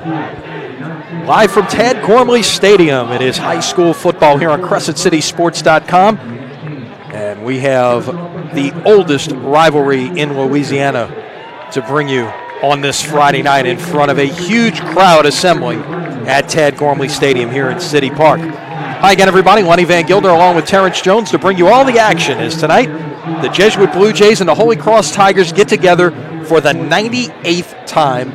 Live from Tad Gormley Stadium, it is high school football here on CrescentCitySports.com. And we have the oldest rivalry in Louisiana to bring you on this Friday night in front of a huge crowd assembling at Tad Gormley Stadium here in City Park. Hi again, everybody. Lenny Van Gilder along with Terrence Jones to bring you all the action as tonight the Jesuit Blue Jays and the Holy Cross Tigers get together for the 98th time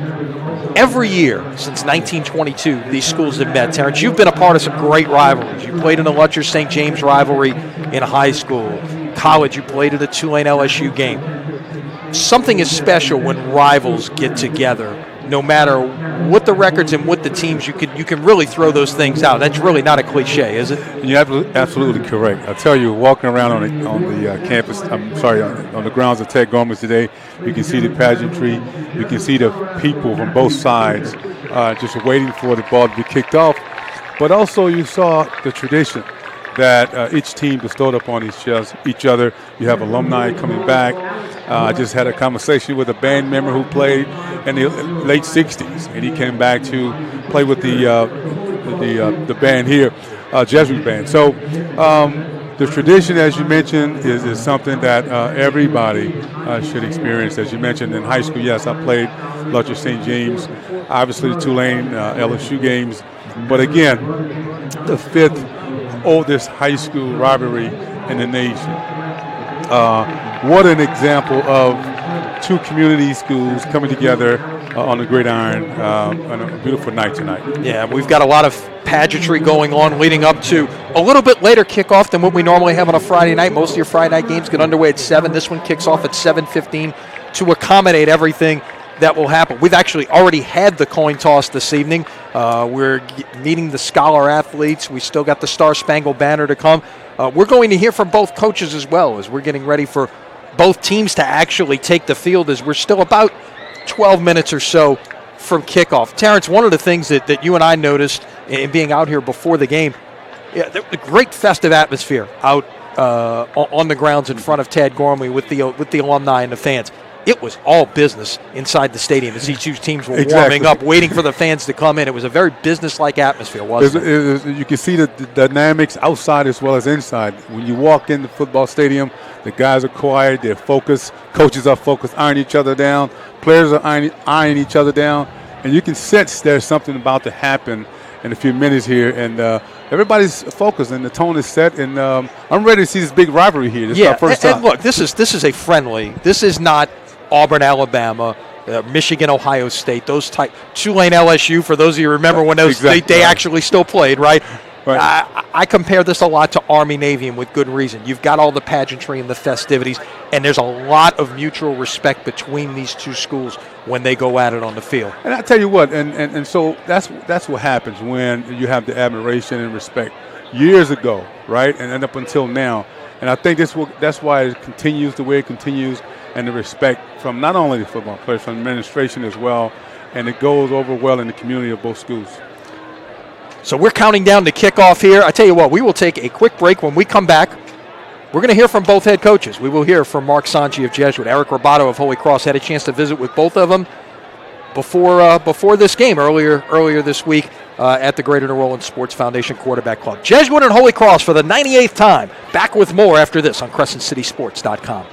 every year since 1922 these schools have met. Terrence, you've been a part of some great rivalries. You played in the Lutcher St. James rivalry in high school. College, you played in the Tulane LSU game. Something is special when rivals get together. No matter what the records and what the teams, you can really throw those things out. That's really not a cliche, is it? You're absolutely correct. I tell you, walking around on the campus, on the grounds of Ted Gormley today, you can see the pageantry. You can see the people from both sides just waiting for the ball to be kicked off. But also you saw the tradition that each team bestowed upon each other. You have alumni coming back. I just had a conversation with a band member who played in the late 60s, and he came back to play with the band here, Jesuit band. So the tradition, as you mentioned, is something that everybody should experience. As you mentioned, in high school, yes, I played Lutcher St. James, obviously the Tulane LSU games. But again, the fifth oldest high school rivalry in the nation. What an example of two community schools coming together on the gridiron on a beautiful night tonight. Yeah, we've got a lot of pageantry going on leading up to a little bit later kickoff than what we normally have on a Friday night. Most of your Friday night games get underway at 7. This one kicks off at 7:15 to accommodate everything that will happen. We've actually already had the coin toss this evening. We're meeting the scholar athletes. We still got the Star Spangled Banner to come. We're going to hear from both coaches as well as we're getting ready for both teams to actually take the field as we're still about 12 minutes or so from kickoff. Terrence, one of the things that you and I noticed in being out here before the game, the great festive atmosphere out on the grounds in front of Tad Gormley with the alumni and the fans. It was all business inside the stadium as these two teams were warming up, waiting for the fans to come in. It was a very business-like atmosphere, wasn't it? You can see the dynamics outside as well as inside. When you walk in the football stadium, the guys are quiet, they're focused, coaches are focused, eyeing each other down, players are eyeing each other down, and you can sense there's something about to happen in a few minutes here, and everybody's focused, and the tone is set, and I'm ready to see this big rivalry here. This is our first time. And look, this is a friendly. This is not Auburn, Alabama, Michigan, Ohio State, those type. Tulane, LSU, for those of you who remember when those they actually still played, right? Right. I compare this a lot to Army, Navy, and with good reason. You've got all the pageantry and the festivities, and there's a lot of mutual respect between these two schools when they go at it on the field. And I tell you what, and so that's what happens when you have the admiration and respect. Years ago, right, and up until now, and I think that's why it continues the way it continues, and the respect from not only the football players, from the administration as well, and it goes over well in the community of both schools. So we're counting down the kickoff here. I tell you what, we will take a quick break. When we come back, we're going to hear from both head coaches. We will hear from Mark Sanchi of Jesuit. Eric Robato of Holy Cross had a chance to visit with both of them before this game earlier this week at the Greater New Orleans Sports Foundation Quarterback Club. Jesuit and Holy Cross for the 98th time. Back with more after this on CrescentCitySports.com.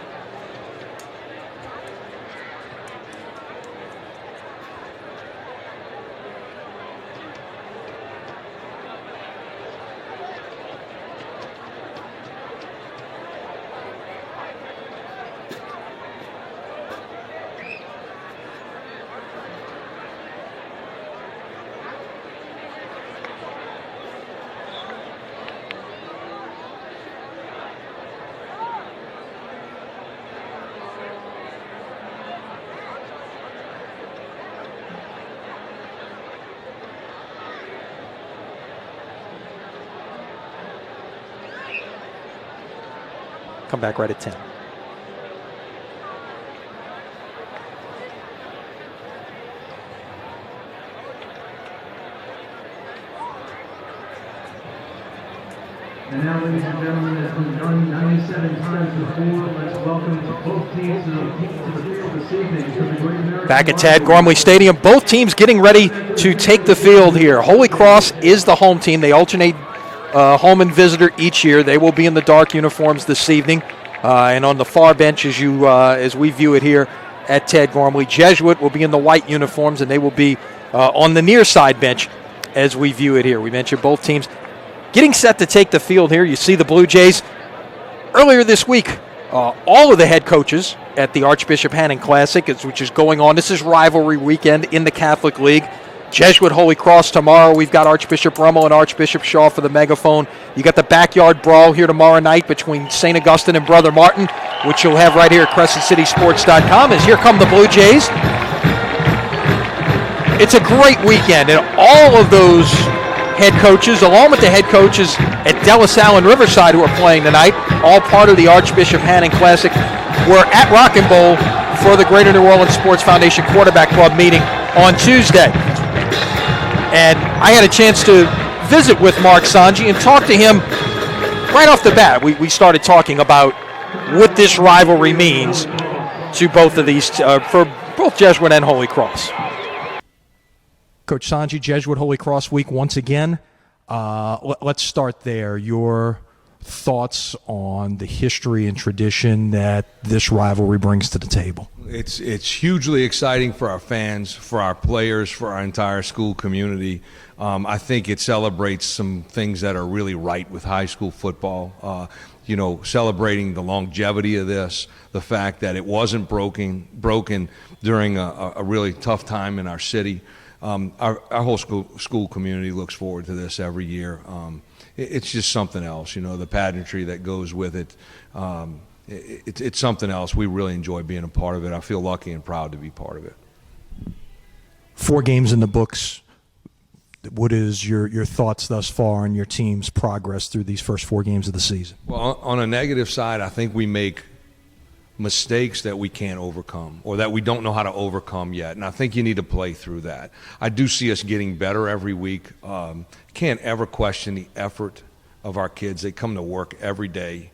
Come back right at 10. And now, ladies and gentlemen, as we've done 97 times before, let's welcome both teams to the field this evening. To the Great American Back at Tad Gormley Stadium, both teams getting ready to take the field here. Holy Cross is the home team. They alternate home and visitor each year. They will be in the dark uniforms this evening. And on the far bench, as we view it here at Tad Gormley, Jesuit will be in the white uniforms, and they will be on the near side bench as we view it here. We mentioned both teams getting set to take the field here. You see the Blue Jays. Earlier this week, all of the head coaches at the Archbishop Hannon Classic, which is going on. This is rivalry weekend in the Catholic League. Jesuit Holy Cross tomorrow. We've got Archbishop Rummel and Archbishop Shaw for the megaphone. You got the backyard brawl here tomorrow night between St. Augustine and Brother Martin, which you'll have right here at CrescentCitySports.com. As here come the Blue Jays. It's a great weekend, and all of those head coaches, along with the head coaches at De La Salle and Riverside who are playing tonight, all part of the Archbishop Hannon Classic, were at Rock and Bowl for the Greater New Orleans Sports Foundation Quarterback Club meeting on Tuesday. And I had a chance to visit with Mark Sanji and talk to him right off the bat. We started talking about what this rivalry means to both of these, for both Jesuit and Holy Cross. Coach Sanji, Jesuit Holy Cross week once again. Let's start there. Your thoughts on the history and tradition that this rivalry brings to the table. It's hugely exciting for our fans, for our players, for our entire school community. I think it celebrates some things that are really right with high school football. Celebrating the longevity of this, the fact that it wasn't broken during a really tough time in our city. Our whole school community looks forward to this every year. It's just something else, the pageantry that goes with it. It's something else. We really enjoy being a part of it. I feel lucky and proud to be part of it. 4 games in the books. What is your thoughts thus far on your team's progress through these first 4 games of the season? Well, on a negative side, I think we make mistakes that we can't overcome or that we don't know how to overcome yet, and I think you need to play through that. I do see us getting better every week. Can't ever question the effort of our kids. They come to work every day,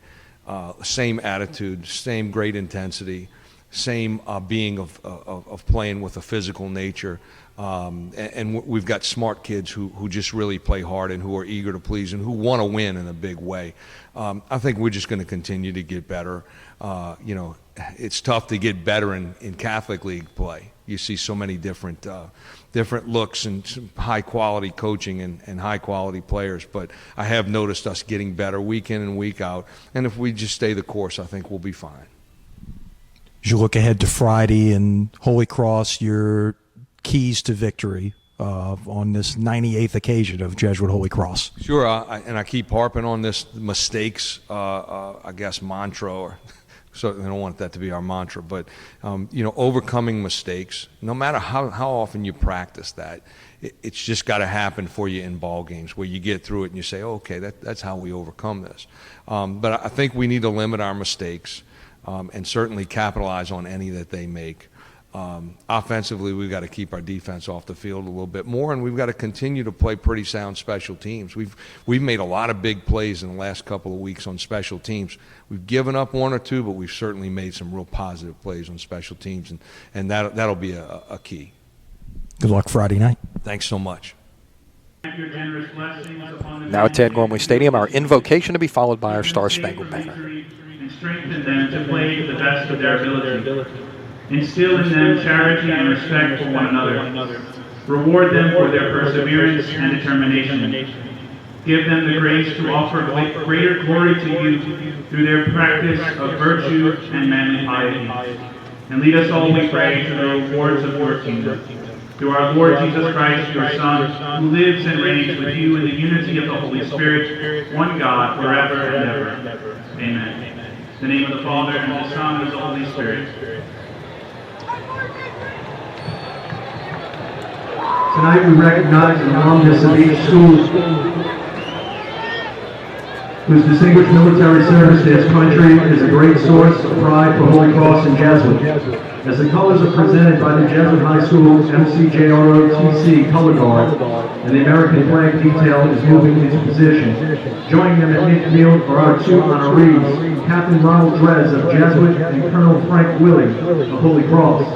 same attitude, same great intensity, same being of playing with a physical nature, and we've got smart kids who just really play hard and who are eager to please and who want to win in a big way. I think we're just going to continue to get better. It's tough to get better in Catholic League play. You see so many different looks and some high-quality coaching and high-quality players. But I have noticed us getting better week in and week out. And if we just stay the course, I think we'll be fine. As you look ahead to Friday and Holy Cross, your keys to victory on this 98th occasion of Jesuit Holy Cross. Sure, and I keep harping on this mistakes, mantra, or certainly don't want that to be our mantra, but overcoming mistakes, no matter how often you practice that, it's just got to happen for you in ball games where you get through it and you say, oh, okay, that's how we overcome this. But I think we need to limit our mistakes and certainly capitalize on any that they make. Offensively, we've got to keep our defense off the field a little bit more, and we've got to continue to play pretty sound special teams. We've made a lot of big plays in the last couple of weeks on special teams. We've given up 1 or 2, but we've certainly made some real positive plays on special teams, and that'll be a key. Good luck Friday night. Thanks so much. Now at Tad Gormley Stadium, our invocation to be followed by our Star Spangled Banner. And strengthen them to play to the best of their ability. Instill in them charity and respect for one another. Reward them for their perseverance and determination. Give them the grace to offer greater glory to you through their practice of virtue and manly piety. And lead us all, we pray, to the rewards of your kingdom. Through our Lord Jesus Christ, your Son, who lives and reigns with you in the unity of the Holy Spirit, one God, forever and ever. Amen. In the name of the Father, and of the Son, and of the Holy Spirit. Tonight we recognize the alumnus of each school. whose distinguished military service to his country is a great source of pride for Holy Cross and Jesuit. As the colors are presented by the Jesuit High School MCJROTC color guard, and the American flag detail is moving into position. Joining them at midfield are our two honorees, Captain Ronald Drez of Jesuit and Colonel Frank Willie of Holy Cross.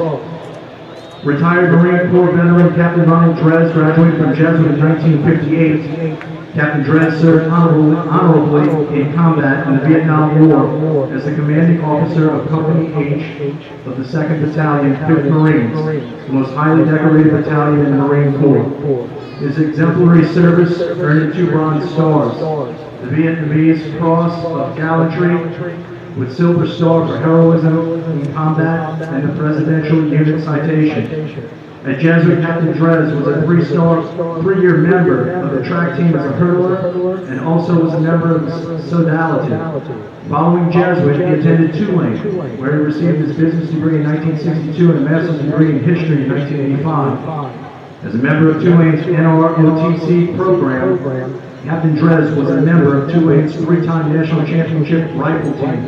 Retired Marine Corps veteran Captain Ronald Drez graduated from Jesuit in 1958. Captain Drez served honorably in combat in the Vietnam War as the commanding officer of Company H of the 2nd Battalion, 5th Marines, the most highly decorated battalion in the Marine Corps. His exemplary service earned him 2 Bronze Stars, the Vietnamese Cross of Gallantry with Silver Star for heroism in combat, and the Presidential Unit Citation. At Jesuit, Captain Drez was a 3-year member of the track team as a hurdler, and also was a member of the sodality. Following Jesuit, he attended Tulane, where he received his business degree in 1962 and a master's degree in history in 1985. As a member of Tulane's NROTC program, Captain Drez was a member of Tulane's 3-time national championship rifle team.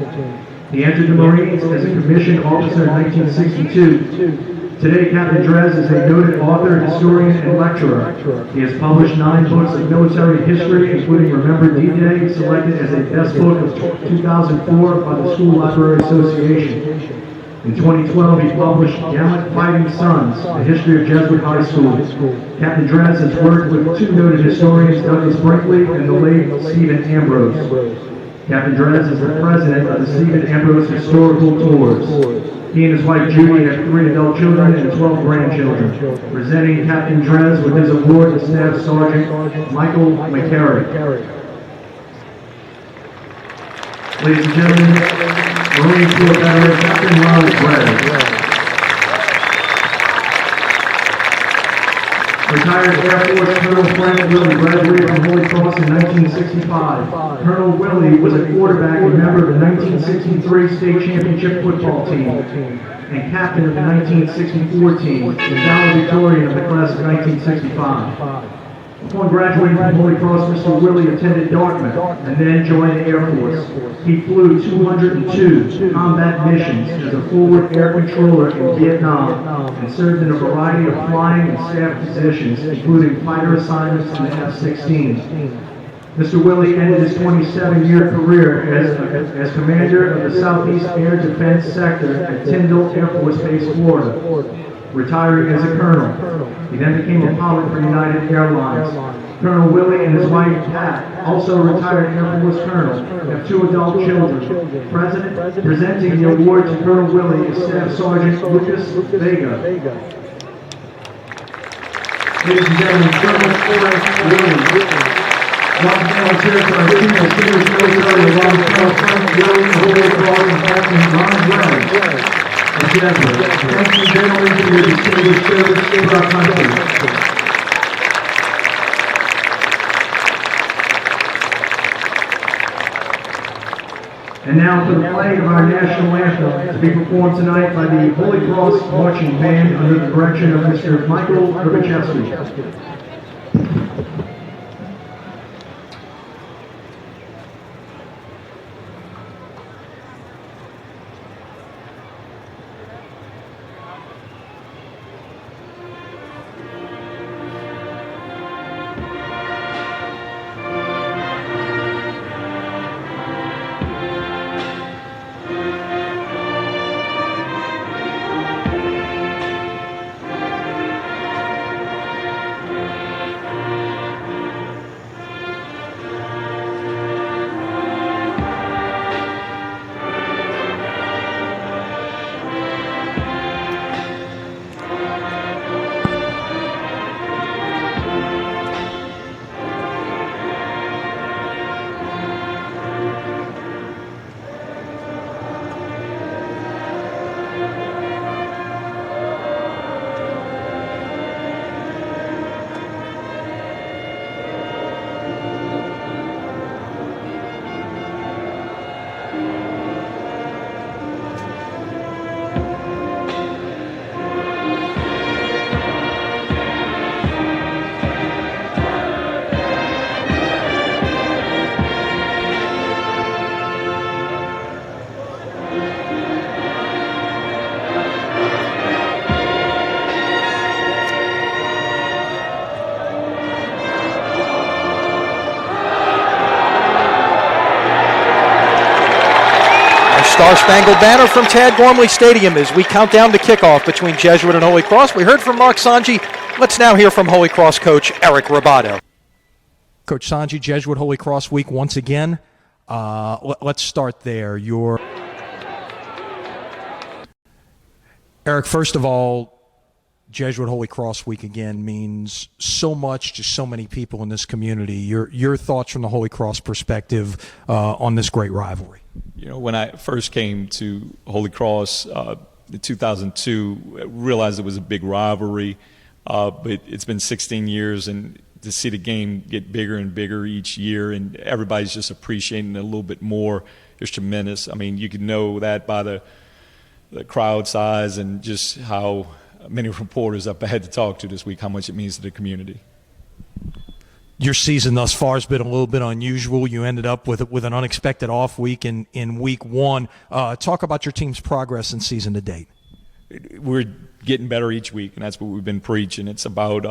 He entered the Marines as a commissioned officer in 1962. Today, Captain Drez is a noted author, historian, and lecturer. He has published 9 books of military history, including Remember D-Day, selected as a best book of 2004 by the School Library Association. In 2012, he published Gallant Fighting Sons, The History of Jesuit High School. Captain Drez has worked with 2 noted historians, Douglas Brinkley and the late Stephen Ambrose. Captain Drez is the president of the Stephen Ambrose Historical Tours. He and his wife Judy have 3 adult children and 12 grandchildren. Presenting Captain Drez with his award to Staff Sergeant Michael McCary. Ladies and gentlemen, Marine Corps veteran Captain Ronald Drez. Retired Air Force Colonel Frank Willie graduated from Holy Cross in 1965. Colonel Willie was a quarterback and member of the 1963 state championship football team and captain of the 1964 team and valedictorian of the class of 1965. Upon graduating from Holy Cross, Mr. Willie attended Dartmouth and then joined the Air Force. He flew 202 combat missions as a forward air controller in Vietnam and served in a variety of flying and staff positions, including fighter assignments in the F-16. Mr. Willie ended his 27-year career as commander of the Southeast Air Defense Sector at Tyndall Air Force Base, Florida, retiring as a colonel. He then became a pilot for United Airlines. Colonel Willie and his wife Pat, also a retired Air Force colonel, have 2 adult children. Presenting the award to Colonel Willie is Staff Sergeant Lucas Vega. Ladies and gentlemen, Colonel Frank Willie. Welcome to our church, our senior distinguished military, along with Colonel Frank Willie, the Holy Cross, and Captain Ron Drez. Thank you, gentlemen, for your distinguished service to our country. And now for the play of our national anthem, to be performed tonight by the Holy Cross Marching Band under the direction of Mr. Michael Urbachevsky. Star-Spangled Banner from Tad Gormley Stadium as we count down the kickoff between Jesuit and Holy Cross. We heard from Mark Sanji. Let's now hear from Holy Cross coach Eric Rabato. Coach Sanji, Jesuit Holy Cross week once again. Let's start there. Eric, first of all, Jesuit Holy Cross week again means so much to so many people in this community. Your thoughts from the Holy Cross perspective on this great rivalry. You know, when I first came to Holy Cross in 2002, I realized it was a big rivalry, but it's been 16 years, and to see the game get bigger and bigger each year, and everybody's just appreciating it a little bit more, is tremendous. I mean, you can know that by the crowd size and just how many reporters I've had to talk to this week, how much it means to the community. Your season thus far has been a little bit unusual. You ended up with an unexpected off week in week one. Talk about your team's progress in season to date. We're getting better each week, and that's what we've been preaching. It's about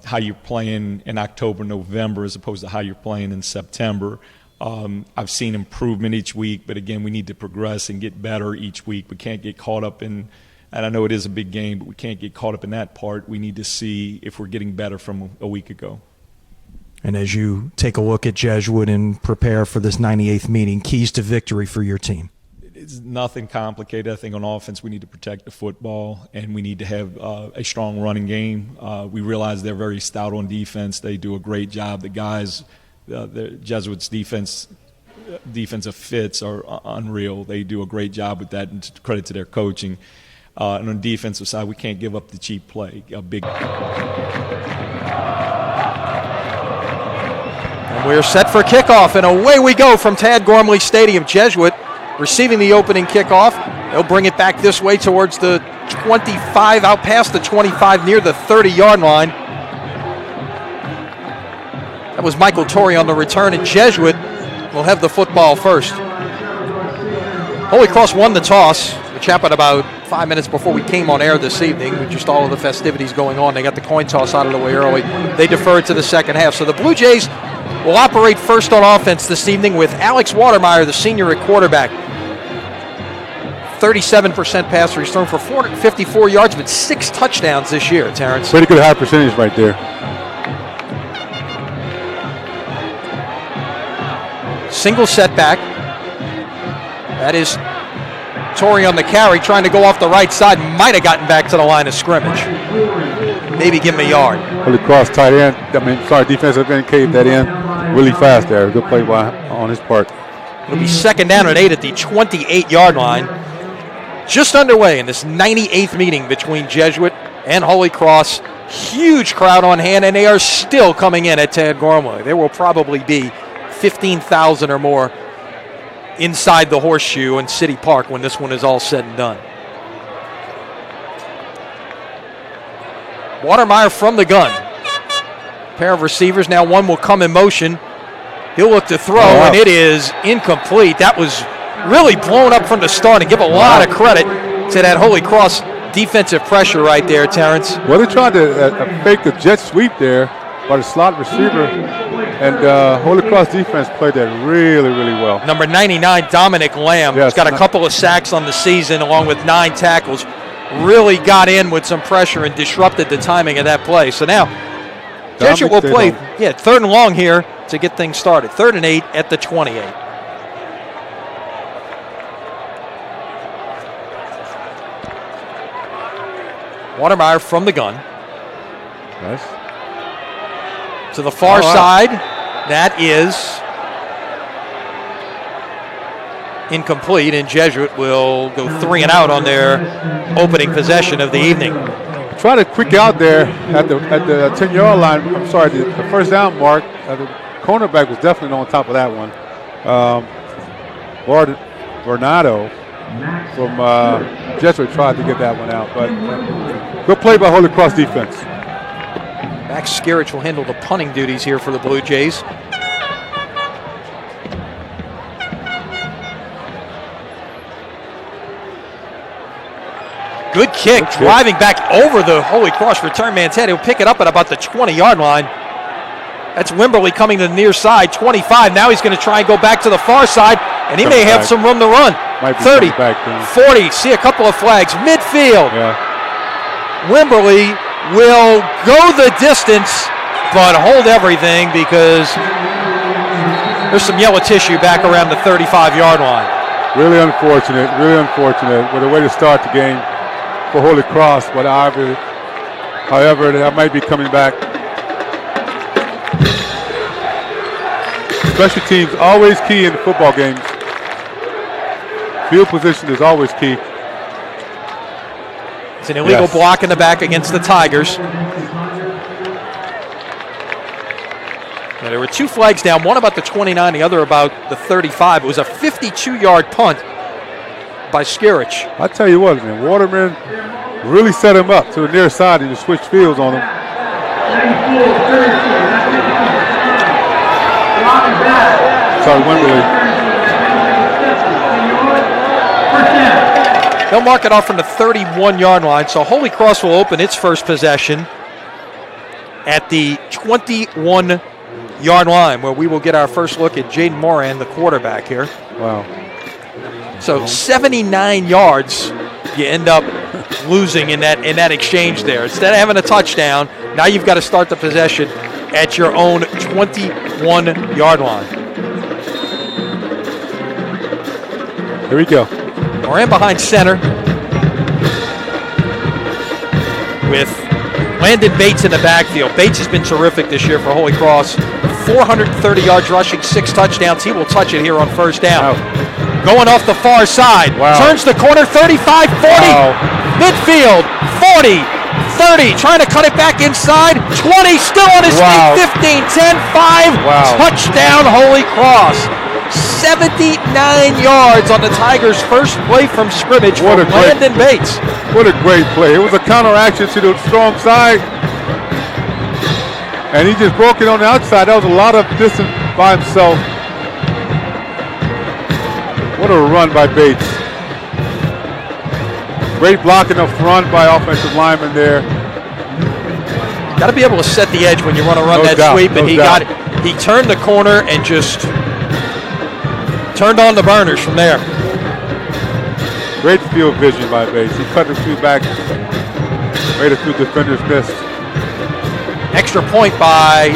how you're playing in October, November, as opposed to how you're playing in September. I've seen improvement each week, but again, we need to progress and get better each week. We can't get caught up in, and I know it is a big game, but we can't get caught up in that part. We need to see if we're getting better from a week ago. And as you take a look at Jesuit and prepare for this 98th meeting, keys to victory for your team? It's nothing complicated. I think on offense we need to protect the football, and we need to have a strong running game. We realize they're very stout on defense. They do a great job. The guys, the Jesuits' defensive fits are unreal. They do a great job with that, and credit to their coaching. And on the defensive side, we can't give up the cheap play. And we're set for kickoff, and away we go from Tad Gormley Stadium. Jesuit receiving the opening kickoff. They'll bring it back this way towards the 25, out past the 25, near the 30-yard line. That was Michael Torrey on the return, and Jesuit will have the football first. Holy Cross won the toss, which happened about 5 minutes before we came on air this evening, with just all of the festivities going on. They got the coin toss out of the way early. They deferred to the second half. So the Blue Jays will operate first on offense this evening with Alex Watermeyer, the senior at quarterback. 37% passer. He's thrown for 454 yards, but 6 touchdowns this year, Terrence. Pretty good high percentage right there. Single setback. That is Torrey on the carry, trying to go off the right side. Might have gotten back to the line of scrimmage. Maybe give him a yard. Holy Cross tight end. Defensive end caved that in really fast there. Good play on his part. It'll be second down and 8 at the 28-yard line. Just underway in this 98th meeting between Jesuit and Holy Cross. Huge crowd on hand, and they are still coming in at Tad Gormley. There will probably be 15,000 or more inside the Horseshoe in City Park when this one is all said and done. Watermeyer from the gun. Pair of receivers. Now one will come in motion. He'll look to throw, and it is incomplete. That was really blown up from the start, and give a lot of credit to that Holy Cross defensive pressure right there, Terrence. Well, they tried to fake a jet sweep there by the slot receiver, and Holy Cross defense played that really, really well. Number 99, Dominic Lamb, who's got a couple of sacks on the season along with 9 tackles, really got in with some pressure and disrupted the timing of that play. So now Jesuit will play, third and long here to get things started. 3rd and 8 at the 28. Watermeyer from the gun. Nice. To the far side. That is incomplete, and Jesuit will go 3 and out on their opening possession of the evening. Try to quick out there at the 10-yard line. I'm sorry, the first down mark. The cornerback was definitely on top of that one. Bernardo from Jesuit tried to get that one out, but good play by Holy Cross defense. Max Skirich will handle the punting duties here for the Blue Jays. Good kick, driving back over the Holy Cross return man's head. He'll pick it up at about the 20-yard line. That's Wimberly coming to the near side, 25. Now he's going to try and go back to the far side, and he may have some room to run. Might be 30, coming back to him. 40, see a couple of flags. Midfield, Yeah. Wimberly will go the distance, but hold everything because there's some yellow tissue back around the 35-yard line. Really unfortunate. With a way to start the game for Holy Cross, but however, that might be coming back. Special teams always key in football games. Field position is always key. It's an illegal block in the back against the Tigers. Now, there were two flags down, one about the 29, the other about the 35. It was a 52-yard punt by Skirich. I tell you what, man, Waterman really set him up to the near side and just switched fields on him. Sorry, Wimberly. They'll mark it off from the 31-yard line, so Holy Cross will open its first possession at the 21-yard line, where we will get our first look at Jaden Moran, the quarterback here. Wow. So 79 yards you end up losing in that exchange there. Instead of having a touchdown, now you've got to start the possession at your own 21-yard line. Here we go. Moran behind center with Landon Bates in the backfield. Bates has been terrific this year for Holy Cross. 430 yards rushing, 6 touchdowns. He will touch it here on first down. Wow. Going off the far side. Wow. Turns the corner, 35, 40. Wow. Midfield, 40, 30. Trying to cut it back inside. 20, still on his Wow. feet. 15, 10, 5. Wow. Touchdown, Holy Cross. 79 yards on the Tigers' first play from scrimmage What from a great- Landon Bates. What a great play. It was a counteraction to the strong side. And he just broke it on the outside. That was a lot of distance by himself. What a run by Bates. Great blocking up front by offensive lineman there. Got to be able to set the edge when you want to run No that doubt, sweep, and no he doubt. got it. He turned the corner and just turned on the burners from there. Great field vision by Bates. He cut the few back. Made a few defenders miss. Extra point by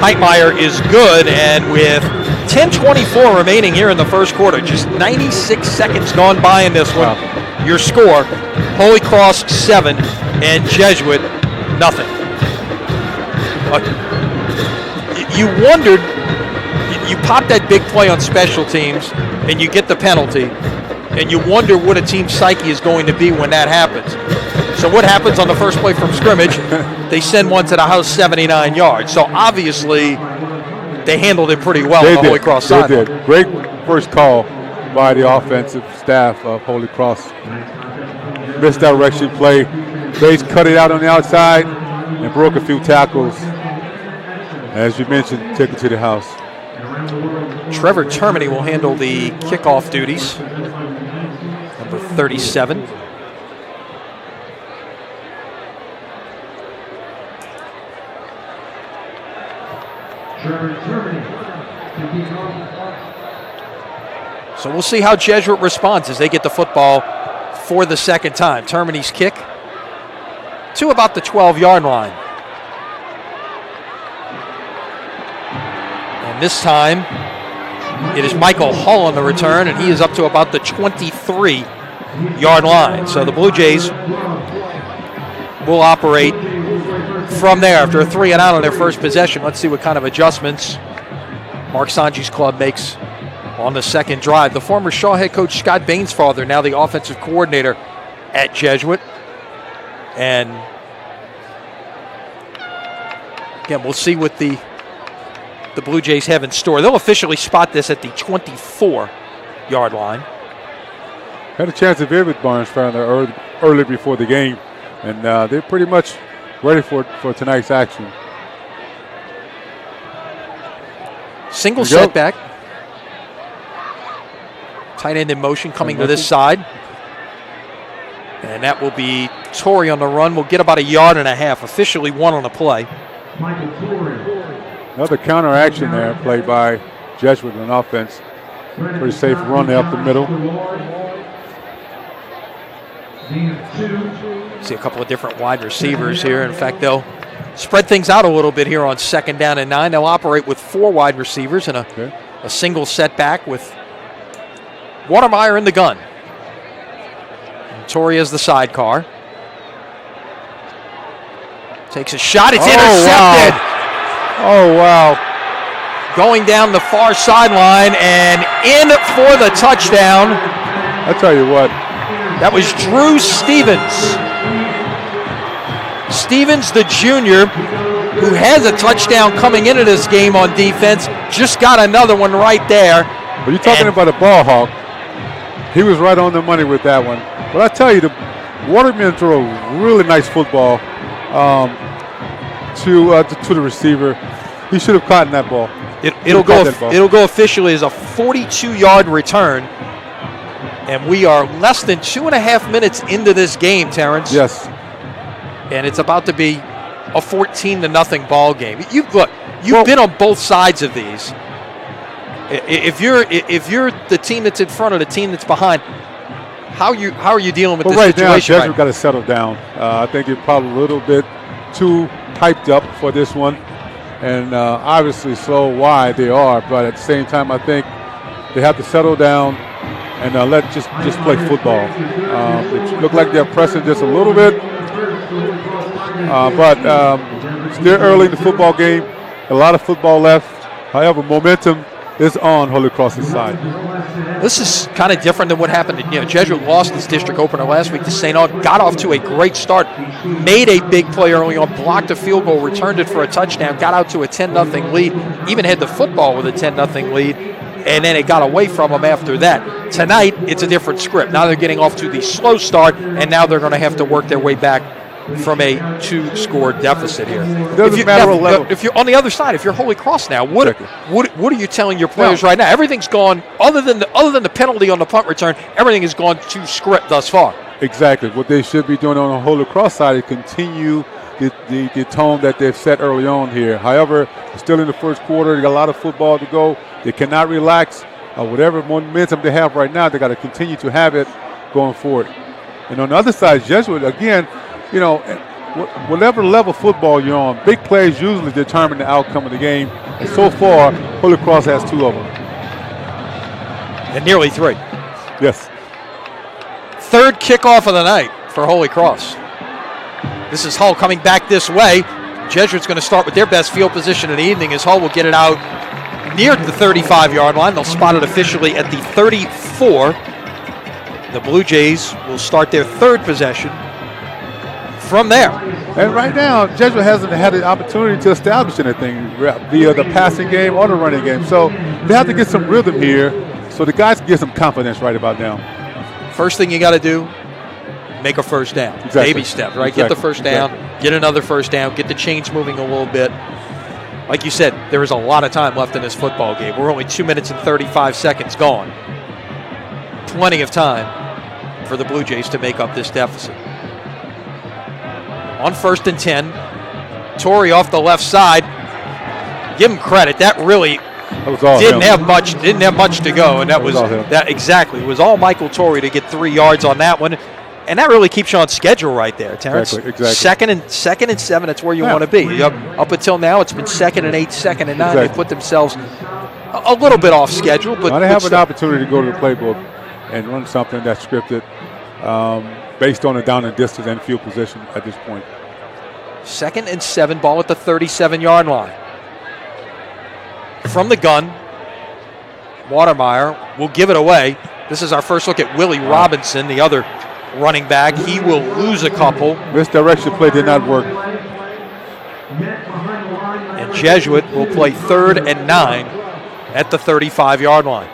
Heitmeyer is good, and with 10:24 remaining here in the first quarter, just 96 seconds gone by in this one. Wow. Your score, Holy Cross 7 and Jesuit nothing. You wondered, you pop that big play on special teams and you get the penalty, and you wonder what a team's psyche is going to be when that happens. So what happens on the first play from scrimmage? They send one to the house 79 yards. So obviously they handled it pretty well on the Holy Cross side. They did. Great first call by the offensive staff of Holy Cross. Misdirection play. Bates cut it out on the outside and broke a few tackles. As you mentioned, took it to the house. Trevor Termini will handle the kickoff duties. Number 37. So we'll see how Jesuit responds as they get the football for the second time. Termini's kick to about the 12-yard line. And this time, it is Michael Hull on the return, and he is up to about the 23-yard line. So the Blue Jays will operate from there after a 3-and-out on their first possession. Let's see what kind of adjustments Mark Sanji's club makes on the second drive. The former Shaw head coach Scott Bainsfather, now the offensive coordinator at Jesuit. And again, we'll see what the Blue Jays have in store. They'll officially spot this at the 24-yard line. Had a chance to visit Barnes found there early before the game, and they're pretty much ready for tonight's action. Single setback. Tight end in motion coming to this side. And that will be Torrey on the run. Will get about 1.5 yards. Officially 1 on the play. Another counter action there played by Jesuit on offense. Pretty safe run up the middle. See a couple of different wide receivers here. In fact, they'll spread things out a little bit here on 2nd down and 9. They'll operate with 4 wide receivers and a single setback with Watermeyer in the gun. And Torrey is the sidecar. Takes a shot. It's intercepted. Wow. Oh, wow. Going down the far sideline and in for the touchdown. I tell you what. That was Drew Stevens. Stevens, the junior, who has a touchdown coming into this game on defense, just got another one right there. But you're talking about a ball hawk. He was right on the money with that one. But I tell you, the Waterman threw a really nice football to the receiver. He should have caught that ball. It'll go officially as a 42-yard return. And we are less than 2.5 minutes into this game, Terrence. Yes. And it's about to be a 14-0 ball game. You've been on both sides of these. If you're the team that's in front of the team that's behind, how are you dealing with this right situation? Now, Jesuit got to settle down. I think you're probably a little bit too hyped up for this one, and obviously so why they are. But at the same time, I think they have to settle down and let just play football. It look like they're pressing just a little bit, but still early in the football game. A lot of football left. However, momentum is on Holy Cross's side. This is kind of different than what happened. Jesuit lost its district opener last week to St. Aug, got off to a great start, made a big play early on, blocked a field goal, returned it for a touchdown, got out to a 10-0 lead, even had the football with a 10-0 lead, and then it got away from them after that. Tonight, it's a different script. Now they're getting off to the slow start, and now they're going to have to work their way back from a 2-score deficit here. If you're on the other side, if you're Holy Cross now, what are you telling your players right now? Everything's gone other than the penalty on the punt return. Everything has gone to script thus far. Exactly. What they should be doing on the Holy Cross side is continue the tone that they've set early on here. However, still in the first quarter, they got a lot of football to go. They cannot relax. Whatever momentum they have right now, they got to continue to have it going forward. And on the other side, Jesuit again. Whatever level football you're on, big plays usually determine the outcome of the game. And so far, Holy Cross has 2 of them. And nearly 3. Yes. Third kickoff of the night for Holy Cross. This is Hull coming back this way. Jesuit's going to start with their best field position in the evening as Hull will get it out near the 35-yard line. They'll spot it officially at the 34. The Blue Jays will start their third possession from there. And right now, Jesuit hasn't had the opportunity to establish anything via the passing game or the running game. So they have to get some rhythm here so the guys can get some confidence right about now. First thing you got to do, make a first down. Exactly. Baby step, right? Get the first down, get another first down, get the chains moving a little bit. Like you said, there is a lot of time left in this football game. We're only 2 minutes and 35 seconds gone. Plenty of time for the Blue Jays to make up this deficit. On 1st and 10, Torrey off the left side. Give him credit. That really didn't have much to go, and that was exactly. It was all Michael Torrey to get 3 yards on that one, and that really keeps you on schedule right there, Terrence. Exactly. Second and 7. That's where you want to be. Up until now, it's been 2nd and 8, 2nd and 9. Exactly. They put themselves a little bit off schedule, but they have an opportunity to go to the playbook and run something that's scripted. Based on the down and distance and field position at this point. 2nd and 7, ball at the 37-yard line. From the gun, Watermeyer will give it away. This is our first look at Willie Robinson, the other running back. He will lose a couple. Misdirection play did not work. And Jesuit will play 3rd and 9 at the 35-yard line.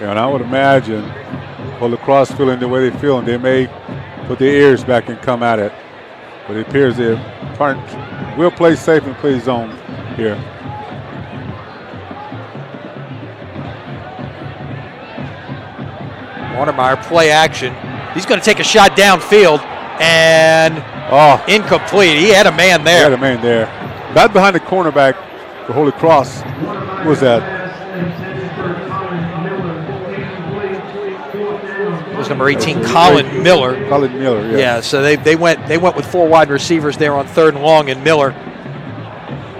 And I would imagine Holy Cross feeling the way they feel, and they may put their ears back and come at it. But it appears they're will play safe and play zone here. Watermeyer play action. He's going to take a shot downfield, and Oh, incomplete. He had a man he there. had a man there. Back behind the cornerback for Holy Cross. Who was that? It was number 18, Colin Miller. Colin Miller, yeah. Yeah, so they went with 4 wide receivers there on 3rd and long, and Miller.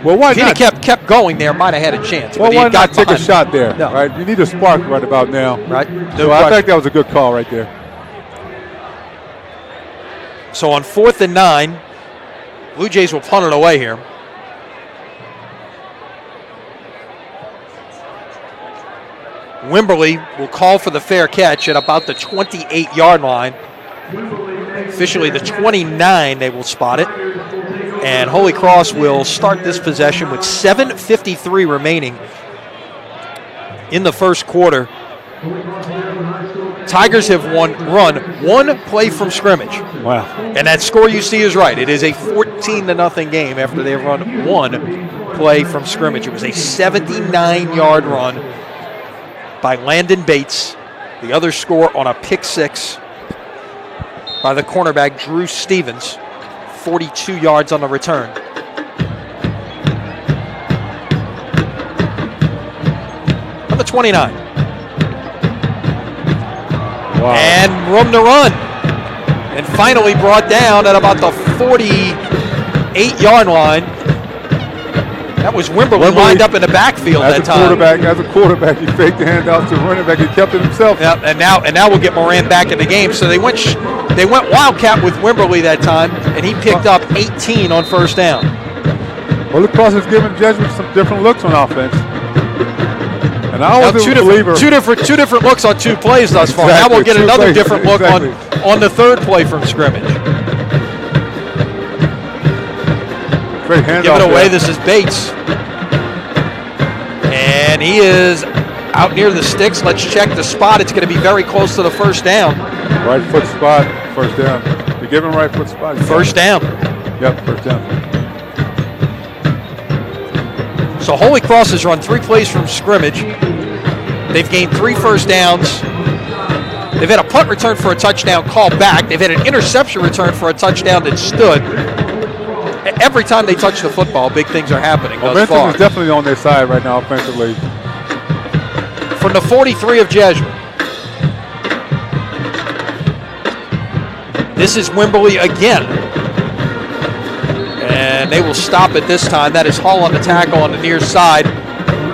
Well, why If he'd not? have kept going there, might have had a chance. Well, but he why got not take a behind. shot there? No. Right, you need a spark right about now. Right. So I think that was a good call right there. So on 4th and 9, Blue Jays will punt it away here. Wimberly will call for the fair catch at about the 28-yard line. Officially the 29, they will spot it. And Holy Cross will start this possession with 7:53 remaining in the first quarter. Tigers have run one play from scrimmage. Wow. And that score you see is right. It is a 14-0 game after they've run one play from scrimmage. It was a 79-yard run by Landon Bates. The other score on a pick six by the cornerback Drew Stevens. 42 yards on the return. On the 29. Wow. And room to run. And finally brought down at about the 48-yard line. That was Wimberly lined up in the backfield that time. As a quarterback, he faked the handoff to the running back. He kept it himself. Yeah, and now we'll get Moran back in the game. So they went wildcat with Wimberly that time, and he picked up 18 on first down. Holy Cross has given Jesuit some different looks on offense. And I Now, was a believer. two different looks on 2 plays thus far. Exactly, Now we'll get 2 another plays, different look exactly. on the 3rd play from scrimmage. Great handoff. Give it away. there. This is Bates. And he is out near the sticks. Let's check the spot. It's going to be very close to the first down. Right foot spot, first down. You give him right foot spot. First down. Yep, first down. So Holy Cross has run 3 plays from scrimmage. They've gained 3 first downs. They've had a punt return for a touchdown called back. They've had an interception return for a touchdown that stood. Every time they touch the football, big things are happening thus Momentum far. is definitely on their side right now offensively. From the 43 of Jesuit. This is Wimberly again. And they will stop it this time. That is Hall on the tackle on the near side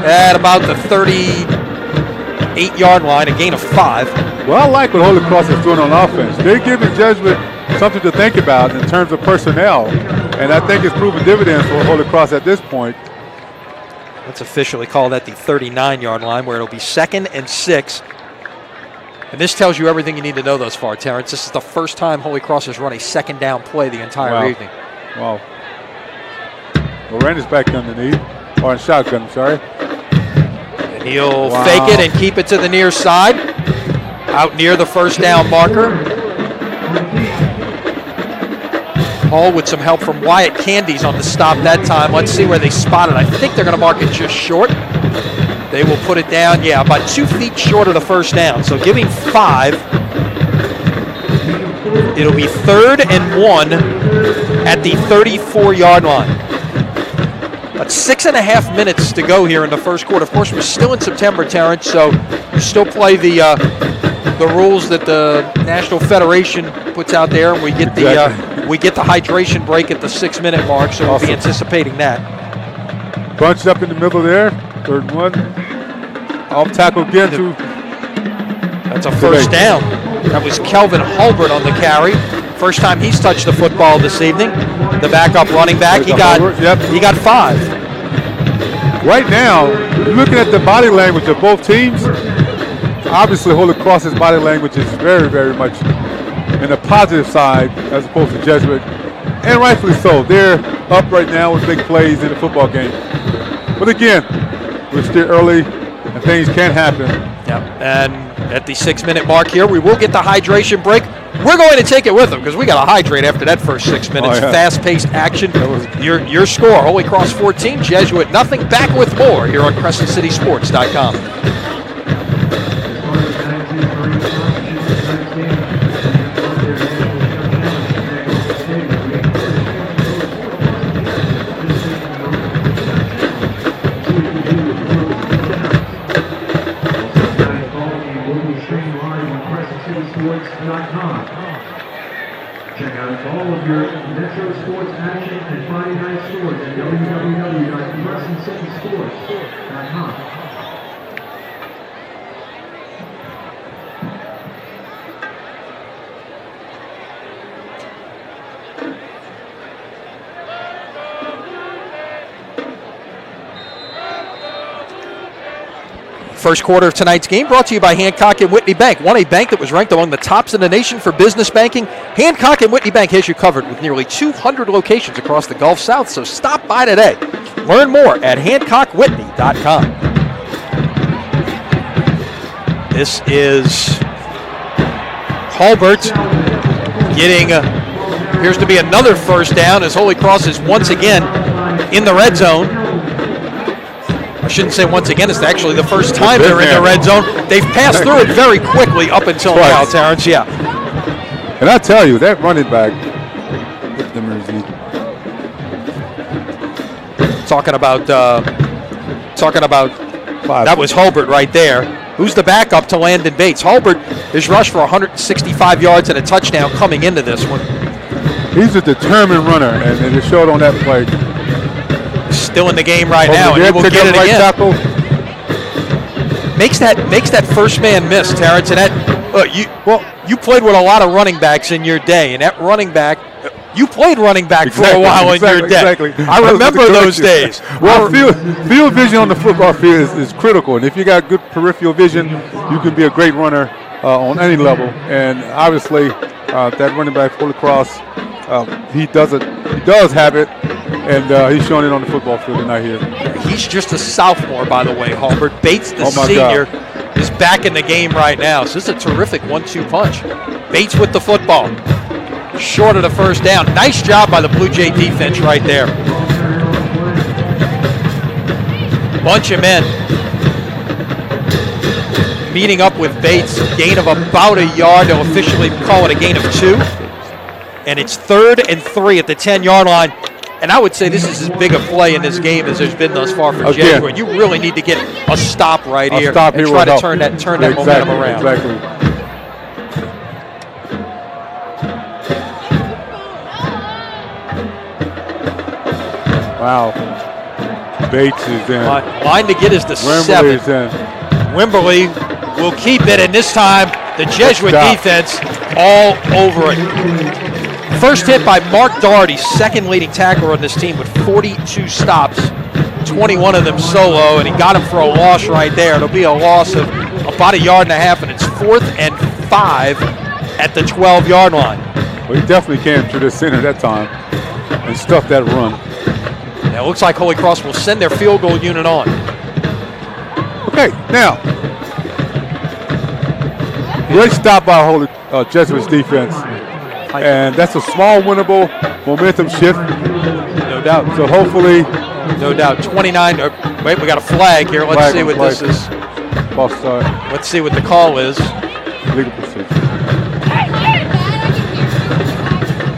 at about the 38-yard line, a gain of 5. Well, I like what Holy Cross is doing on offense. They're giving Jesuit something to think about in terms of personnel, and I think it's proven dividends for Holy Cross at this point. Let's officially call that the 39-yard line, where it'll be 2nd and 6. And this tells you everything you need to know thus far, Terrence. This is the first time Holy Cross has run a 2nd down play the entire evening. Wow. Moran is back underneath, or in shotgun, I'm sorry. And he'll fake it and keep it to the near side, out near the first down marker. Hall with some help from Wyatt Candies on the stop that time. Let's see where they spot it. I think they're going to mark it just short. They will put it down, about 2 feet short of the first down. So giving 5. It'll be 3rd and 1 at the 34-yard line. About 6.5 minutes to go here in the first quarter. Of course, we're still in September, Terrence, so you still play the rules that the National Federation puts out there, and we get the hydration break at the 6-minute mark. So we'll be anticipating that. Bunched up in the middle there. 3rd and 1. Off tackle again to. That's a first down. That was Kelvin Hulbert on the carry. First time he's touched the football this evening. The backup running back. He got 5. Right now, looking at the body language of both teams, obviously Holy Cross's body language is very, very much in the positive side as opposed to Jesuit. And rightfully so. They're up right now with big plays in the football game. But again, we're still early and things can happen. And at the 6-minute mark here, we will get the hydration break. We're going to take it with them because we got to hydrate after that first 6 minutes. Fast-paced action. Your score, Holy Cross 14, Jesuit nothing. Back with more here on CrescentCitySports.com. stream live on CrescentCitySports.com. Check out all of your Metro sports action and Friday night scores at www.CrescentCitySports.com. First quarter of tonight's game brought to you by Hancock and Whitney Bank. A bank that was ranked among the tops in the nation for business banking. Hancock and Whitney Bank has you covered with nearly 200 locations across the Gulf South, so stop by today. Learn more at HancockWhitney.com. This is Hulbert getting, appears to be another first down as Holy Cross is once again in the red zone. I shouldn't say once again, it's actually the first time they're in the red zone. They've passed through it very quickly up until now, Terrence, yeah. And I tell you, that running back, Talking about that was Hulbert right there. Who's the backup to Landon Bates? Hulbert is rushed for 165 yards and a touchdown coming into this one. He's a determined runner, and it showed on that play. Still in the game right now, and he will get it again. Tackle. Makes that first man miss, Terrence. And that you played with a lot of running backs in your day, and that running back, you played running back for a while in your day. Exactly. I remember those days. Well, field vision on the football field is critical, and if you got good peripheral vision, you can be a great runner on any level. And obviously, that running back Holy Cross, he does have it. And he's showing it on the football field tonight here. He's just a sophomore, by the way, Hulbert. Bates, the senior, is back in the game right now. So this is a terrific 1-2 punch. Bates with the football. Short of the first down. Nice job by the Blue Jay defense right there. Bunch of men meeting up with Bates. Gain of about a yard. They'll officially call it a gain of 2. And it's 3rd and 3 at the 10-yard line. And I would say this is as big a play in this game as there's been thus far for Jesuit. You really need to get a stop right here and try to turn that momentum around. Exactly. Wow. Bates is in. Line to get is the 7. Is in. Wimberly will keep it, and this time the Jesuit defense all over it. First hit by Mark Doherty, second leading tackler on this team with 42 stops, 21 of them solo, and he got him for a loss right there. It'll be a loss of about a yard and a half, and it's 4th and 5 at the 12-yard line. Well, he definitely came to the center that time and stuffed that run. Now it looks like Holy Cross will send their field goal unit on. Okay, now, great stop by Holy Jesuit's defense. And that's a small winnable momentum shift. No doubt. So hopefully. No doubt. 29. Wait, we got a flag here. Let's see what this is. False start. Let's see what the call is. Legal procedure.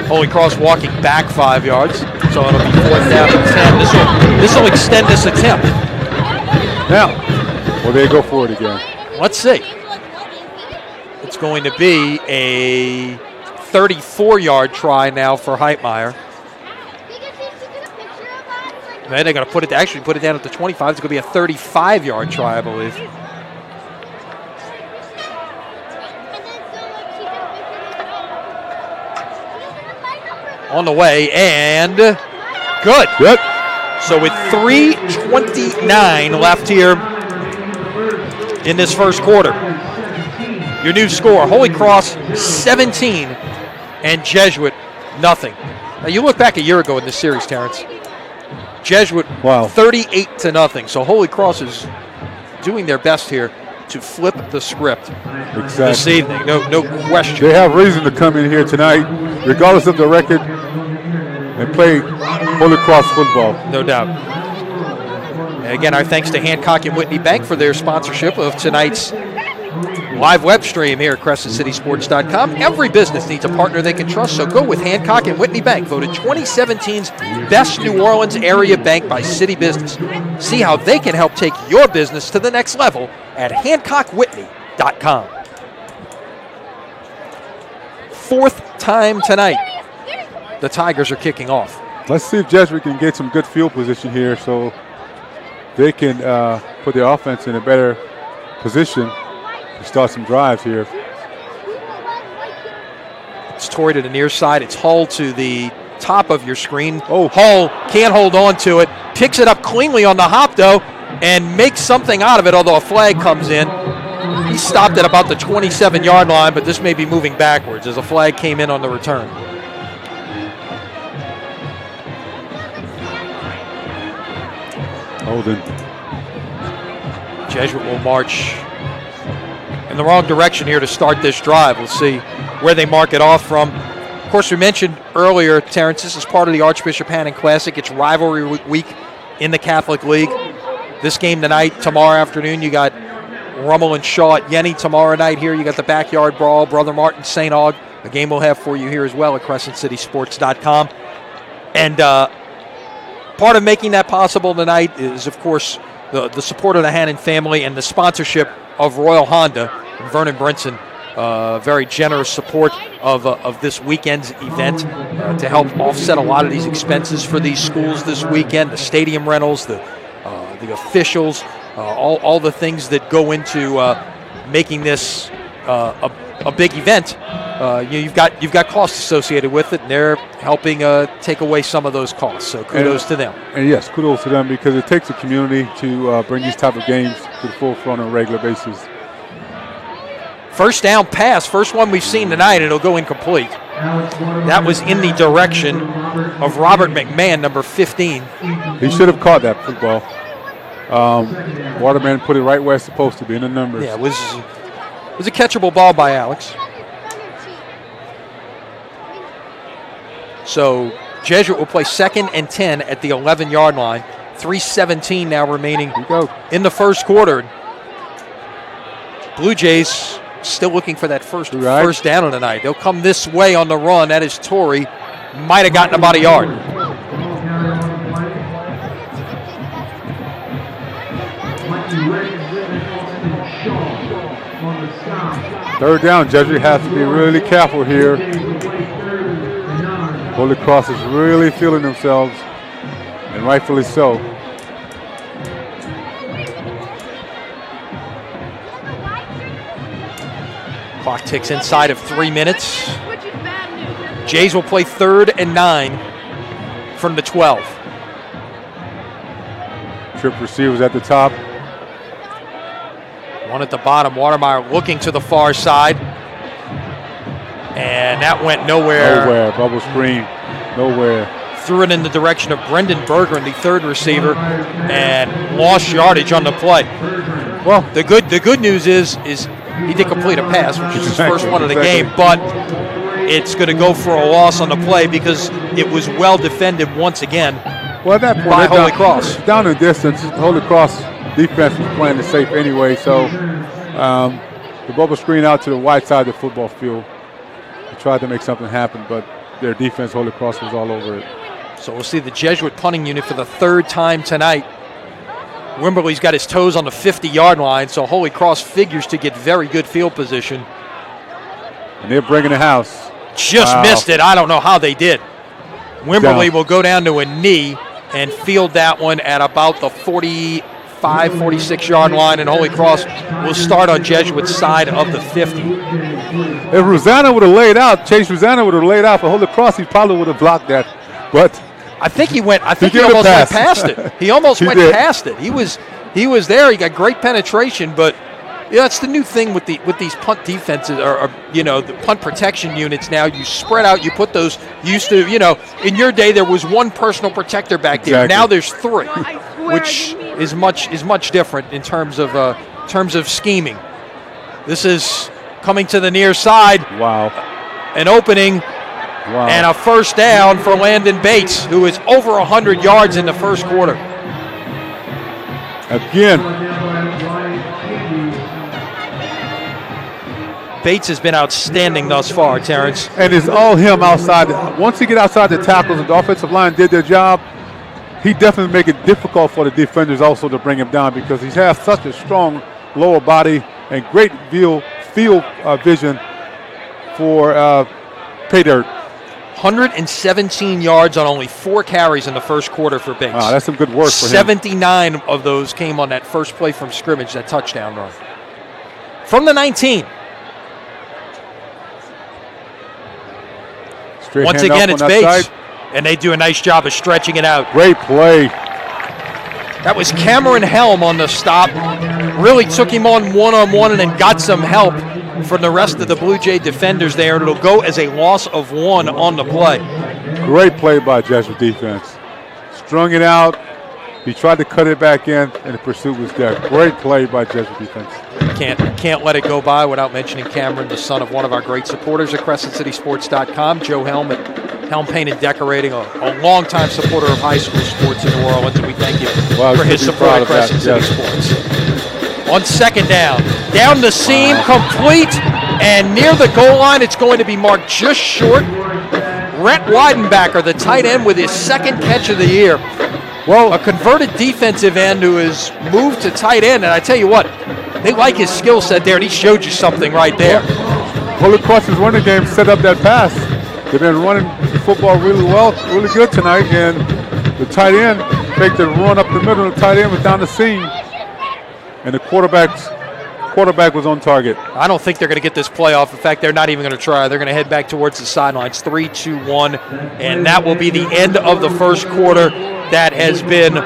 Holy Cross walking back 5 yards. So it'll be 4th down and 10. This will extend this attempt. Now, will they go for it again? Let's see. It's going to be a 34-yard try now for Heitmeyer. Then they're going to put it down at the 25. It's going to be a 35-yard try, I believe. On the way, and good. So with 3:29 left here in this first quarter, your new score, Holy Cross 17 and Jesuit nothing. Now you look back a year ago in this series, Terrence. Jesuit 38-0. So Holy Cross is doing their best here to flip the script this evening. No question. They have reason to come in here tonight, regardless of the record, and play Holy Cross football. No doubt. And again, our thanks to Hancock and Whitney Bank for their sponsorship of tonight's live web stream here at CrescentCitySports.com. Every business needs a partner they can trust, so go with Hancock and Whitney Bank, voted 2017's best New Orleans area bank by City Business. See how they can help take your business to the next level at HancockWhitney.com. 4th time tonight the Tigers are kicking off. Let's see if Jesuit can get some good field position here so they can put their offense in a better position to start some drives here. It's Torrey to the near side. It's Hull to the top of your screen. Oh. Hull can't hold on to it. Picks it up cleanly on the hop, though, and makes something out of it, although a flag comes in. He stopped at about the 27-yard line, but this may be moving backwards as a flag came in on the return. Holden. Jesuit will march in the wrong direction here to start this drive. We'll see where they mark it off from. Of course, we mentioned earlier, Terrence, this is part of the Archbishop Hannon Classic. It's rivalry week in the Catholic League. This game tonight, tomorrow afternoon, you got Rummel and Shaw at Yenny. Tomorrow night here, you got the Backyard Brawl, Brother Martin, St. Aug. A game we'll have for you here as well at CrescentCitySports.com. And part of making that possible tonight is, of course, the support of the Hannon family and the sponsorship of Royal Honda. And Vernon Brinson, very generous support of this weekend's event to help offset a lot of these expenses for these schools this weekend, the stadium rentals, the officials, all the things that go into making this a big event. You've got costs associated with it, and they're helping take away some of those costs. So kudos to them. And yes, kudos to them because it takes a community to bring these type of games to the forefront on a regular basis. First down pass, first one we've seen tonight, it'll go incomplete. That was in the direction of Robert McMahon, number 15. He should have caught that football. Waterman put it right where it's supposed to be in the numbers. Yeah, it was a catchable ball by Alex. So Jesuit will play 2nd and 10 at the 11-yard line. 3:17 now remaining in the first quarter. Blue Jays still looking for that first down of the night. They'll come this way on the run. That is Torrey. Might have gotten about a yard. Third down, Jesuit has to be really careful here. Holy Cross is really feeling themselves, and rightfully so. Clock ticks inside of 3 minutes. Jays will play 3rd and 9 from the 12. Trip receivers at the top. One at the bottom. Watermeyer looking to the far side. And that went nowhere. Nowhere. Bubble screen. Nowhere. Threw it in the direction of Brendan Bergeron, the 3rd receiver, and lost yardage on the play. Well, the good news is he did complete a pass, which is his first one of the game, but it's going to go for a loss on the play because it was well defended once again. Well, at that point, by Holy Cross. Down in distance, Holy Cross defense was playing it safe anyway, so the bubble screen out to the wide side of the football field. They tried to make something happen, but their defense, Holy Cross, was all over it. So we'll see the Jesuit punting unit for the 3rd time tonight. Wimberley's got his toes on the 50-yard line, so Holy Cross figures to get very good field position. And they're bringing the house. Just missed it. I don't know how they did. Wimberley will go down to a knee and field that one at about the 45, 46-yard line, and Holy Cross will start on Jesuit's side of the 50. If Rosanna would have laid out, Chase Rosanna would have laid out for Holy Cross, he probably would have blocked that. But I think he went. I think he almost went past it. He almost went past it. He was there. He got great penetration, but that's the new thing with these punt defenses, or the punt protection units. Now you spread out. You put those. Used to, in your day there was one personal protector back there. Now there's 3, which is much different in terms of scheming. This is coming to the near side. Wow. An opening. Wow. And a first down for Landon Bates, who is over 100 yards in the first quarter. Again. Bates has been outstanding thus far, Terrence. And it's all him outside. Once he get outside the tackles and the offensive line did their job, he definitely make it difficult for the defenders also to bring him down because he has such a strong lower body and great field vision for pay dirt. 117 yards on only 4 carries in the first quarter for Biggs. Wow, that's some good work for him. 79 of those came on that first play from scrimmage, that touchdown run. From the 19. Straight Once hand again, up it's on that Biggs. side. And they do a nice job of stretching it out. Great play. That was Cameron Helm on the stop. Really took him on one-on-one and then got some help from the rest of the Blue Jay defenders there. It'll go as a loss of 1 on the play. Great play by Jesuit defense. Strung it out. He tried to cut it back in, and the pursuit was there. Great play by Jesuit defense. Can't let it go by without mentioning Cameron, the son of one of our great supporters at CrescentCitySports.com, Joe Helm at Helm Paint and Decorating, a longtime supporter of high school sports in New Orleans, and we thank you for his support of Crescent City Sports. On second down the seam, complete, and near the goal line, it's going to be marked just short. Rhett Weidenbacher, the tight end, with his second catch of the year. Well, a converted defensive end who has moved to tight end, and I tell you what, they like his skill set there, and he showed you something right there. Holy Cross's running game set up that pass. They've been running the football really well, really good tonight, and the tight end faked the run up the middle, the tight end was down the seam, and the quarterback was on target. I don't think they're going to get this play off. In fact, they're not even going to try. They're going to head back towards the sidelines. 3-2-1, and that will be the end of the first quarter. That has been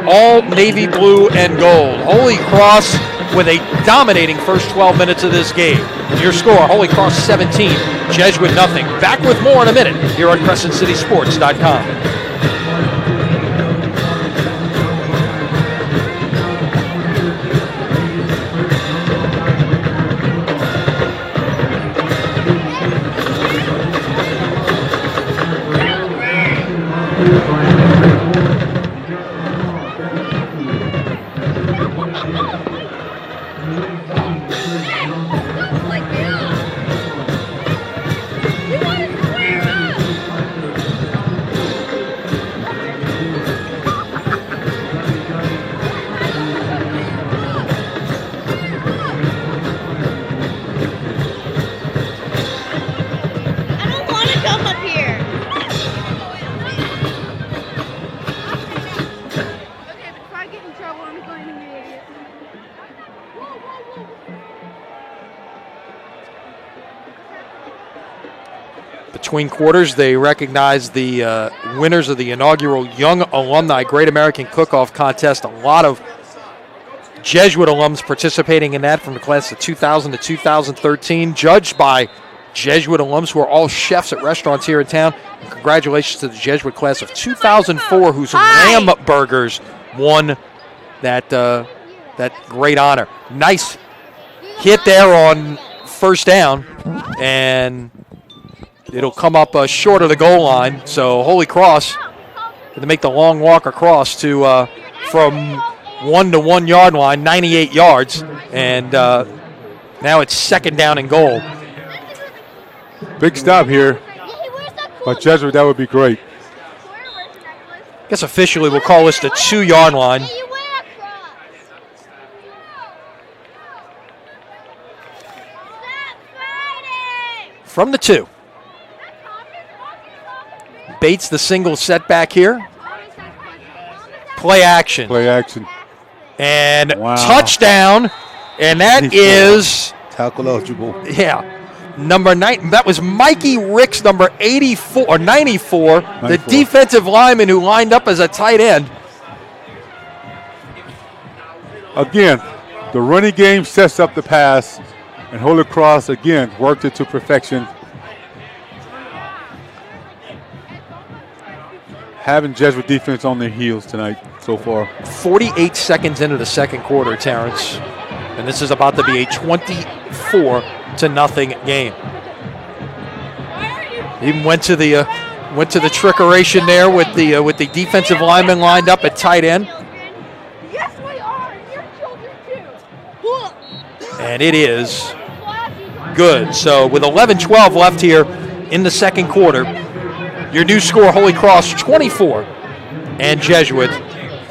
all navy blue and gold. Holy Cross with a dominating first 12 minutes of this game. Your score, Holy Cross 17, Jesuit nothing. Back with more in a minute here on CrescentCitySports.com. Between quarters, they recognize the winners of the inaugural Young Alumni Great American Cook-Off Contest. A lot of Jesuit alums participating in that from the class of 2000 to 2013, judged by Jesuit alums who are all chefs at restaurants here in town. And congratulations to the Jesuit class of 2004, whose lamb burgers won that great honor. Nice hit there on first down, and it'll come up short of the goal line. So Holy Cross going to make the long walk across to from 1 to 1 yard line, 98 yards, and now it's second down and goal. Big stop here, but Jesuit, that would be great. I guess officially we'll call this the 2 yard line. From the 2. Bates the single setback here. Play action. Play action. And wow. Touchdown. And that is tackle eligible. Yeah. Number 9. That was Mikey Ricks, number 84 or 94, the defensive lineman who lined up as a tight end. Again, the running game sets up the pass, and Holy Cross again worked it to perfection. Having Jesuit defense on their heels tonight so far. 48 seconds into the second quarter, Terrence, and this is about to be a 24-0 game. Even went to the trickeration there with the defensive lineman lined up at tight end. Yes, we are. Your children too. And it is good. So with 11-12 left here in the second quarter, your new score, Holy Cross 24 and Jesuit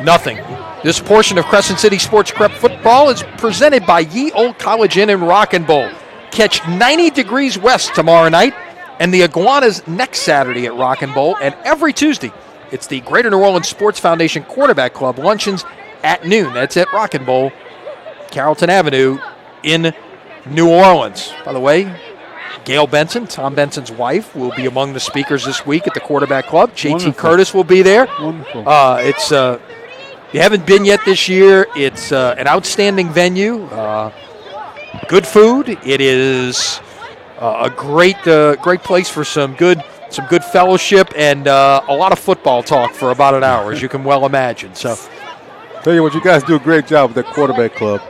nothing. This portion of Crescent City Sports Prep Football is presented by Ye Old College Inn and Rock and Bowl. Catch 90 degrees west tomorrow night and the Iguanas next Saturday at Rock and Bowl. And every Tuesday, it's the Greater New Orleans Sports Foundation Quarterback Club luncheons at noon. That's at Rock and Bowl, Carrollton Avenue in New Orleans. By the way, Gail Benson, Tom Benson's wife, will be among the speakers this week at the Quarterback Club. JT Wonderful. Curtis will be there. Wonderful. It's you haven't been yet this year. It's an outstanding venue. Good food. It is a great place for some good fellowship and a lot of football talk for about an hour, as you can well imagine. So, Tell you what, you guys do a great job with that quarterback club.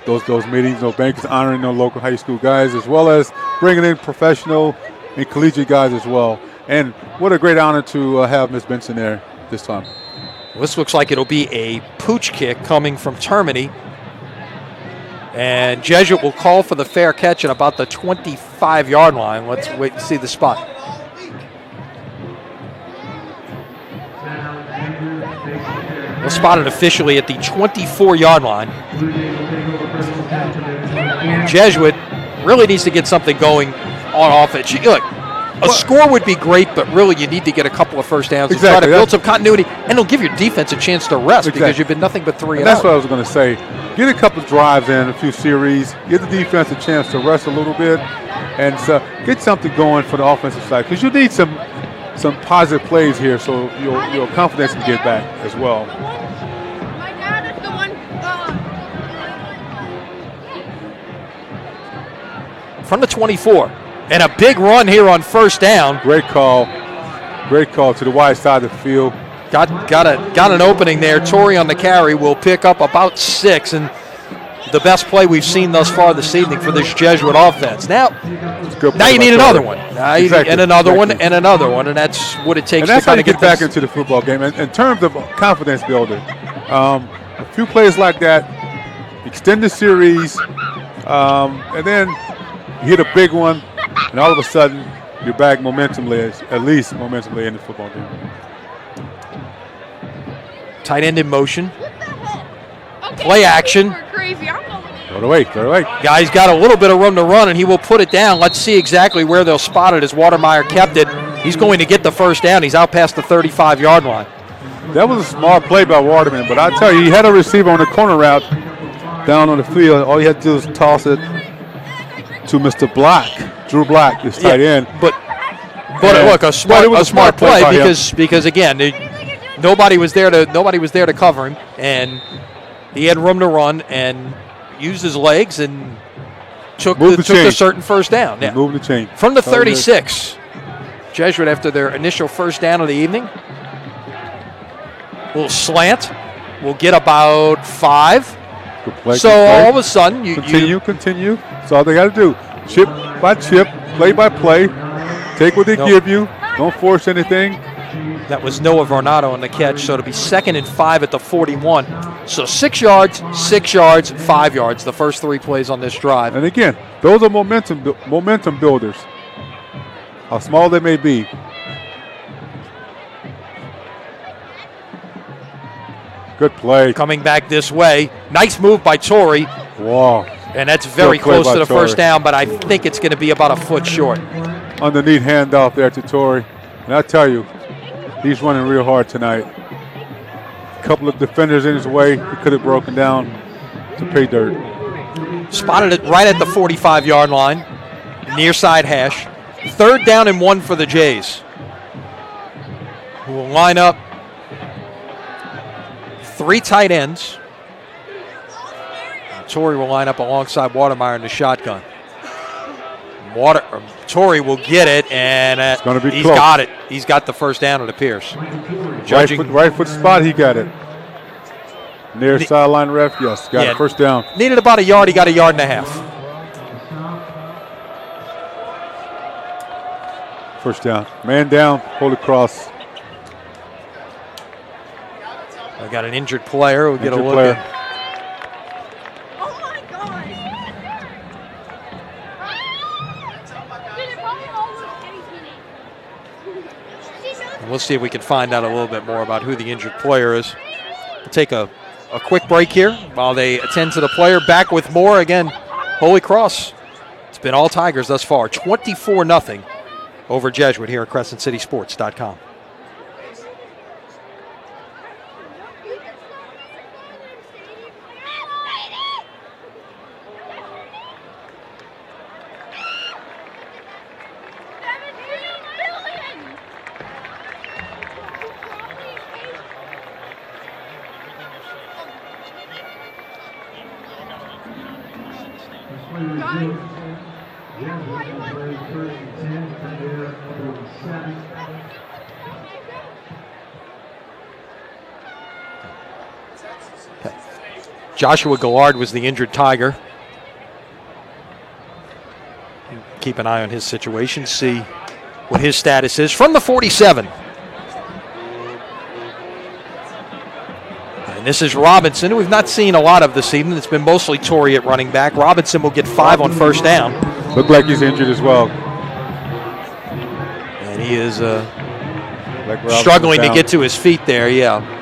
Those meetings, those bankers honoring the local high school guys, as well as bringing in professional and collegiate guys as well. And what a great honor to have Miss Benson there this time. this looks like it'll be a pooch kick coming from Termini. And Jesuit will call for the fair catch at about the 25-yard line. Let's wait and see the spot. We'll spot it officially at the 24-yard line. Jesuit really needs to get something going on offense. Look, a score would be great, but really you need to get a couple of first downs and try to build some continuity, and it'll give your defense a chance to rest because you've been nothing but 3 and that's out. what I was going to say. Get a couple of drives in, a few series, give the defense a chance to rest a little bit, and get something going for the offensive side because you need some positive plays here so your confidence can get back as well. My dad is the one. From the 24, and a big run here on first down. Great call to the wide side of the field. Got an opening there. Torrey on the carry will pick up about 6, and the best play we've seen thus far this evening for this Jesuit offense. Now you need another one. And another one, and another one, and that's what it takes and that's to kind how you of get back into the football game. And in terms of confidence building, a few plays like that, extend the series, and then you hit a big one, and all of a sudden you're back at least momentumly in the football game. Tight end in motion. Okay, Play action. we're crazy. I'm going in. Throw it away. Guy's got a little bit of room to run, and he will put it down. Let's see exactly where they'll spot it as Watermeyer kept it. He's going to get the first down. He's out past the 35-yard line. That was a smart play by Waterman, but I tell you, he had a receiver on the corner route down on the field. All he had to do was toss it to Mr. Black, Drew Black, this tight end. But look, a smart play because again, nobody was there to cover him, and he had room to run and used his legs and took the certain first down. Yeah. Moved the chain. From the 36, Jesuit after their initial first down of the evening. Little slant. We'll get about 5. Good play, So all of a sudden, continue. That's all they got to do. Chip by chip, play by play. Take what they give you. Don't force anything. that was Noah Varnado on the catch. So it'll be 2nd and 5 at the 41. So 6 yards, 6 yards, 5 yards. The first 3 plays on this drive. And again, those are momentum builders. How small they may be. Good play. Coming back this way. Nice move by Torrey. Wow. And that's very Good play close to by the Torrey. first down, but I think it's going to be about a foot short. Underneath handoff there to Torrey. And I tell you, he's running real hard tonight. A couple of defenders in his way. He could have broken down to pay dirt. Spotted it right at the 45-yard line. Near side hash. 3rd down and 1 for the Jays, who will line up 3 tight ends. Torrey will line up alongside Watermeyer in the shotgun. Torrey will get it, and he's close. got it. He's got the first down, it appears. Right foot spot, he got it. Near sideline ref, yes, got it. First down. Needed about a yard, he got a yard and a half. First down. Man down, Holy Cross. I got an injured player. We'll get a Injured look player. at. Oh my God! Did it probably all look anything? And we'll see if we can find out a little bit more about who the injured player is. We'll take a quick break here while they attend to the player. Back with more again. Holy Cross. It's been all Tigers thus far. 24-0 over Jesuit here at CrescentCitySports.com. Joshua Gillard was the injured Tiger. Keep an eye on his situation, see what his status is from the 47. And this is Robinson, who we've not seen a lot of this evening. It's been mostly Torrey at running back. Robinson will get 5 on first down. Looked like he's injured as well. And he is struggling to get to his feet there, yeah.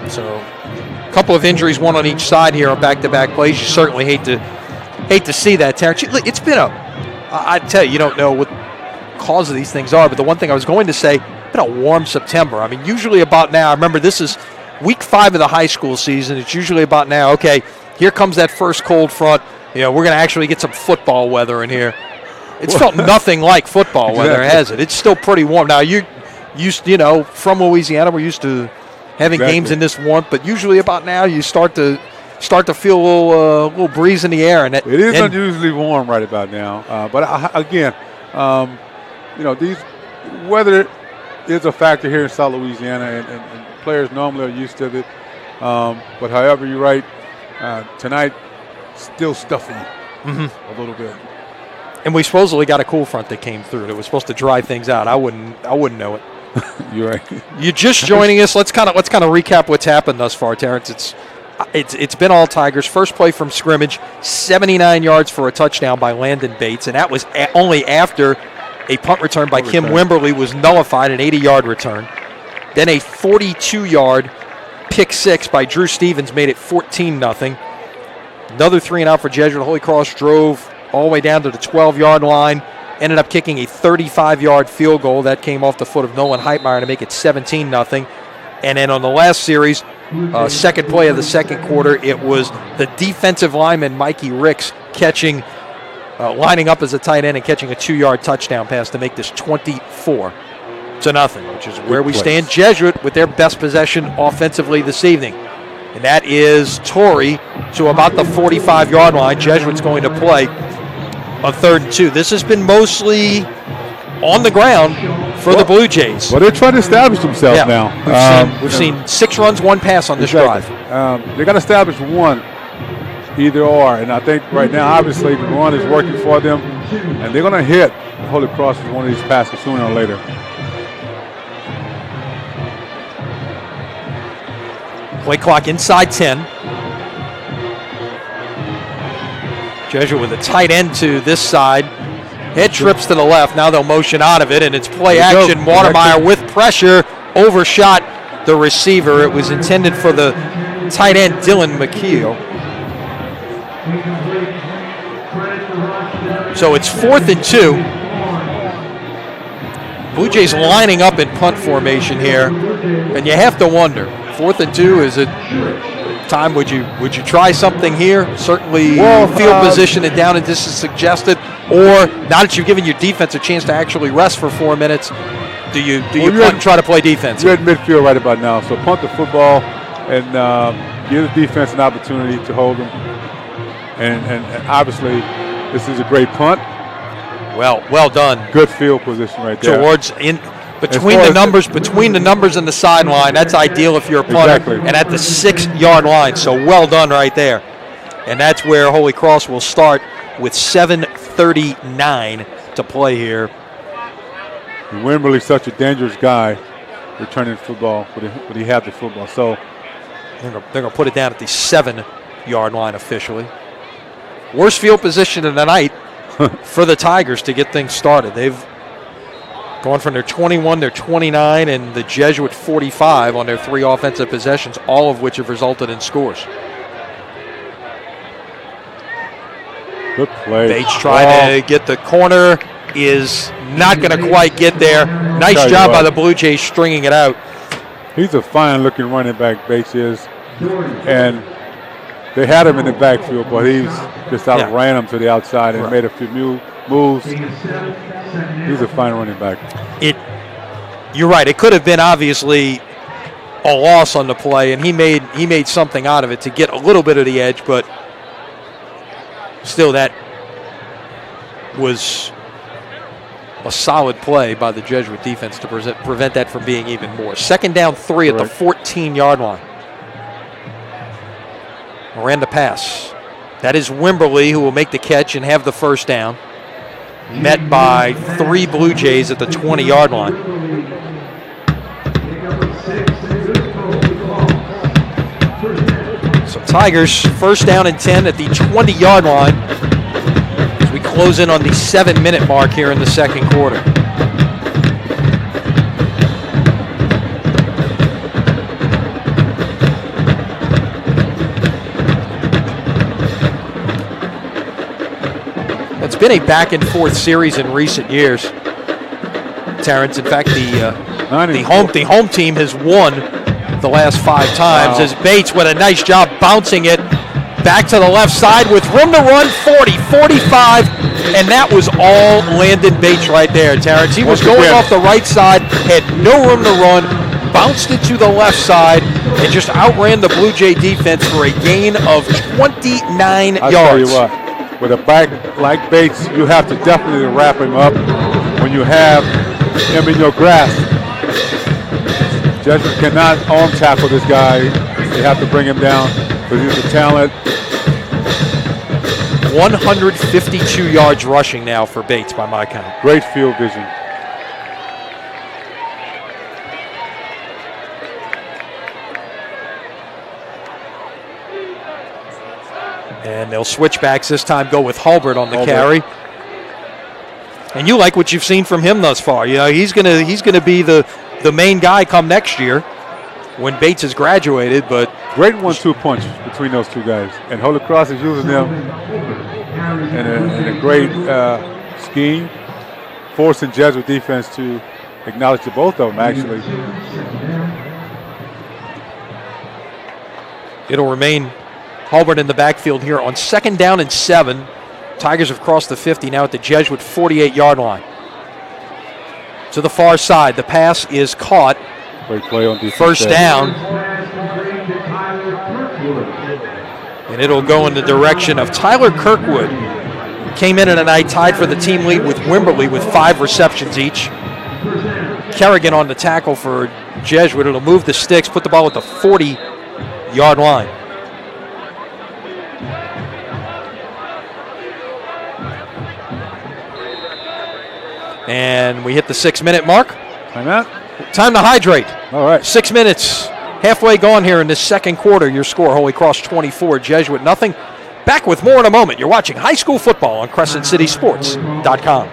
So, a couple of injuries, one on each side here on back-to-back plays. You certainly hate to see that, Terrence. It's been I tell you, you don't know what the cause of these things are, but the one thing I was going to say, it's been a warm September. I mean, usually about now, I remember this is week 5 of the high school season. It's usually about now, okay, here comes that first cold front. You know, we're going to actually get some football weather in here. It's felt nothing like football weather, has it? It's still pretty warm. Now, you know, from Louisiana, we're used to having games in this warmth, but usually about now you start to feel a little breeze in the air, and it is unusually warm right about now. But again, you know, these weather is a factor here in South Louisiana, and players normally are used to it. But however, you're right. Tonight, still stuffy a little bit. And we supposedly got a cool front that came through that was supposed to dry things out. I wouldn't know it. You're right. You're just joining us. Let's kind of recap what's happened thus far, Terrence. It's been all Tigers. First play from scrimmage, 79 yards for a touchdown by Landon Bates, and that was only after a punt return by Kim Wimberly was nullified, an 80-yard return. Then a 42-yard pick six by Drew Stevens made it 14-0. Another 3-and-out for Jesuit. Holy Cross drove all the way down to the 12-yard line. Ended up kicking a 35-yard field goal. That came off the foot of Nolan Heitmeyer to make it 17-0. And then on the last series, second play of the second quarter, it was the defensive lineman Mikey Ricks lining up as a tight end and catching a 2-yard touchdown pass to make this 24-0, which is where we stand. Jesuit with their best possession offensively this evening. And that is Torrey to about the 45-yard line. Jesuit's going to play on 3rd and 2. This has been mostly on the ground for the Blue Jays. Well, they're trying to establish themselves now. We've seen 6 runs, 1 pass on this drive. They got to establish one, either or. And I think right now, obviously, the run is working for them. And they're going to hit Holy Cross with one of these passes sooner or later. Play clock inside 10. Jesuit with a tight end to this side. Head trips to the left. Now they'll motion out of it, and it's play action. Watermeyer with pressure overshot the receiver. It was intended for the tight end, Dylan McKeel. So it's 4th and 2. Blue Jays lining up in punt formation here, and you have to wonder, 4th and 2, is it time? Would you try something here? Certainly field position and down and distance suggested, or now that you've given your defense a chance to actually rest for 4 minutes, do you punt and try to play defense? You're at midfield right about now, so punt the football and give the defense an opportunity to hold them. And obviously, this is a great punt. Well done. Good field position right there. Between the numbers and the sideline, that's ideal if you're a punter. Exactly. And at the 6-yard line, so well done right there. And that's where Holy Cross will start with 7:39 to play here. Wimberly's such a dangerous guy returning football, but he had the football. So they're going to put it down at the 7-yard line officially. Worst field position of the night for the Tigers to get things started. They've gone from their 21, their 29, and the Jesuit 45 on their 3 offensive possessions, all of which have resulted in scores. Good play. Bates trying to get the corner, is not going to quite get there. Nice job by the Blue Jays stringing it out. He's a fine-looking running back, Bates is. And they had him in the backfield, but he's just outran him to the outside and made a few moves. He's a fine running back. You're right. It could have been obviously a loss on the play, and he made something out of it to get a little bit of the edge, but still that was a solid play by the Jesuit defense to prevent that from being even more. 2nd down 3 at the 14-yard line. Miranda pass. That is Wimberly who will make the catch and have the first down. Met by 3 Blue Jays at the 20-yard line. So Tigers first down and 10 at the 20-yard line as we close in on the 7-minute mark here in the second quarter. It's been a back-and-forth series in recent years, Terrence. In fact, the home team has won the last 5 times as Bates with a nice job bouncing it back to the left side with room to run, 40, 45, and that was all Landon Bates right there, Terrence. He was going off the right side, had no room to run, bounced it to the left side, and just outran the Blue Jay defense for a gain of 29 yards. Tell you what. With a back like Bates, you have to definitely wrap him up when you have him in your grasp. Jesuit cannot arm tackle this guy. They have to bring him down because he's a talent. 152 yards rushing now for Bates by my count. Great field vision. And they'll switch backs this time, go with Hulbert on the carry. And you like what you've seen from him thus far. You know, he's gonna be the main guy come next year when Bates has graduated. But great 1-2 punch between those two guys. And Holy Cross is using them in a great scheme, forcing Jesuit defense to acknowledge the both of them, actually. It'll remain Hulbert in the backfield here on 2nd down and 7. Tigers have crossed the 50 now at the Jesuit 48-yard line. To the far side, the pass is caught. Great play on defense. First down. And it'll go in the direction of Tyler Kirkwood. Came in tonight, tied for the team lead with Wimberly with 5 receptions each. Kerrigan on the tackle for Jesuit. It'll move the sticks, put the ball at the 40-yard line. And we hit the 6-minute mark. Time to hydrate. All right. 6 minutes. Halfway gone here in this second quarter. Your score, Holy Cross 24, Jesuit nothing. Back with more in a moment. You're watching high school football on CrescentCitySports.com.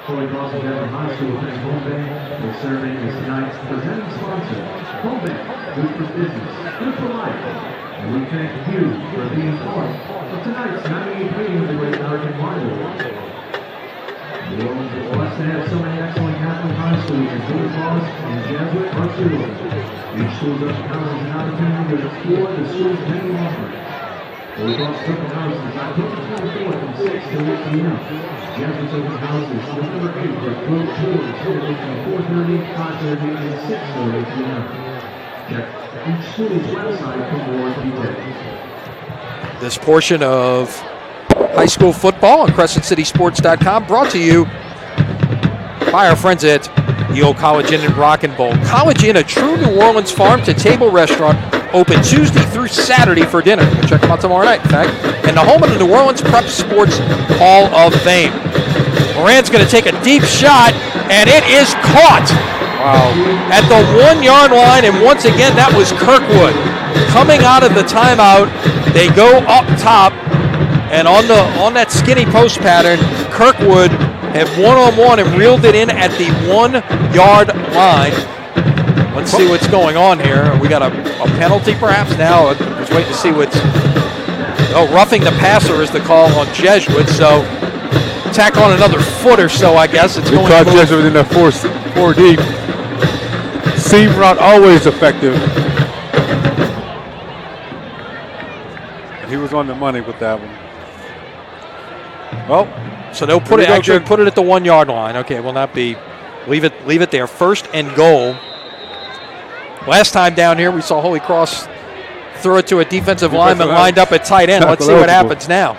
Holy Cross and Jesuit High School thanks Home Bank for serving as tonight's presenting sponsor. Home Bank, good for business, good for life. And we thank you for being part of tonight's 98th meeting of the Great American Rivalry. New Orleans is blessed to have so many excellent Catholic high schools as Holy Cross and Jesuit are two. Each school's open house is an opportunity to explore the school's many offerings. Holy Cross open house is October 24th from 6 to 8 p.m. Jesuit's open house is November 8th with group tours scheduled from 4:30, 5:30, and 6:30 p.m. Check each school's website for more details. This portion of high school football on CrescentCitySports.com brought to you by our friends at the Old College Inn and Rock and Bowl. College Inn, a true New Orleans farm-to-table restaurant, open Tuesday through Saturday for dinner. You can check them out tomorrow night, in fact. And the home of the New Orleans Prep Sports Hall of Fame. Moran's going to take a deep shot, and it is caught. Wow. At the 1-yard line, and once again, that was Kirkwood. Coming out of the timeout, they go up top, and on that skinny post pattern, Kirkwood had one-on-one and reeled it in at the 1-yard line. Let's see what's going on here. We got a penalty perhaps now. I was waiting to see what's... Oh, roughing the passer is the call on Jesuit, so tack on another foot or so, I guess. It's going caught to Jesuit in that four deep. Seam route always effective. And he was on the money with that one. Well, so they'll put it at the 1 yard line. Okay, will not be. Leave it there. 1st and goal. Last time down here, we saw Holy Cross throw it to a defensive lineman lined up at tight end. Let's see what happens now.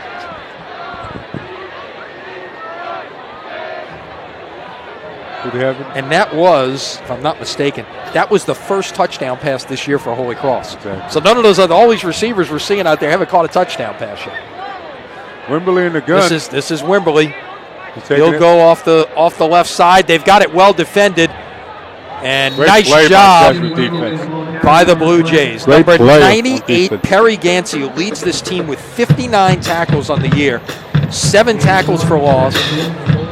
And that was, if I'm not mistaken, that was the first touchdown pass this year for Holy Cross. Exactly. So none of all these receivers we're seeing out there haven't caught a touchdown pass yet. Wimberly in the gun. This is Wimberly. He'll go off the left side. They've got it well defended. And Great nice job by the Blue Jays. Number 98, Perry Gansey, leads this team with 59 tackles on the year. 7 tackles for loss.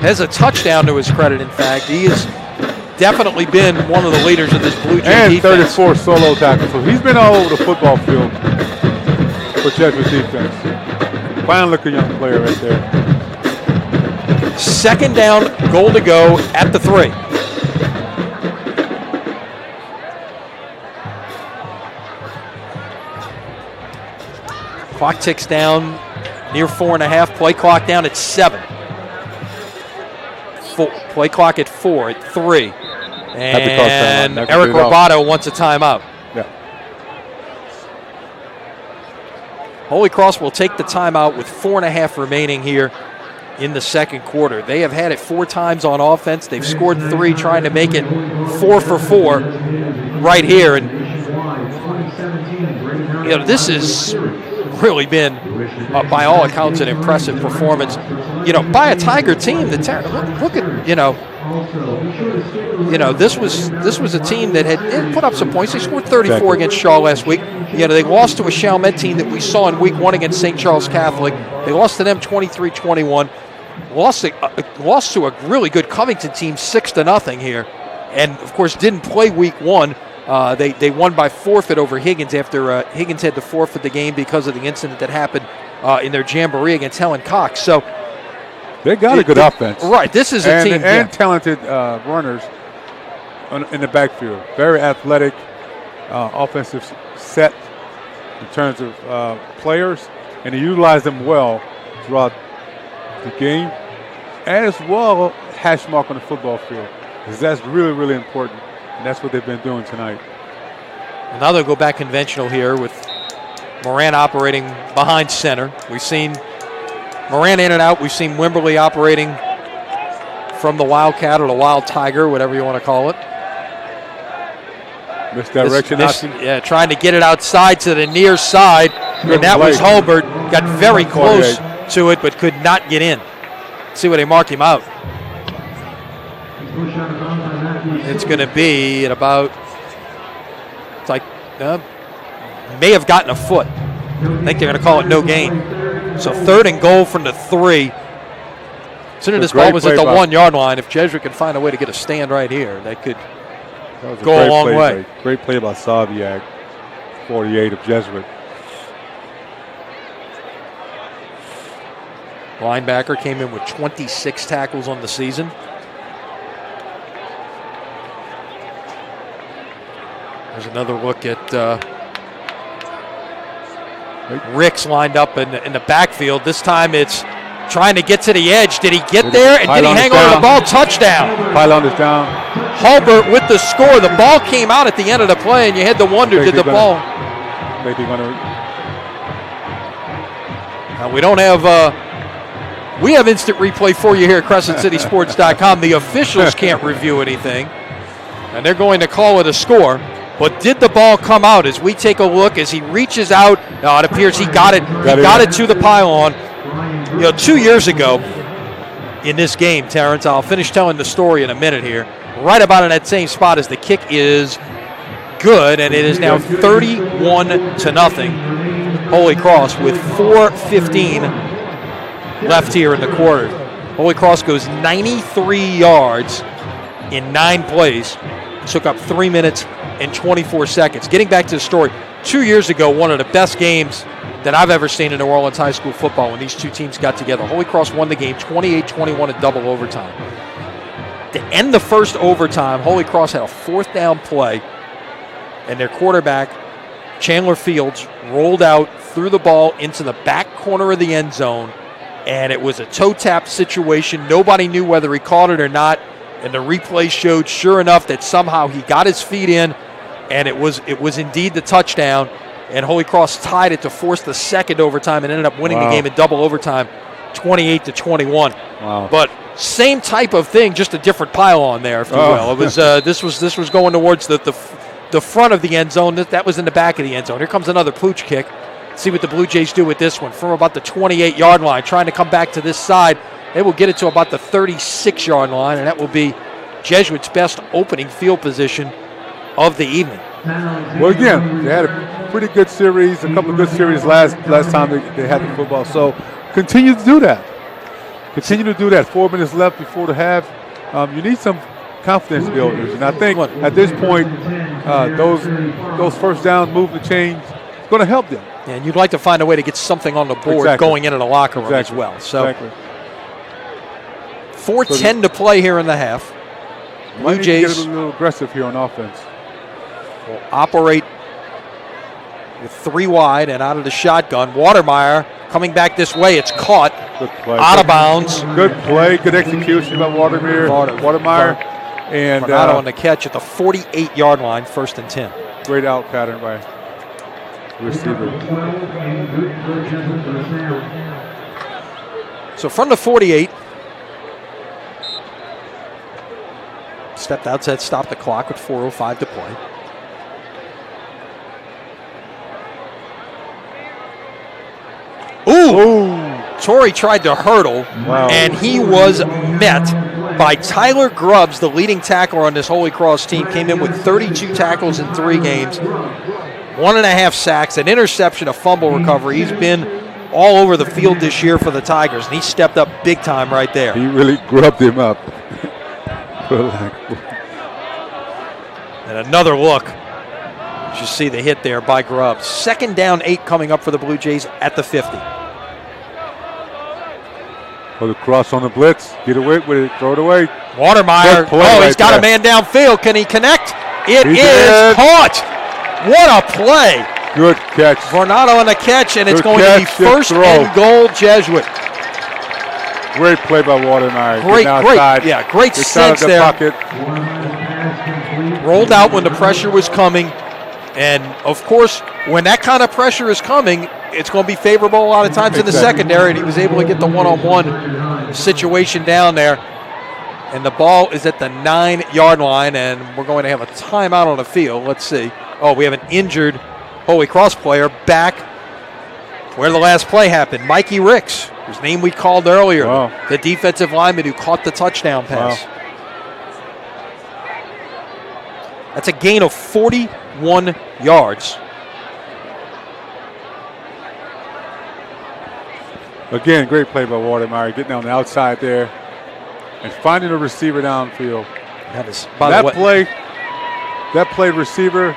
Has a touchdown to his credit, in fact. He has definitely been one of the leaders of this Blue Jay defense. And 34 solo tackles. So he's been all over the football field for Jesuit defense. Fine looking young player right there. 2nd down, goal to go at the 3. Clock ticks down near 4.5. Play clock down at 7. Play clock at 4, at 3. And Eric Roboto wants a timeout. Yeah. Holy Cross will take the timeout with 4.5 remaining here in the 2nd quarter. They have had it 4 times on offense. They've scored 3, trying to make it 4 for 4 right here. And this has really been, by all accounts, an impressive performance. By a Tiger team. Look at this was a team that had put up some points. They scored 34 against Shaw last week. They lost to a Chalmette team that we saw in week 1 against St. Charles Catholic. They lost to them 23-21. Lost to a really good Covington team 6-0 here, and of course didn't play week 1. They won by forfeit over Higgins after Higgins had to forfeit the game because of the incident that happened in their jamboree against Helen Cox. So they got a good offense. Right, this is a team. And talented runners in the backfield. Very athletic, offensive set in terms of players, and he utilized them well throughout the game, as well hash mark on the football field, because that's really, really important, and that's what they've been doing tonight. And now they'll go back conventional here with Moran operating behind center. We've seen Moran in and out. We've seen Wimberly operating from the Wildcat or the Wild Tiger, whatever you want to call it. Misdirection. Trying to get it outside to the near side, and that was Holbert. Got very close to it, but could not get in. Let's see where they mark him out. It's going to be at about, may have gotten a foot. I think they're going to call it no gain. So 3rd and goal from the 3. As soon as this ball was at the 1 yard line, if Jesuit can find a way to get a stand right here, that could go a long way. Great play by Saviak, 48 of Jesuit. Linebacker came in with 26 tackles on the season. There's another look at Ricks lined up in the backfield. This time it's trying to get to the edge. Did he get there? And did he hang on to the ball? Touchdown. Pylon is down. Hulbert with the score. The ball came out at the end of the play, and you had to wonder, did the ball... Now, we don't have... we have instant replay for you here at CrescentCitySports.com. The officials can't review anything, and they're going to call it a score. But did the ball come out? As we take a look, as he reaches out, it appears he got it. He got it to the pylon. 2 years ago in this game, Terrence, I'll finish telling the story in a minute here. Right about in that same spot as the kick is good, and it is now 31-0. Holy Cross with 4:15 left here in the quarter. Holy Cross goes 93 yards in 9 plays. Took up 3 minutes in 24 seconds. Getting back to the story, 2 years ago, one of the best games that I've ever seen in New Orleans high school football when these two teams got together. Holy Cross won the game 28-21 in double overtime. To end the first overtime, Holy Cross had a fourth down play, and their quarterback, Chandler Fields, rolled out, threw the ball into the back corner of the end zone, and it was a toe tap situation. Nobody knew whether he caught it or not, and the replay showed, sure enough, that somehow he got his feet in, and it was indeed the touchdown, and Holy Cross tied it to force the second overtime and ended up winning the game in double overtime, 28-21. Wow. But same type of thing, just a different pylon there, if you will. It was this was going towards the front of the end zone. That was in the back of the end zone. Here comes another pooch kick. See what the Blue Jays do with this one from about the 28-yard line, trying to come back to this side. They will get it to about the 36-yard line, and that will be Jesuit's best opening field position of the evening. Well, again, they had a pretty good series, a couple of good series last time they had the football. So continue to do that. Continue to do that. 4 minutes left before the half. You need some confidence builders, and I think at this point, those first downs, move the chains, it's going to help them. And you'd like to find a way to get something on the board going into the locker room as well. So 4:10 to play here in the half. Blue Jays get a little aggressive here on offense. Will operate with 3 wide and out of the shotgun. Watermeyer coming back this way. It's caught. Good play. Out of bounds. Good play. Good execution by Watermeyer. And Bernardo on the catch at the 48-yard line, 1st and 10. Great out pattern by receiver. So from the 48, stepped outside, stopped the clock with 4:05 to play. Ooh! Torrey tried to hurdle, and he was met by Tyler Grubbs, the leading tackler on this Holy Cross team. Came in with 32 tackles in 3 games, 1.5 sacks, an interception, a fumble recovery. He's been all over the field this year for the Tigers, and he stepped up big time right there. He really grubbed him up. And another look. You see the hit there by Grubbs. 2nd down, 8 coming up for the Blue Jays at the 50. Put a cross on the blitz. Get away with it. Throw it away. Watermeyer. He's got a man downfield. Can he connect? It is caught. What a play. Good catch. Vornado on the catch, and it's going to be 1st and goal Jesuit. Great play by Watermeyer. Great sense there. Pocket. Rolled out when the pressure was coming. And, of course, when that kind of pressure is coming, it's going to be favorable a lot of times in the secondary, and he was able to get the one-on-one situation down there. And the ball is at the 9-yard line, and we're going to have a timeout on the field. Let's see. Oh, we have an injured Holy Cross player back where the last play happened. Mikey Ricks, whose name we called earlier, the defensive lineman who caught the touchdown pass. That's a gain of 41 yards. Again, great play by Watermeyer, getting on the outside there and finding a receiver downfield. That play, receiver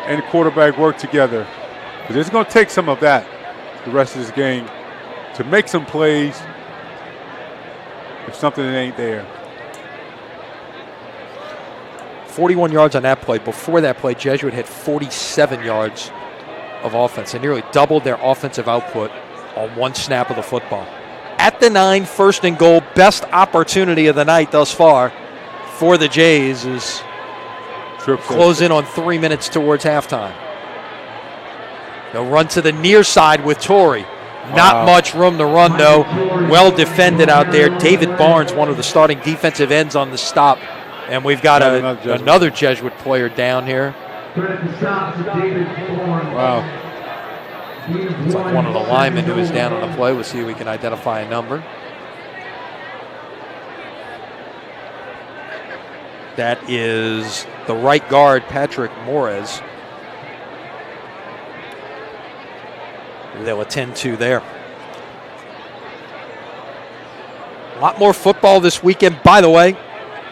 and quarterback work together. But it's going to take some of that the rest of this game to make some plays if something ain't there. 41 yards on that play. Before that play, Jesuit had 47 yards of offense. They nearly doubled their offensive output on one snap of the football. At the 9, 1st and goal, best opportunity of the night thus far for the Jays is close in on 3 minutes towards halftime. They'll run to the near side with Torrey. Not much room to run, though. Well defended out there. David Barnes, one of the starting defensive ends on the stop. And we've got another Jesuit player down here. Wow. It's like one of the linemen who is down on the play. We'll see if we can identify a number. That is the right guard, Patrick Morez. They'll attend to there. A lot more football this weekend. By the way,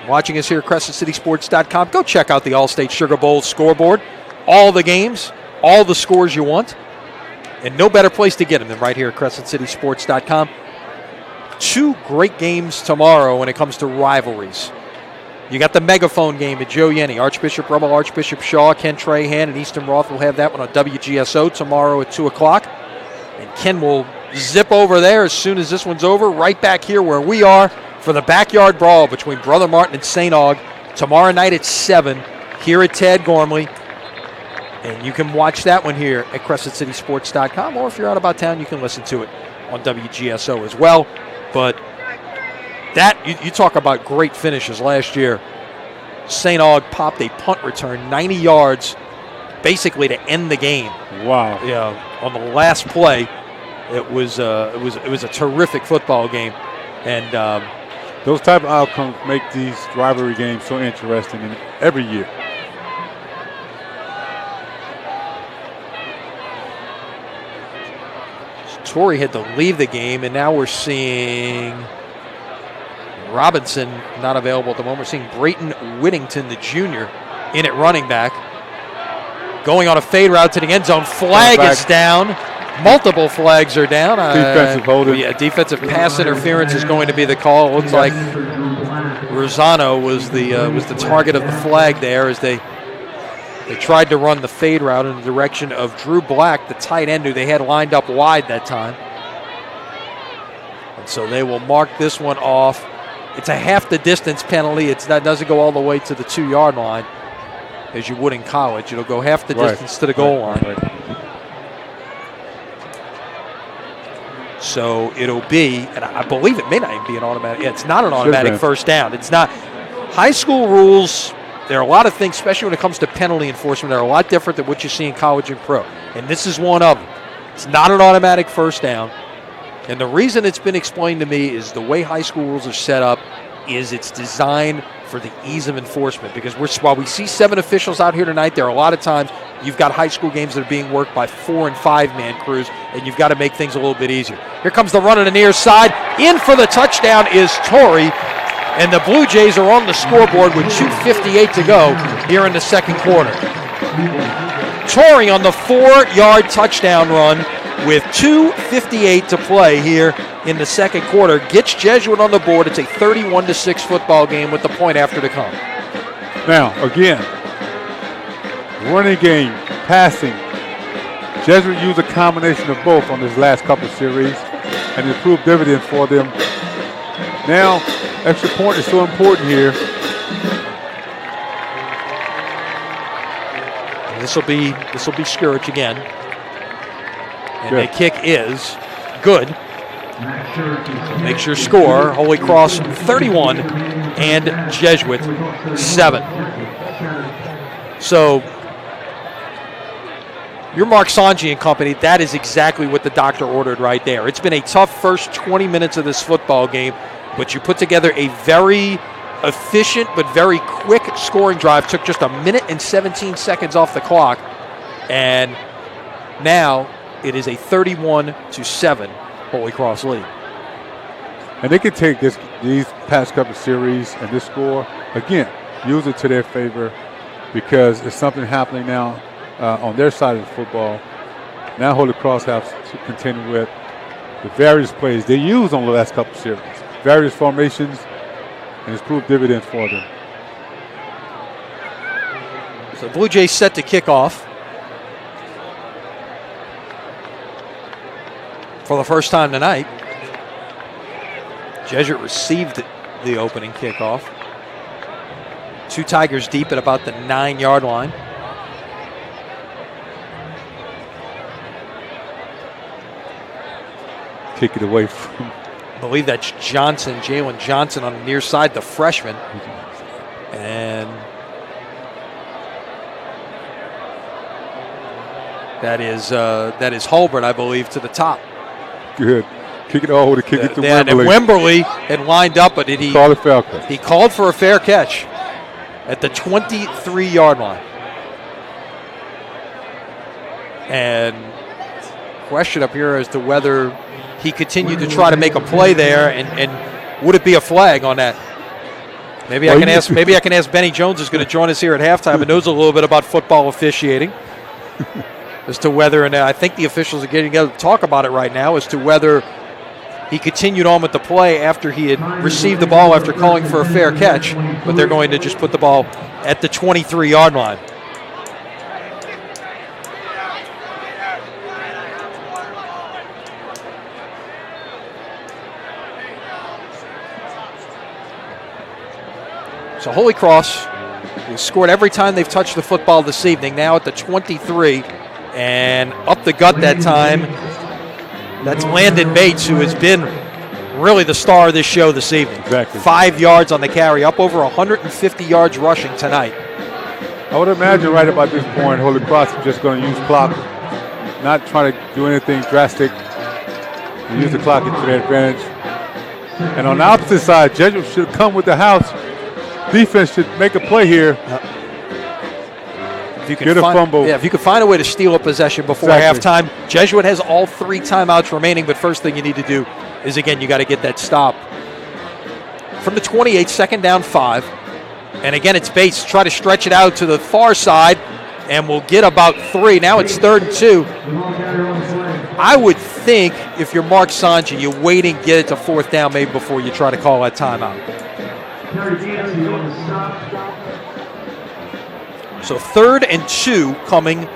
watching us here at CrescentCitySports.com, go check out the All-State Sugar Bowl scoreboard. All the games, all the scores you want, and no better place to get them than right here at CrescentCitySports.com. 2 great games tomorrow when it comes to rivalries. You got the megaphone game at Joe Yenny, Archbishop Rummel, Archbishop Shaw, Ken Trahan, and Easton Roth will have that one on WGSO tomorrow at 2 o'clock. And Ken will zip over there as soon as this one's over, right back here where we are for the backyard brawl between Brother Martin and St. Aug tomorrow night at 7 here at Tad Gormley. And you can watch that one here at CrescentCitySports.com, or if you're out about town, you can listen to it on WGSO as well. But that, you talk about great finishes last year. St. Aug popped a punt return, 90 yards, basically to end the game. Wow. Yeah, on the last play, it was a terrific football game, and those type of outcomes make these rivalry games so interesting in every year. Torrey had to leave the game, and now we're seeing Robinson not available at the moment. We're seeing Brayton Whittington, the junior, in at running back. Going on a fade route to the end zone. Flag is down. Multiple flags are down. Defensive holding. Yeah, defensive pass interference is going to be the call. It looks like Rosano was the target of the flag there as they tried to run the fade route in the direction of Drew Black, the tight end who they had lined up wide that time. And so they will mark this one off. It's a half the distance penalty. That doesn't go all the way to the 2-yard line as you would in college. It'll go half the distance to the goal line. Right. So it'll be, and I believe it may not even be an automatic. Yeah, it's not an automatic first down. It's not. High school rules, there are a lot of things, especially when it comes to penalty enforcement, they're a lot different than what you see in college and pro. And this is one of them. It's not an automatic first down. And the reason it's been explained to me is the way high school rules are set up is it's designed for the ease of enforcement. Because while we see 7 officials out here tonight, there are a lot of times you've got high school games that are being worked by 4- and 5-man crews, and you've got to make things a little bit easier. Here comes the run on the near side. In for the touchdown is Torrey, and the Blue Jays are on the scoreboard with 2:58 to go here in the second quarter. Torrey on the 4-yard touchdown run with 2:58 to play here in the second quarter. Gets Jesuit on the board. It's a 31-6 football game with the point after to come. Now, again, running game, passing. Jesuit used a combination of both on this last couple of series, and it proved dividend for them. Now, extra point is so important here. This will be Skurich again. And the kick is good. Makes your score Holy Cross 31 and Jesuit 7. So your Mark Sanji and company, that is exactly what the doctor ordered right there. It's been a tough first 20 minutes of this football game, but you put together a very efficient but very quick scoring drive. Took just 1 minute and 17 seconds off the clock, and now it is a 31-7 Holy Cross lead. And they can take these past couple series and this score, again, use it to their favor because it's something happening now on their side of the football. Now Holy Cross has to contend with the various plays they used on the last couple series, various formations, and it's proved dividends for them. So Blue Jays set to kick off for the first time tonight. Jesuit received the opening kickoff. 2 Tigers deep at about the 9-yard line. Kick it away from, I believe that's Johnson, Jalen Johnson on the near side, the freshman. And that is Holbert, I believe, to the top. good. Kick it all to kick it to And Wembley. Wembley had lined up, but he Called a foul catch. He called for a fair catch at the 23-yard line. And question up here as to whether he continued to try to make a play there, and would it be a flag on that? Maybe I can ask Benny Jones, who's going to join us here at halftime, and knows a little bit about football officiating, as to whether, and I think the officials are getting together to talk about it right now, as to whether he continued on with the play after he had received the ball after calling for a fair catch, but they're going to just put the ball at the 23-yard line. So Holy Cross has scored every time they've touched the football this evening, now at the 23, and up the gut that time. That's Landon Bates, who has been really the star of this show this evening. Exactly. 5 yards on the carry, up over 150 yards rushing tonight. I would imagine right about this point, Holy Cross is just going to use clock, not try to do anything drastic, and use the clock to their advantage. And on the opposite side, Jesuit should come with the house. Defense should make a play here. If you can Get a fumble. Yeah, if you can find a way to steal a possession before halftime. Jesuit has all 3 timeouts remaining, but first thing you need to do is, again, you got to get that stop. From the 28, second down 5. And again, it's Bates. Try to stretch it out to the far side, and we'll get about 3. Now it's 3rd and 2. I would think if you're Mark Sanji, you wait and get it to 4th down maybe before you try to call that timeout. So 3rd and 2 coming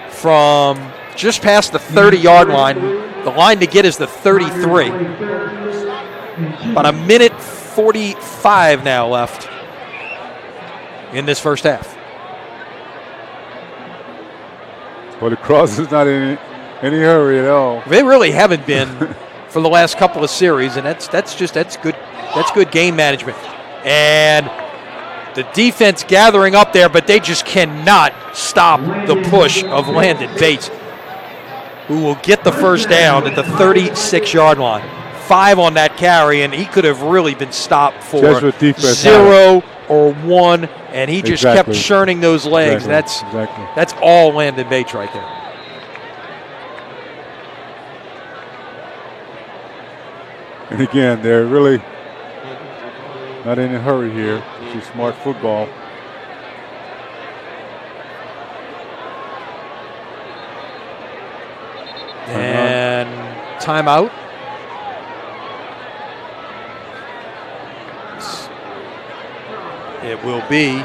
from just past the 30-yard line. The line to get is the 33. About a minute 45 now left in this first half. Well, the Cross is not in any hurry at all. They really haven't been for the last couple of series, and that's good. That's good game management. And the defense gathering up there, but they just cannot stop the push of Landon Bates, who will get the first down at the 36-yard line. 5 on that carry, and he could have really been stopped for 0 or 1, and he just kept churning those legs. That's all Landon Bates right there. And again, they're really not in a hurry here. It's smart football. And timeout. It will be.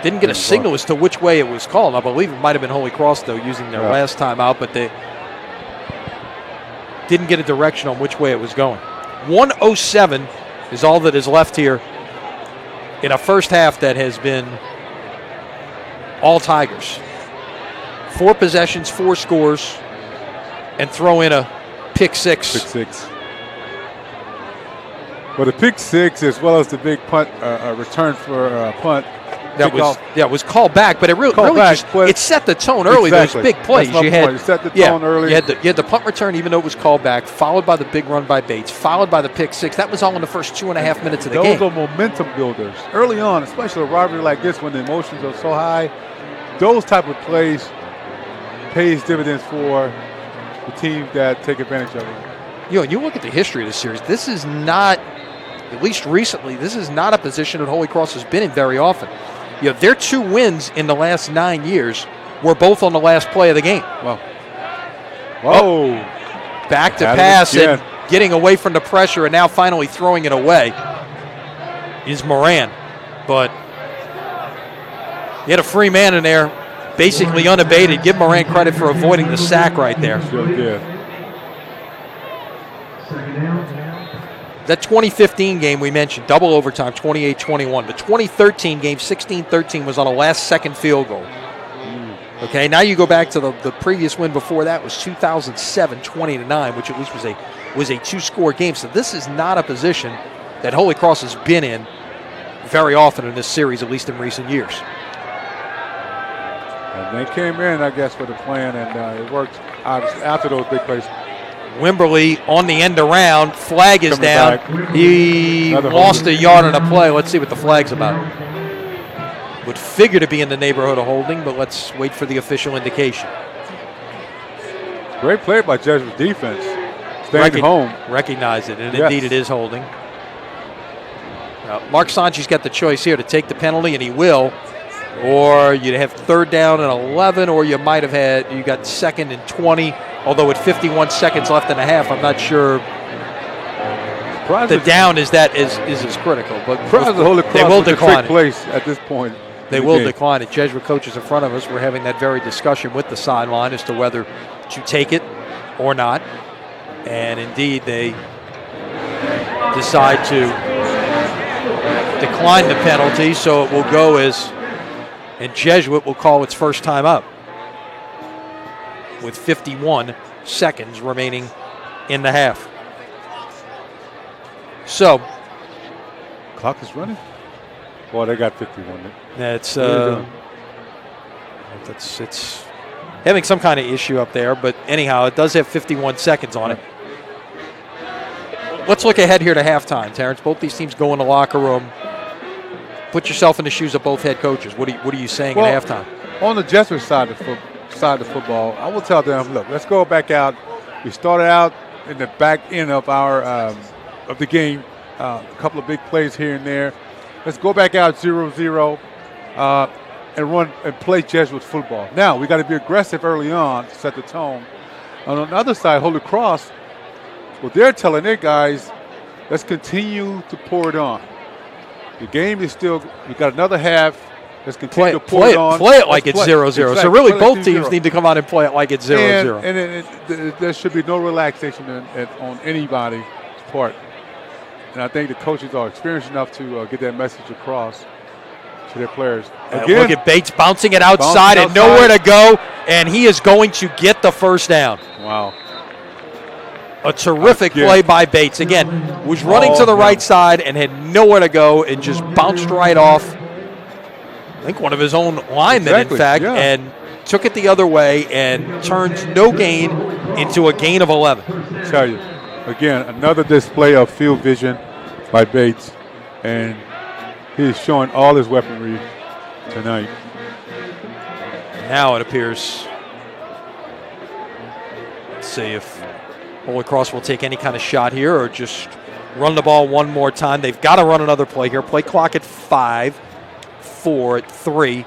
Didn't get a signal as to which way it was called. I believe it might have been Holy Cross, though, using their last timeout, but they didn't get a direction on which way it was going. 1:07 is all that is left here in a first half that has been all Tigers. 4 possessions, 4 scores, and throw in a pick six. Pick six. Well, the pick six, as well as the big punt, return for a punt. That was called back, but it really just it set the tone early. Exactly. Those big plays. You set the tone early. You had the punt return, even though it was called back, followed by the big run by Bates, followed by the pick six. That was all in the first 2.5 minutes of the game. Those are momentum builders early on, especially a rivalry like this when the emotions are so high. Those type of plays pays dividends for the teams that take advantage of it. You look at the history of this series. This is not, at least recently, this is not a position that Holy Cross has been in very often. Their 2 wins in the last 9 years were both on the last play of the game. Wow. Whoa. Back to pass and getting away from the pressure and now finally throwing it away is Moran. But he had a free man in there, basically unabated. Give Moran credit for avoiding the sack right there. Sure did. That 2015 game we mentioned, double overtime, 28-21. The 2013 game, 16-13, was on a last-second field goal. Okay, now you go back to the previous win before that was 2007, 20-9, which at least was a 2-score game. So this is not a position that Holy Cross has been in very often in this series, at least in recent years. And they came in, I guess, with a plan, and it worked obviously after those big plays. Wimberly on the end around. Flag is down. He lost a yard on a play. Let's see what the flag's about. Would figure to be in the neighborhood of holding, but let's wait for the official indication. Great play by Jesuit defense. Staying home. Recognize it, and indeed it is holding. Mark Sanji's got the choice here to take the penalty, and he will. Or you'd have 3rd down and 11, or you might have you got 2nd and 20. Although with 51 seconds left in the half, I'm not sure the down is as critical. But they will decline place at this point. They will decline it. Jesuit coaches in front of us were having that very discussion with the sideline as to whether to take it or not. And indeed, they decide to decline the penalty, so it will go and Jesuit will call its first time up with 51 seconds remaining in the half. So, clock is running. Boy, they got 51. It's having some kind of issue up there, but anyhow, it does have 51 seconds on it. Let's look ahead here to halftime, Terrence. Both these teams go in the locker room. Put yourself in the shoes of both head coaches. What are you saying at halftime? On the Jesuit side of football, I will tell them, look, let's go back out. We started out in the back end of our of the game, a couple of big plays here and there. Let's go back out 0-0 and run and play Jesuit football. Now we got to be aggressive early on to set the tone. And on the other side, Holy Cross, well, they're telling their guys, let's continue to pour it on. The game is still, we got another half. Let's continue to pour it on. Play it like it's 0-0. Exactly. So really both teams need to come out and play it like it's 0-0. And there should be no relaxation on anybody's part. And I think the coaches are experienced enough to get that message across to their players. Again, look at Bates bouncing it outside and nowhere to go, and he is going to get the first down. Wow. A terrific play by Bates. Again, was running to the right side and had nowhere to go and just bounced right off, I think one of his own linemen, in fact, and took it the other way and turns no gain into a gain of 11. I tell you, again, another display of field vision by Bates, and he is showing all his weaponry tonight. Now it appears, let's see if Holy Cross will take any kind of shot here or just run the ball one more time. They've got to run another play here. Play clock at 5, 4, at 3.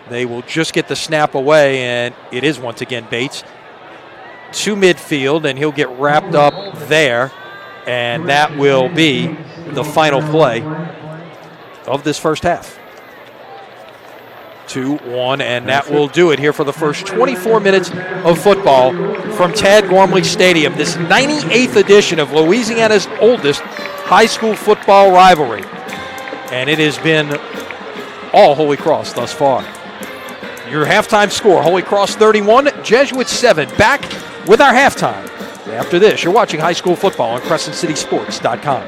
They will just get the snap away, and it is once again Bates to midfield, and he'll get wrapped up there, and that will be the final play of this first half. 2-1, and that will do it here for the first 24 minutes of football from Tad Gormley Stadium, this 98th edition of Louisiana's oldest high school football rivalry. And it has been all Holy Cross thus far. Your halftime score, Holy Cross 31, Jesuit 7. Back with our halftime. After this, you're watching high school football on CrescentCitySports.com.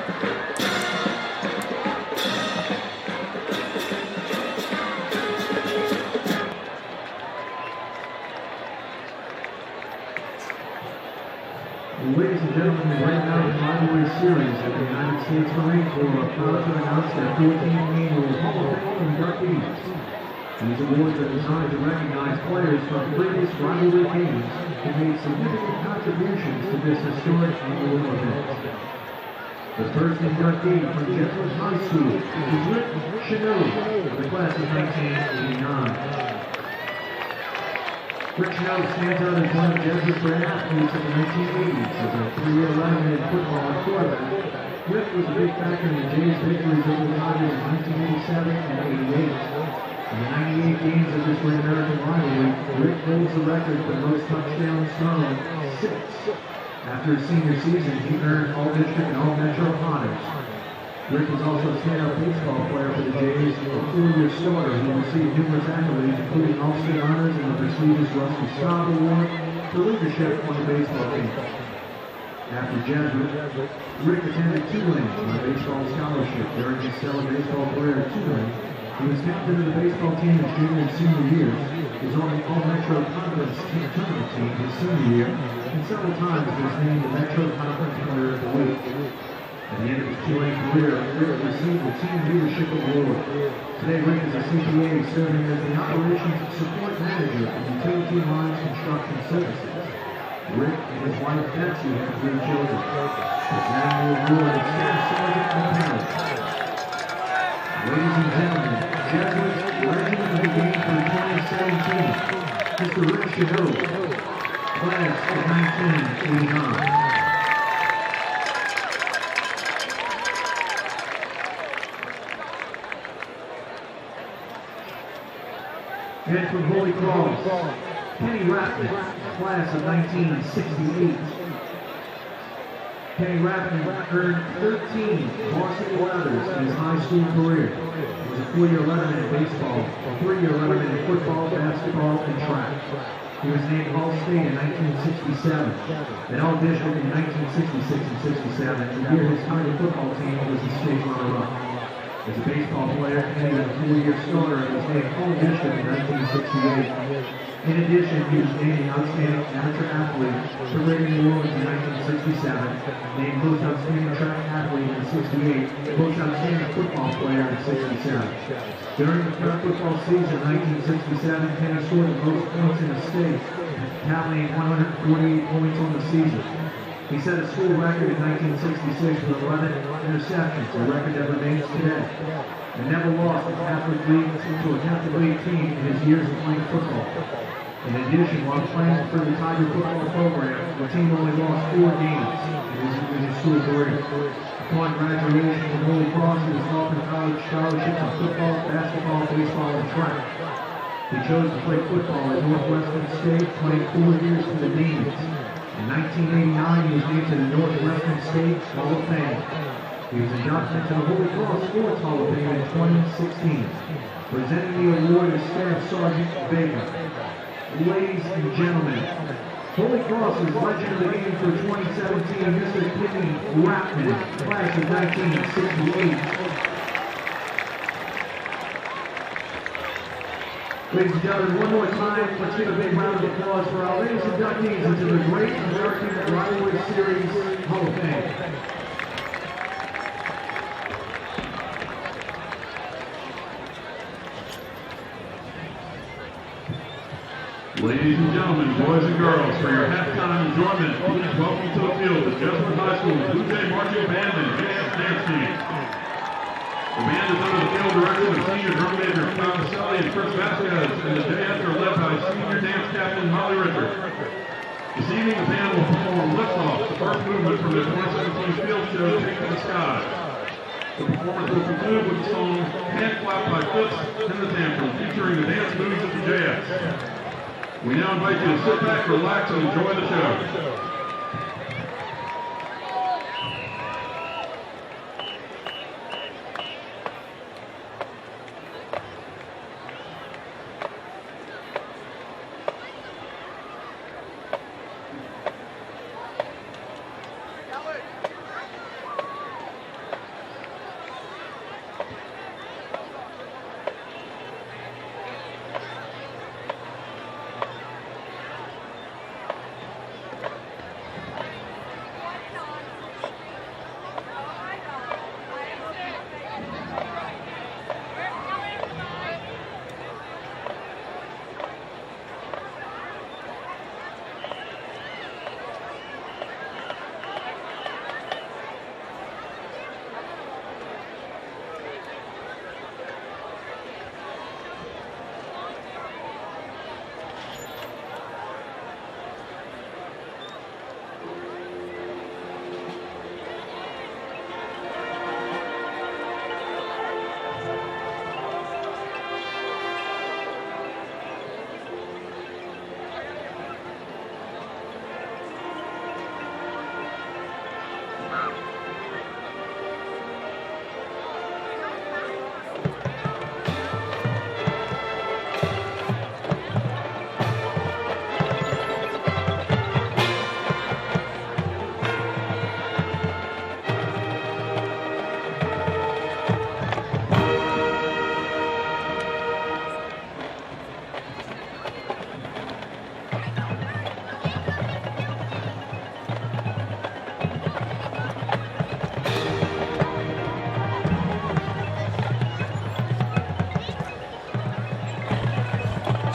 Ladies and gentlemen, right now the rivalry series of the United States Marine Corps are proud to announce their 14th annual Hall of Fame inductees. These awards are designed to recognize players from previous rivalry games who made significant contributions to this historic annual event. The first inductee from Jesuit High School is Rick Chanot of the class of 1989. Rick Chanot stands out as one of Jesuit's great athletes of the 1980s as a three-year lineman in football and quarterback. Rick was a big factor in the Jays' victories over the Tigers in 1987 and 88. In the 98 games of this great American rivalry, Rick holds the record for the most touchdowns thrown, 6. After his senior season, he earned All-District and All-Metro honors. Rick was also a standout baseball player for the Jays, a 4-year starter who received numerous accolades, including All-State honors and the prestigious Rusty Staub Award for leadership on the baseball team. After Jesuit, Rick attended Tulane on a baseball scholarship during his stellar baseball career at Tulane. He was captain of the baseball team his junior and senior years, was on the All-Metro Conference tournament team his senior year, and several times was named the Metro Conference Player of the Week. At the end of his Tulane career, Rick received the Team Leadership Award. Today, Rick is a CPA serving as the Operations Support Manager for Utility Lines Construction Services. Rick and his wife Betsy have 3 children. His annual award is Staff Sergeant of Marriage. Ladies and gentlemen, Jesuit legend of the game for 2017, Mr. Rick Chanot, class of 1989. And from Holy Cross, Kenny Rattman, class of 1968. Kenny Rattman earned 13 varsity letters in his high school career. He was a 4-year letterman in baseball, a 3-year letterman in football, basketball, and track. He was named All-State in 1967, and All-District in 1966 and 67, the year his county football team was the state runner-up. As a baseball player, Kenny was a 4-year starter and was named All-District in 1968. In addition, he was named the Outstanding Amateur Athlete for Reading New Orleans in 1967, named Most Outstanding Track Athlete in 68, Most Outstanding Football Player in 67. During the current football season in 1967, Kenny scored the most points in the state, tallying 148 points on the season. He set a school record in 1966 with 11 interceptions, a record that remains today, and never lost to a Catholic League team in his years of playing football. In addition, while playing for the Tiger football program, the team only lost 4 games in his school career. Upon graduation from Holy Cross, he was offered college scholarships in football, basketball, baseball, and track. He chose to play football at Northwestern State, playing 4 years for the Demons. In 1989, he was named to the Northwestern State Hall of Fame. He was inducted into the Holy Cross Sports Hall of Fame in 2016. Presenting the award is Staff Sergeant Baker. Ladies and gentlemen, Holy Cross's Legend of the Game for 2017, Mr. Kenny Rattman, class of 1968. Ladies and gentlemen, one more time, let's give a big round of applause for our latest inductees into the Great American Rivalry Series Hall of Fame. Ladies and gentlemen, boys and girls, for your halftime enjoyment, please welcome to the field the Jesuit High School Blue Jay Marching Band and JS Dance Team. The band is under the field direction of Senior Drum Major Tom Selly and Chris Vasquez, and the JS are led by Senior Dance Captain Molly Richard. This evening, the band will perform Liftoff, the first movement from the 2017 field show, Take to the Sky. The performance will conclude with the song Hand Clap by Foots and the Tantrum, featuring the dance moves of the JS. We now invite you to sit back, relax, and enjoy the show.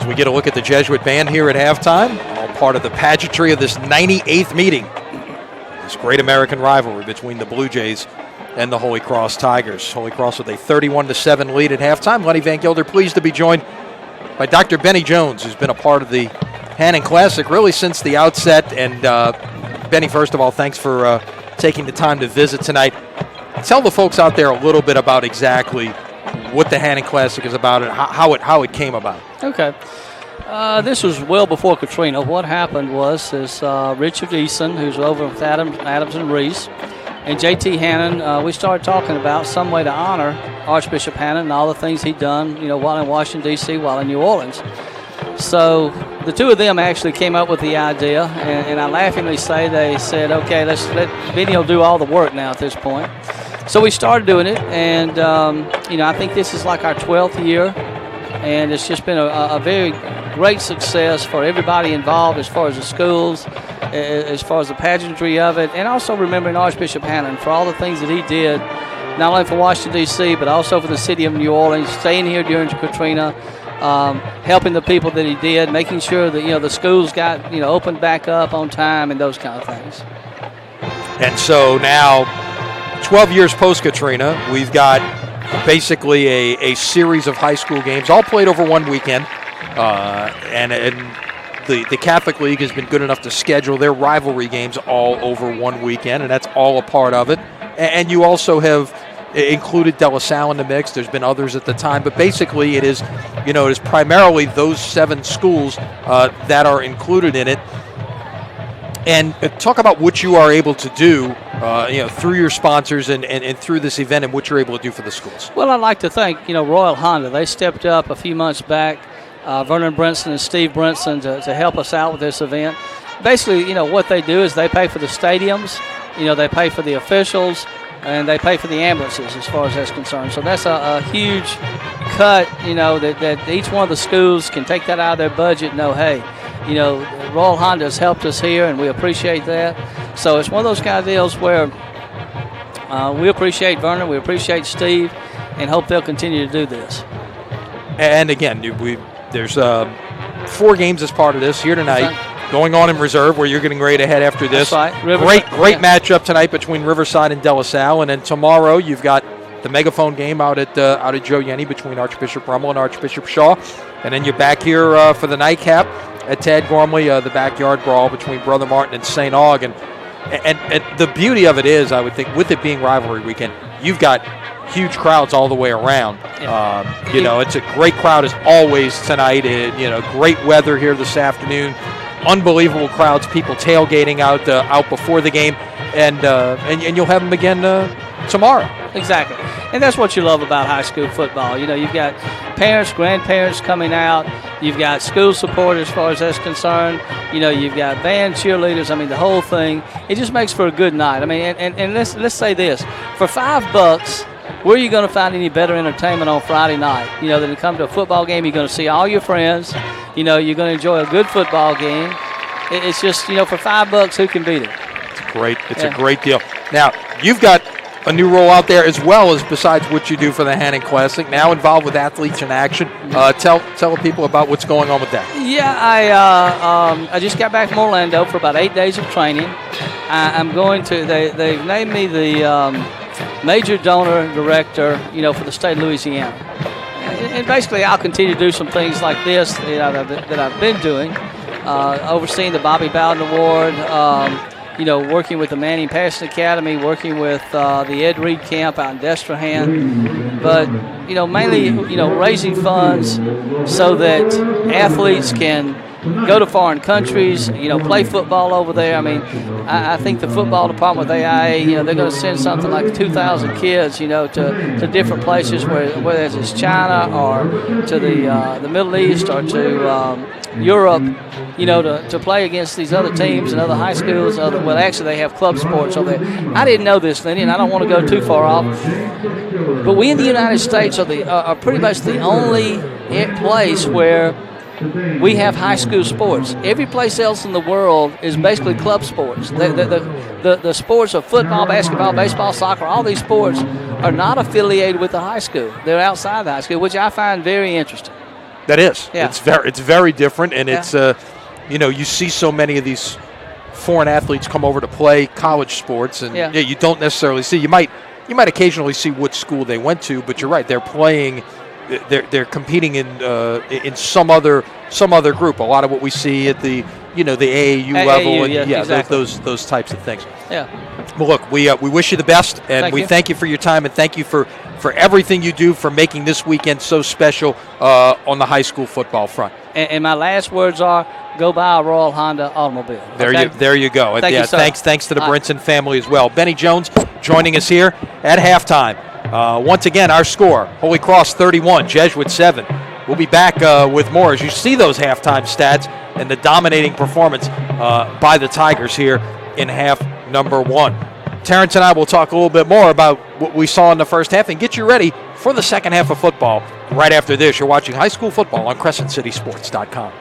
As we get a look at the Jesuit band here at halftime, all part of the pageantry of this 98th meeting. This great American rivalry between the Blue Jays and the Holy Cross Tigers. Holy Cross with a 31-7 lead at halftime. Lenny Van Gilder pleased to be joined by Dr. Benny Jones, who's been a part of the Hannon Classic really since the outset. And Benny, first of all, thanks for taking the time to visit tonight. Tell the folks out there a little bit about exactly what the Hannon Classic is about and how it came about. Okay. This was well before Katrina. What happened was Richard Eason, who's over with Adams and Reese, and J.T. Hannon, we started talking about some way to honor Archbishop Hannon and all the things he'd done, while in Washington, D.C., while in New Orleans. So the two of them actually came up with the idea, and I laughingly say they said, okay, let's let Benny do all the work now at this point. So we started doing it, and, I think this is like our 12th year, and it's just been a very great success for everybody involved as far as the schools, as far as the pageantry of it, and also remembering Archbishop Hannon for all the things that he did, not only for Washington, D.C., but also for the city of New Orleans, staying here during Katrina, helping the people that he did, making sure that, the schools got, opened back up on time and those kind of things. And so now, 12 years post-Katrina, we've got basically a series of high school games, all played over one weekend. And the Catholic League has been good enough to schedule their rivalry games all over one weekend, and that's all a part of it. And you also have included De La Salle in the mix. There's been others at the time, but basically it is primarily those 7 schools that are included in it. And talk about what you are able to do, through your sponsors and through this event and what you're able to do for the schools. Well, I'd like to thank, Royal Honda. They stepped up a few months back, Vernon Brinson and Steve Brinson, to help us out with this event. Basically, what they do is they pay for the stadiums, they pay for the officials, and they pay for the ambulances as far as that's concerned. So that's a huge cut, that each one of the schools can take that out of their budget and know, hey, Royal Honda has helped us here, and we appreciate that. So it's one of those kind of deals where we appreciate Vernon, we appreciate Steve, and hope they'll continue to do this. And again, there's 4 games as part of this here tonight, going on in reserve where you're getting ready to head after this. That's right. Great matchup tonight between Riverside and De La Salle, and then tomorrow you've got the megaphone game out at Joe Yenny between Archbishop Rummel and Archbishop Shaw, and then you're back here for the nightcap at Tad Gormley, the backyard brawl between Brother Martin and St. Aug. And the beauty of it is, I would think, with it being rivalry weekend, you've got huge crowds all the way around. Yeah. It's a great crowd as always tonight. Great weather here this afternoon. Unbelievable crowds, people tailgating out before the game, and you'll have them again tomorrow. Exactly. And that's what you love about high school football. You've got parents, grandparents coming out. You've got school support as far as that's concerned. You've got band, cheerleaders. I mean, the whole thing. It just makes for a good night. I mean, and let's say this. For $5, where are you going to find any better entertainment on Friday night? Than to come to a football game. You're going to see all your friends. You're going to enjoy a good football game. It's just, for $5, who can beat it? It's a great deal. Now, you've got a new role out there as well as besides what you do for the Hannon Classic, now involved with Athletes in Action. Tell people about what's going on with that. Yeah, I just got back from Orlando for about 8 days of training. I'm going to, they've named me the major donor director, for the state of Louisiana. And basically I'll continue to do some things like this that I've been doing, overseeing the Bobby Bowden Award, working with the Manning Passion Academy, working with the Ed Reed Camp out in Destrehan, but, mainly, raising funds so that athletes can go to foreign countries, play football over there. I mean, I think the football department with AIA, they're going to send something like 2,000 kids, to different places, whether it's China or to the Middle East or to Europe, to play against these other teams and other high schools. Actually, they have club sports over there. I didn't know this, Lenny, and I don't want to go too far off. But we in the United States are pretty much the only place where we have high school sports. Every place else in the world is basically club sports. The sports of football, basketball, baseball, soccer, all these sports are not affiliated with the high school. They're outside the high school, which I find very interesting. That is. Yeah. It's very different, and it's you see so many of these foreign athletes come over to play college sports, and you don't necessarily see. You might You might occasionally see what school they went to, but you're right. They're playing. They're competing in some other group. A lot of what we see at the the AAU level, AAU, and exactly. those types of things. Yeah. Well, look, we wish you the best, and we thank you for your time, and thank you for everything you do for making this weekend so special on the high school football front. And my last words are, go buy a Royal Honda automobile. There you go. Thank you, sir. Thanks to the Brinson family as well. Benny Jones joining us here at halftime. Once again, our score: Holy Cross 31, Jesuit 7. We'll be back with more as you see those halftime stats and the dominating performance by the Tigers here in half number 1. Terrence and I will talk a little bit more about what we saw in the first half and get you ready for the second half of football right after this. You're watching high school football on CrescentCitySports.com.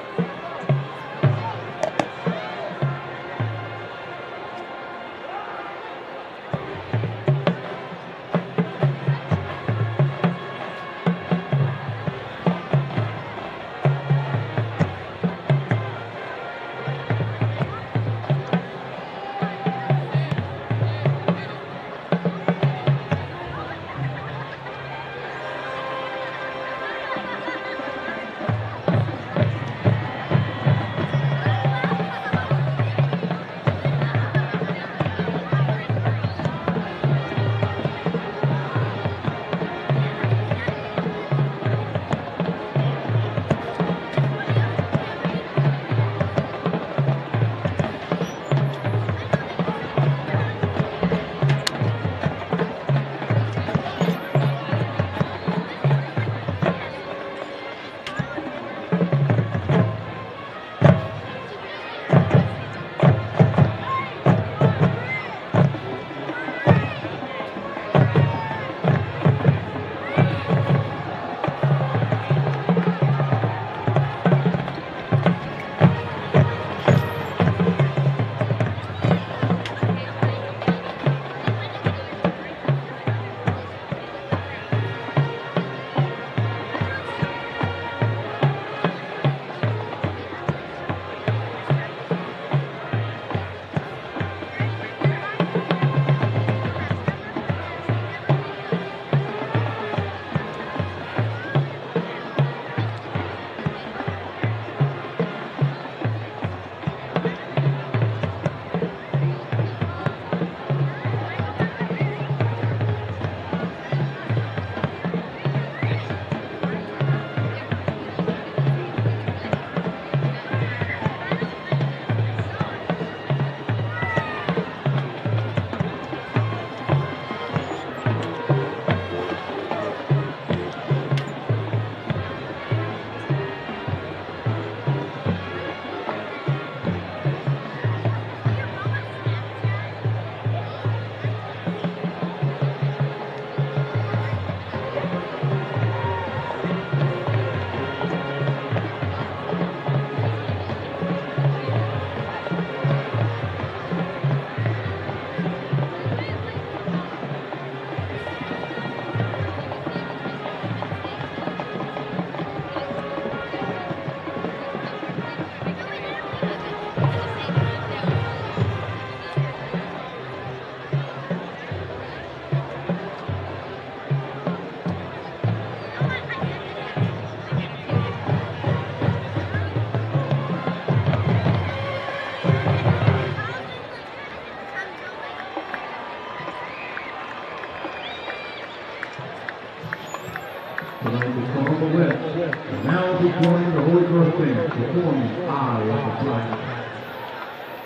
Now be joining the Holy Cross Band performing "Eye of the Tiger."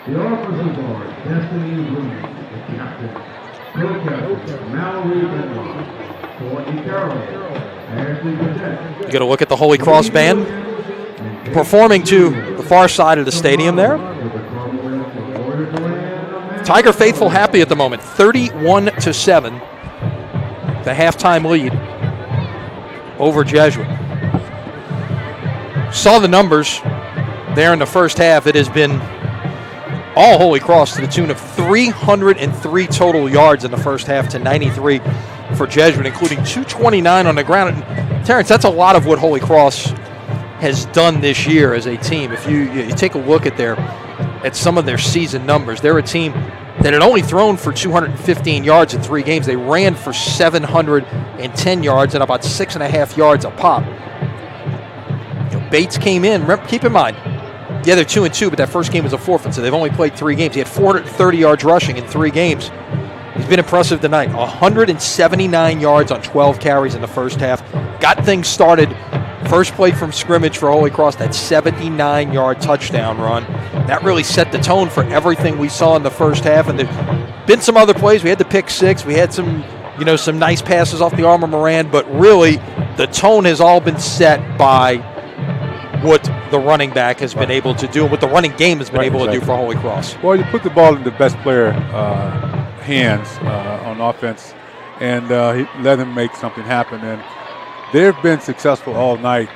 The officers are Destiny Rooney, the captain, co-captain Mallory Benoit, Courtney Carroll, Ashley Cadet. You got to look at the Holy Cross Band performing to the far side of the stadium there. Tiger faithful happy at the moment, 31-7, the halftime lead over Jesuit. Saw the numbers there in the first half. It has been all Holy Cross to the tune of 303 total yards in the first half to 93 for Jesuit, including 229 on the ground. And Terrence, that's a lot of what Holy Cross has done this year as a team. If you take a look at some of their season numbers, they're a team that had only thrown for 215 yards in 3 games. They ran for 710 yards and about 6.5 yards a pop. Bates came in. Remember, keep in mind, yeah, they're 2-2, but that first game was a forfeit, so they've only played 3 games. He had 430 yards rushing in 3 games. He's been impressive tonight. 179 yards on 12 carries in the first half. Got things started. First play from scrimmage for Holy Cross, that 79-yard touchdown run. That really set the tone for everything we saw in the first half. And there's been some other plays. We had the pick 6. We had some nice passes off the arm of Moran. But really, the tone has all been set by what the running back has been able to do and what the running game has been able to do for Holy Cross. Well, you put the ball in the best player hands on offense, and he let him make something happen. And they've been successful all night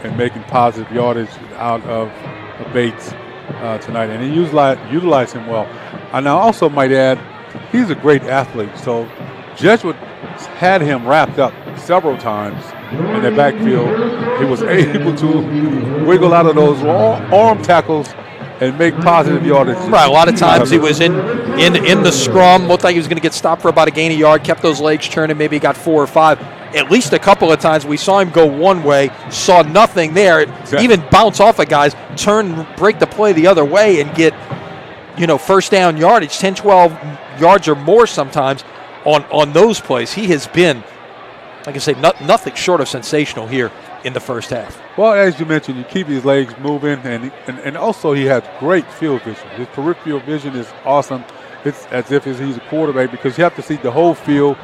in making positive yardage out of Bates tonight, and he utilized him well. And I also might add, he's a great athlete. So Jesuit had him wrapped up several times in the backfield. He was able to wiggle out of those arm tackles and make positive yardage. Right, a lot of times he was in the scrum, looked like he was going to get stopped for about a gain of yard, kept those legs churning, maybe got 4 or 5. At least a couple of times we saw him go one way, saw nothing there, even bounce off of guys, turn, break the play the other way and get, first down yardage, 10, 12 yards or more sometimes on those plays. He has been, like I say, nothing short of sensational here in the first half. Well, as you mentioned, you keep his legs moving, and also he has great field vision. His peripheral vision is awesome. It's as if he's a quarterback because you have to see the whole field.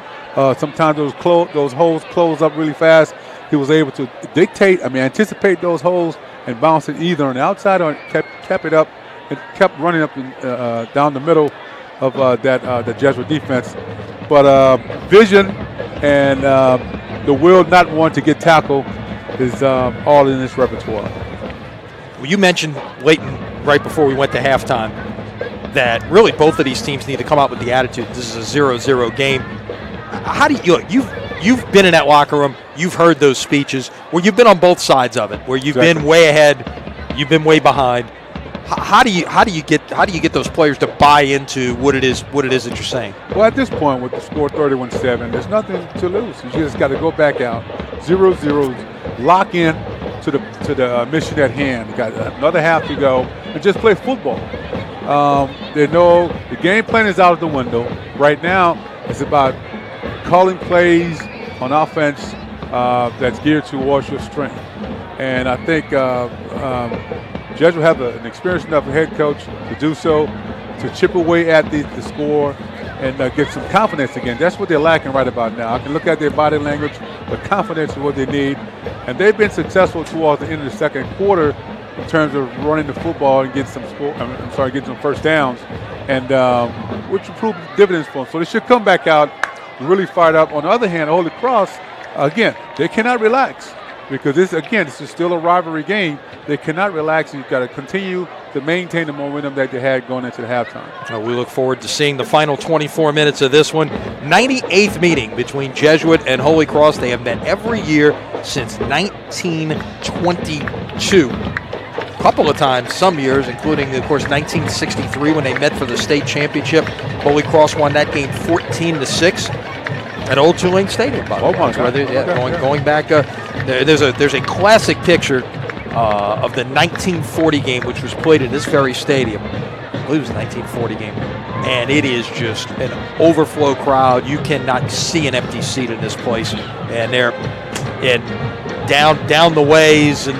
Sometimes those holes close up really fast. He was able to anticipate those holes and bounce it either on the outside or kept it up and kept running up down the middle of the Jesuit defense. But vision and the will not want to get tackled is all in this repertoire. Well, you mentioned Leighton right before we went to halftime that really both of these teams need to come out with the attitude this is a 0-0 game. How do you look? You've been in that locker room. You've heard those speeches where you've been on both sides of it, where you've been way ahead, you've been way behind. How do you get those players to buy into what it is that you're saying? Well, at this point, with the score 31-7, there's nothing to lose. You just got to go back out, 0-0, lock in to the mission at hand. You got another half to go, and just play football. They know the game plan is out of the window. Right now, it's about calling plays on offense that's geared towards your strength. And I think Jesuit have an experienced enough head coach to do so, to chip away at the score and get some confidence again. That's what they're lacking right about now. I can look at their body language, but confidence is what they need. And they've been successful towards the end of the second quarter in terms of running the football and getting some first downs, and which will prove dividends for them. So they should come back out really fired up. On the other hand, Holy Cross, again, they cannot relax because this is still a rivalry game. They cannot relax. You've got to continue to maintain the momentum that they had going into the halftime. We look forward to seeing the final 24 minutes of this one. 98th meeting between Jesuit and Holy Cross. They have met every year since 1922. A couple of times, some years, including, of course, 1963 when they met for the state championship. Holy Cross won that game 14-6 at Old Tulane Stadium. Going back, there's a classic picture of the 1940 game, which was played in this very stadium. I believe it was the 1940 game, and it is just an overflow crowd. You cannot see an empty seat in this place, and they're down the ways and.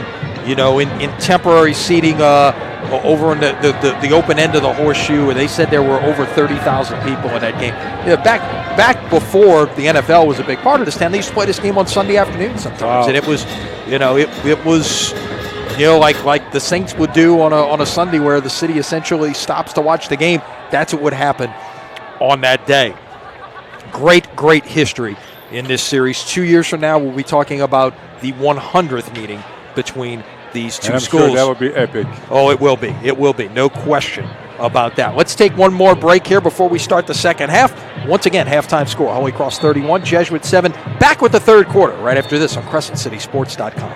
In temporary seating over in the open end of the horseshoe, where they said there were over 30,000 people in that game. Back before the NFL was a big part of this town, they used to play this game on Sunday afternoon sometimes, and it was, it was, like the Saints would do on a Sunday, where the city essentially stops to watch the game. That's what would happen on that day. Great history in this series. 2 years from now, we'll be talking about the 100th meeting between these two schools. Sure that would be epic. Oh, it will be. It will be. No question about that. Let's take one more break here before we start the second half. Once again, halftime score, Holy Cross 31, Jesuit 7. Back with the third quarter right after this on CrescentCitySports.com.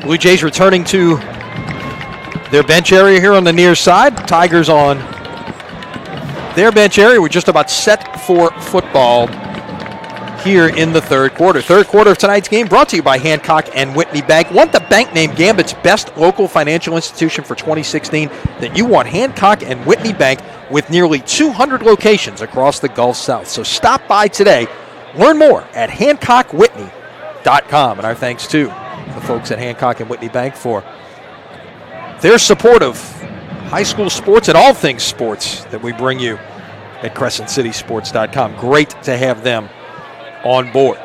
Blue Jays returning to their bench area here on the near side. Tigers on their bench area. We're just about set for football here in the third quarter. Third quarter of tonight's game brought to you by Hancock and Whitney Bank. Want the bank named Gambit's best local financial institution for 2016? Then you want Hancock and Whitney Bank with nearly 200 locations across the Gulf South. So stop by today. Learn more at HancockWhitney.com. And our thanks to the folks at Hancock and Whitney Bank for their support of high school sports and all things sports that we bring you at CrescentCitySports.com. Great to have them on board.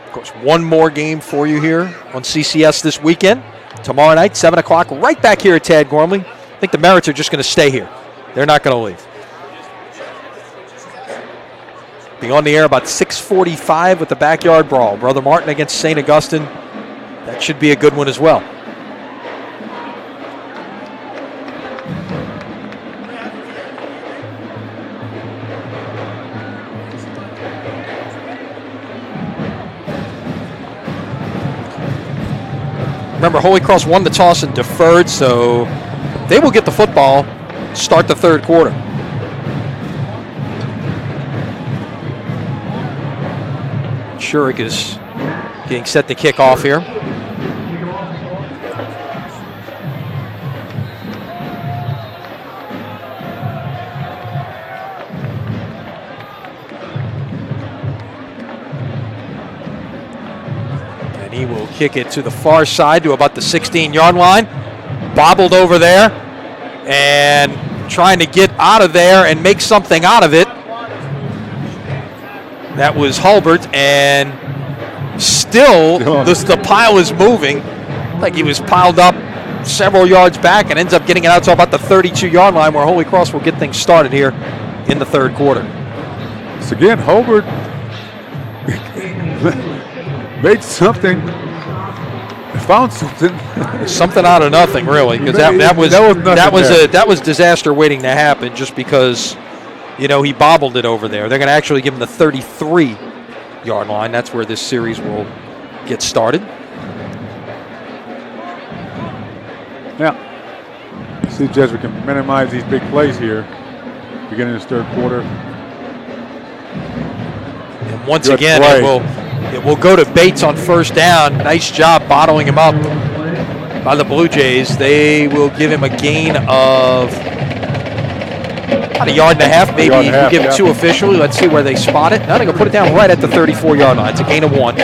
Of course, one more game for you here on CCS this weekend. Tomorrow night, 7 o'clock, right back here at Tad Gormley. I think the Merits are just going to stay here. They're not going to leave. Be on the air about 6:45 with the Backyard Brawl. Brother Martin against St. Augustine. That should be a good one as well. Remember, Holy Cross won the toss and deferred, so they will get the football, start the third quarter. Shurik is getting set to kick off here. And he will kick it to the far side to about the 16-yard line. Bobbled over there and trying to get out of there and make something out of it. That was Hulbert, and still the pile is moving. Like he was piled up several yards back and ends up getting it out to about the 32-yard line where Holy Cross will get things started here in the third quarter. So again, Hulbert made something, found something. Something out of nothing, really, because that was disaster waiting to happen just because, you know, he bobbled it over there. They're going to actually give him the 33-yard line. That's where this series will get started. Now, see if Jesuit can minimize these big plays here, beginning this third quarter. And once again, it will go to Bates on first down. Nice job bottling him up by the Blue Jays. They will give him a gain of about a yard and a half, maybe. We'll give it two officially. Let's see where they spot it. Now they're going to put it down right at the 34-yard line. It's a gain of one.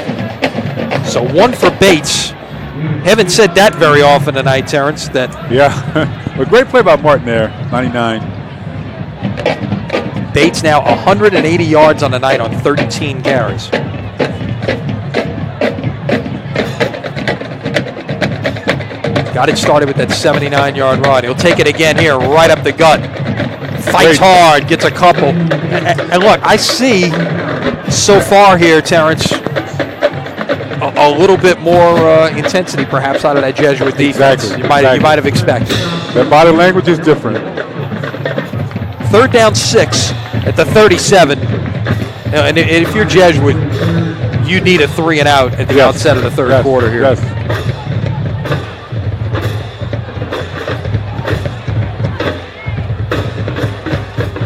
So one for Bates. Haven't said that very often tonight, Terrence. Yeah, a great play by Martin there, 99. Bates now 180 yards on the night on 13 carries. Got it started with that 79-yard run. He'll take it again here, right up the gut. Fights hard, gets a couple. And look, I see so far here, Terrence, a little bit more intensity perhaps out of that Jesuit defense. Exactly. You might have expected. Their body language is different. Third down 6 at the 37. And if you're Jesuit, you need a 3 and out at the outset of the third quarter here. Yes.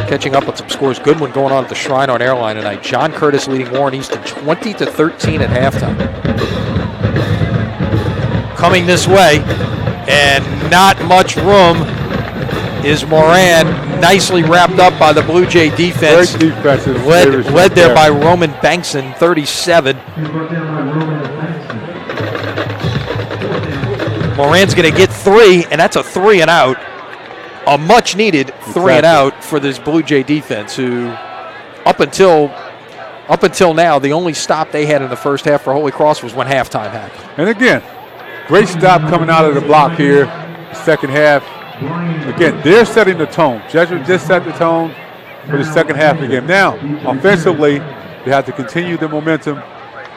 Catching up with some scores. Good one going on at the Shrine on Airline tonight. John Curtis leading Warren Easton 20-13 at halftime. Coming this way, and not much room is Moran. Nicely wrapped up by the Blue Jay defense. Great defensive. Led there by Roman Bankson, 37. Moran's going to get 3, and that's a 3 and out. A much-needed 3 and out for this Blue Jay defense, who up until now, the only stop they had in the first half for Holy Cross was when halftime happened. And again, great stop coming out of the block here, second half. Again, they're setting the tone. Jesuit just set the tone for the second half of the game. Now, offensively, they have to continue the momentum.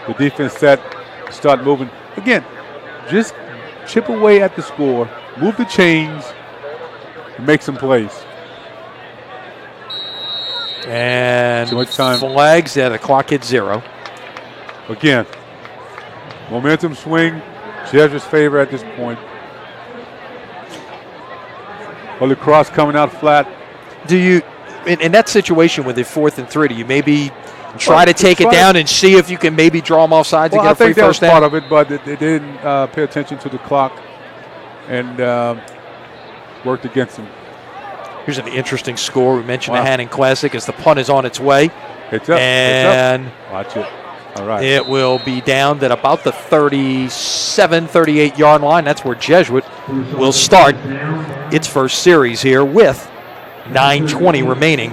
The defense start moving. Again, just chip away at the score, move the chains, and make some plays. And too much time. Flags, the clock hits 0. Again, momentum swing. Jesuit's favor at this point. Holy Cross coming out flat. Do you, in that situation with the 4th and 3, do you maybe try to take it down and see if you can maybe draw them off sides and get a free first down? I think that was part of it, but they didn't pay attention to the clock and worked against them. Here's an interesting score. We mentioned the Hannon Classic as the punt is on its way. It's up. And it's up. Watch it. All right. It will be down at about the 37, 38-yard line. That's where Jesuit will start its first series here with 9:20 remaining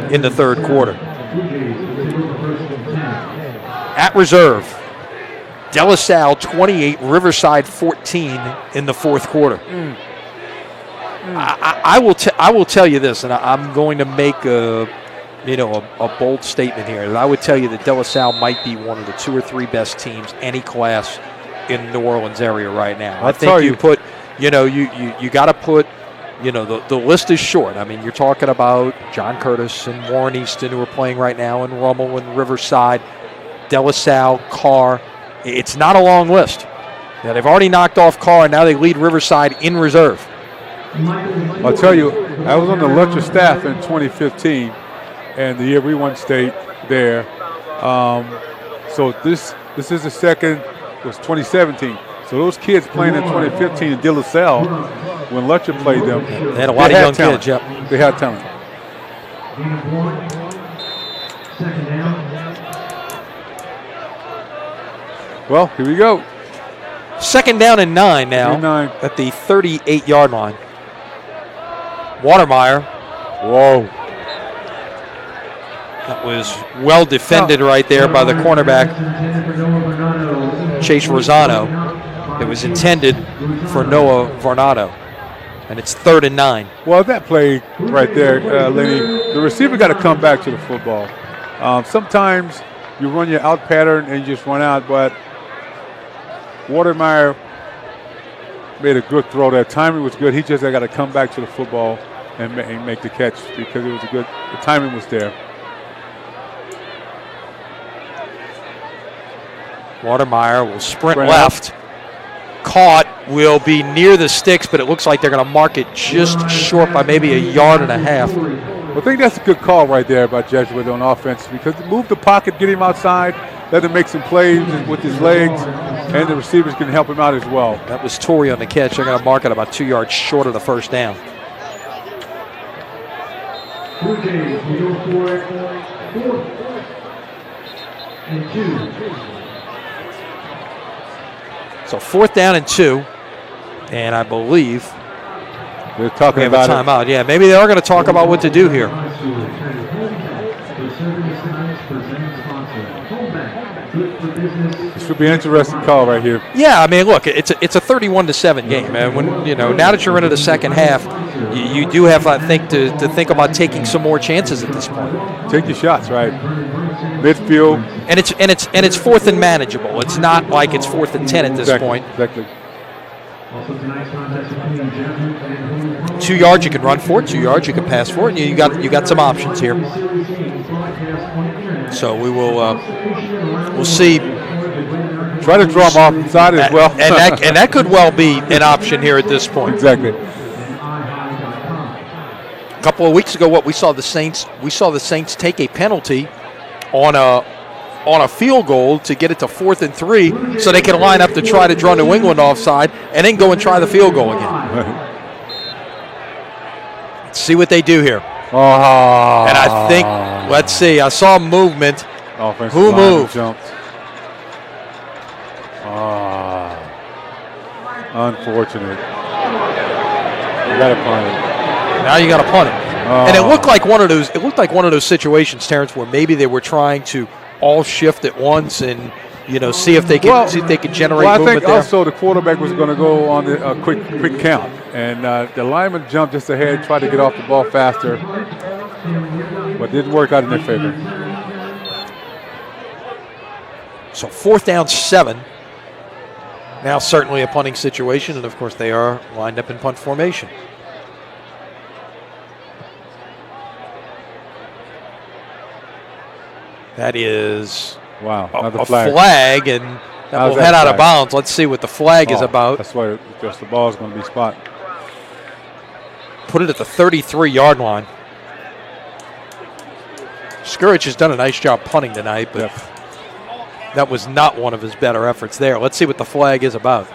in the third quarter. At reserve, De La Salle 28, Riverside 14 in the fourth quarter. I will tell you this, and I'm going to make a bold statement here. I would tell you that De La Salle might be one of the 2 or 3 best teams any class in the New Orleans area right now. I think you put, you got to put, the list is short. I mean, you're talking about John Curtis and Warren Easton who are playing right now, and Rummel and Riverside, De La Salle, Carr. It's not a long list. Yeah, they've already knocked off Carr, and now they lead Riverside in reserve. I'll tell you, I was on the Lutcher staff in 2015, and the year we won state there. So this is the second. It was 2017. So those kids playing in 2015 in De La Salle, when Lutcher played them, they had a lot of young kids. Yep. They had talent. Well, here we go. Second down and 9 now at the 38-yard line. Watermeyer. Whoa. That was well defended right there by the cornerback, Chase Rosano. It was intended for Noah Varnado. And it's 3rd and 9. Well, that play right there, Lenny, the receiver got to come back to the football. Sometimes you run your out pattern and you just run out, but Watermeyer made a good throw there. Timing was good. He just got to come back to the football and make the catch because it was the timing was there. Watermeyer will sprint left. Caught, will be near the sticks, but it looks like they're going to mark it just short by maybe 1.5 yards. I think that's a good call right there by Jesuit on offense because move the pocket, get him outside, let him make some plays with his legs, and the receivers can help him out as well. That was Torrey on the catch. They're going to mark it about 2 yards short of the first down. Blue Jays will go for it. 4th and 2. So 4th down and 2, and I believe they're talking we have a timeout. Yeah, maybe they are going to talk about what to do here. This should be an interesting call right here. Yeah, I mean, look, it's a 31-7 game, and when now that you're into the second half, you do have, I think, to think about taking some more chances at this point. Take your shots, right? Midfield, and it's 4th and manageable. It's not like it's 4th and 10 at this point. Exactly. 2 yards you can run for it, 2 yards you can pass for it, and you got some options here. So we will we'll see. Try to draw them off side as well, and that could well be an option here at this point. Exactly. A couple of weeks ago, we saw the Saints take a penalty on a field goal to get it to 4th and 3, so they can line up to try to draw New England offside, and then go and try the field goal again. Let's see what they do here. Oh. And I think, let's see, I saw movement. Offensive Who moved? Jumped. Unfortunate. You got to punt it. Now you got to punt it. And it looked like one of those situations, Terrence, where maybe they were trying to all shift at once and see if they could generate movement there. I think also the quarterback was going to go on a quick count, and the lineman jumped just ahead, tried to get off the ball faster, but didn't work out in their favor. So 4th down 7. Now certainly a punting situation, and of course they are lined up in punt formation. That is a flag, and That will head out of bounds. Let's see what the flag is about. That's why just the ball is going to be spot. Put it at the 33-yard line. Skurich has done a nice job punting tonight, but that was not one of his better efforts there. Let's see what the flag is about.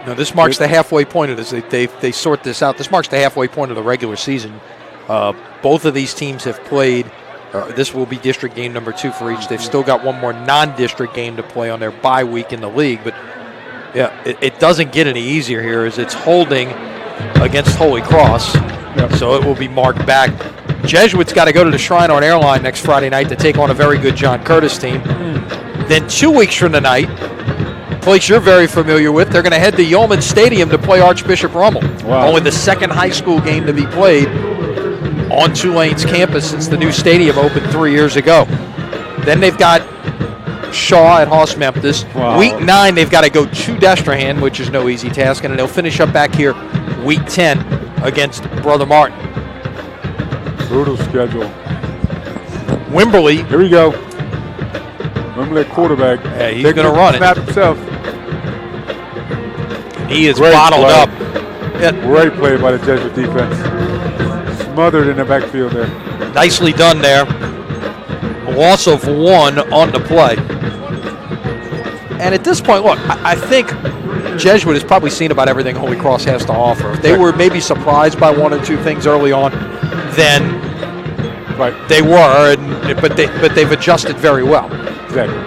No, this marks the halfway point of this. They sort this out. This marks the halfway point of the regular season. Both of these teams have played. This will be district game number 2 for each. They've still got one more non-district game to play on their bye week in the league. But, yeah, it doesn't get any easier here as it's holding against Holy Cross. So it will be marked back. Jesuit's got to go to the Shrine on Airline next Friday night to take on a very good John Curtis team. Then 2 weeks from tonight, place you're very familiar with, they're going to head to Yeoman Stadium to play Archbishop Rummel. Wow. Only the second high school game to be played on Tulane's campus since the new stadium opened 3 years ago. Then they've got Shaw at Hoss Memphis. Wow. Week 9, they've got to go to Destrehan, which is no easy task, and they'll finish up back here week 10 against Brother Martin. Brutal schedule. Wimberley. Here we go. Wimberley quarterback. Yeah, he's going to run it. Snap himself. He is Great bottled play. up. Yeah. Great play by the Jesuit defense. Smothered in the backfield there. Nicely done there. A loss of 1 on the play. And at this point, look, I think Jesuit has probably seen about everything Holy Cross has to offer. If they were maybe surprised by 1 or 2 things early on, then they were, but they've adjusted very well. Exactly.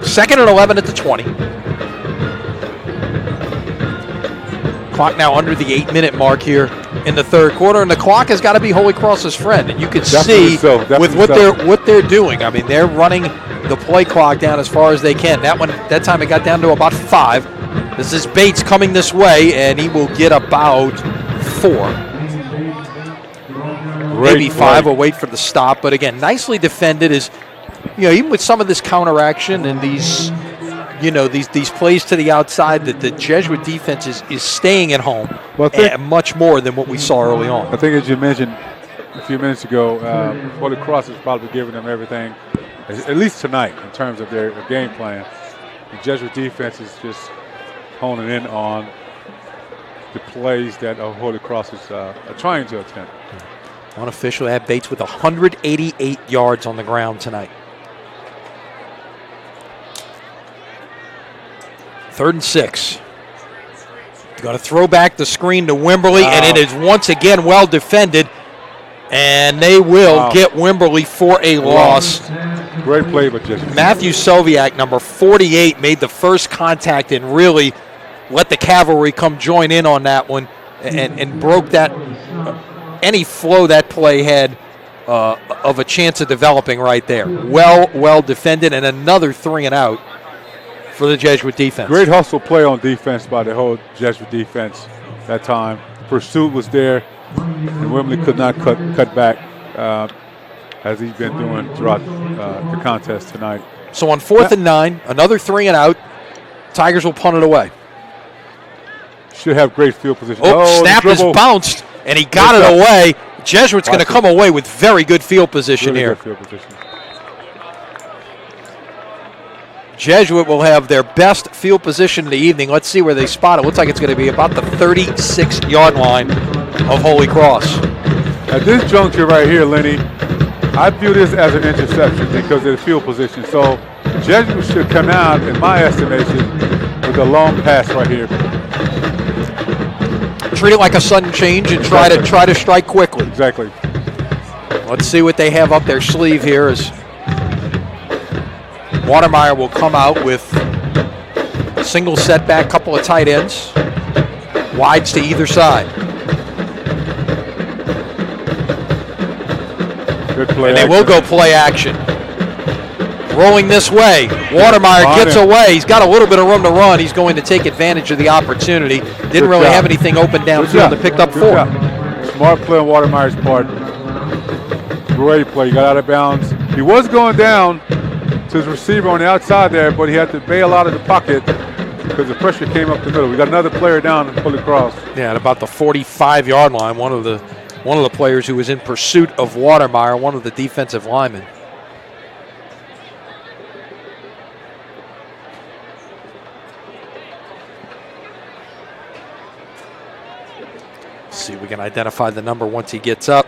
2nd and 11 at the 20. Clock now under the 8-minute mark here in the third quarter, and the clock has got to be Holy Cross's friend. And you can see with what they're doing. I mean, they're running the play clock down as far as they can. That time it got down to about 5. This is Bates coming this way, and he will get about 4. Maybe 5. Will wait for the stop, but again, nicely defended. Is even with some of this counteraction and these plays to the outside, that the Jesuit defense is staying at home much more than what we saw early on. I think, as you mentioned a few minutes ago, Holy Cross is probably giving them everything, at least tonight, in terms of their game plan. The Jesuit defense is just honing in on the plays that Holy Cross is trying to attempt. Unofficially, have Bates with 188 yards on the ground tonight. 3rd and 6. Going to throw back the screen to Wimberley, and it is once again well defended. And they will get Wimberley for a loss. Great play by Jesuit. Matthew Soviak, number 48, made the first contact and really let the cavalry come join in on that one and broke that any flow that play had of a chance of developing right there. Well defended, and another 3 and out for the Jesuit defense. Great hustle play on defense by the whole Jesuit defense that time. Pursuit was there, and Wimberley could not cut back as he's been doing throughout the contest tonight. So on 4th and 9, another 3 and out. Tigers will punt it away. Should have great field position. Snap is bounced, and he got it away. Jesuit's going to come away with very good field position here. Good field position. Jesuit will have their best field position in the evening. Let's see where they spot it. Looks like it's going to be about the 36-yard line of Holy Cross. At this juncture right here, Lenny, I view this as an interception because of the field position. So Jesuit should come out, in my estimation, with a long pass right here. Treat it like a sudden change and try to strike quickly. Exactly. Let's see what they have up their sleeve here as Watermeyer will come out with a single setback, couple of tight ends, wides to either side. Good play. And they will go play action. Rolling this way. Watermeyer gets away. He's got a little bit of room to run. He's going to take advantage of the opportunity. Didn't really have anything open downfield and picked up 4. Smart play on Watermeyer's part. Great play. He got out of bounds. He was going down to his receiver on the outside there, but he had to bail out of the pocket because the pressure came up the middle. We got another player down and pull across. Yeah, at about the 45-yard line, one of the players who was in pursuit of Watermeyer, one of the defensive linemen. See if we can identify the number once he gets up.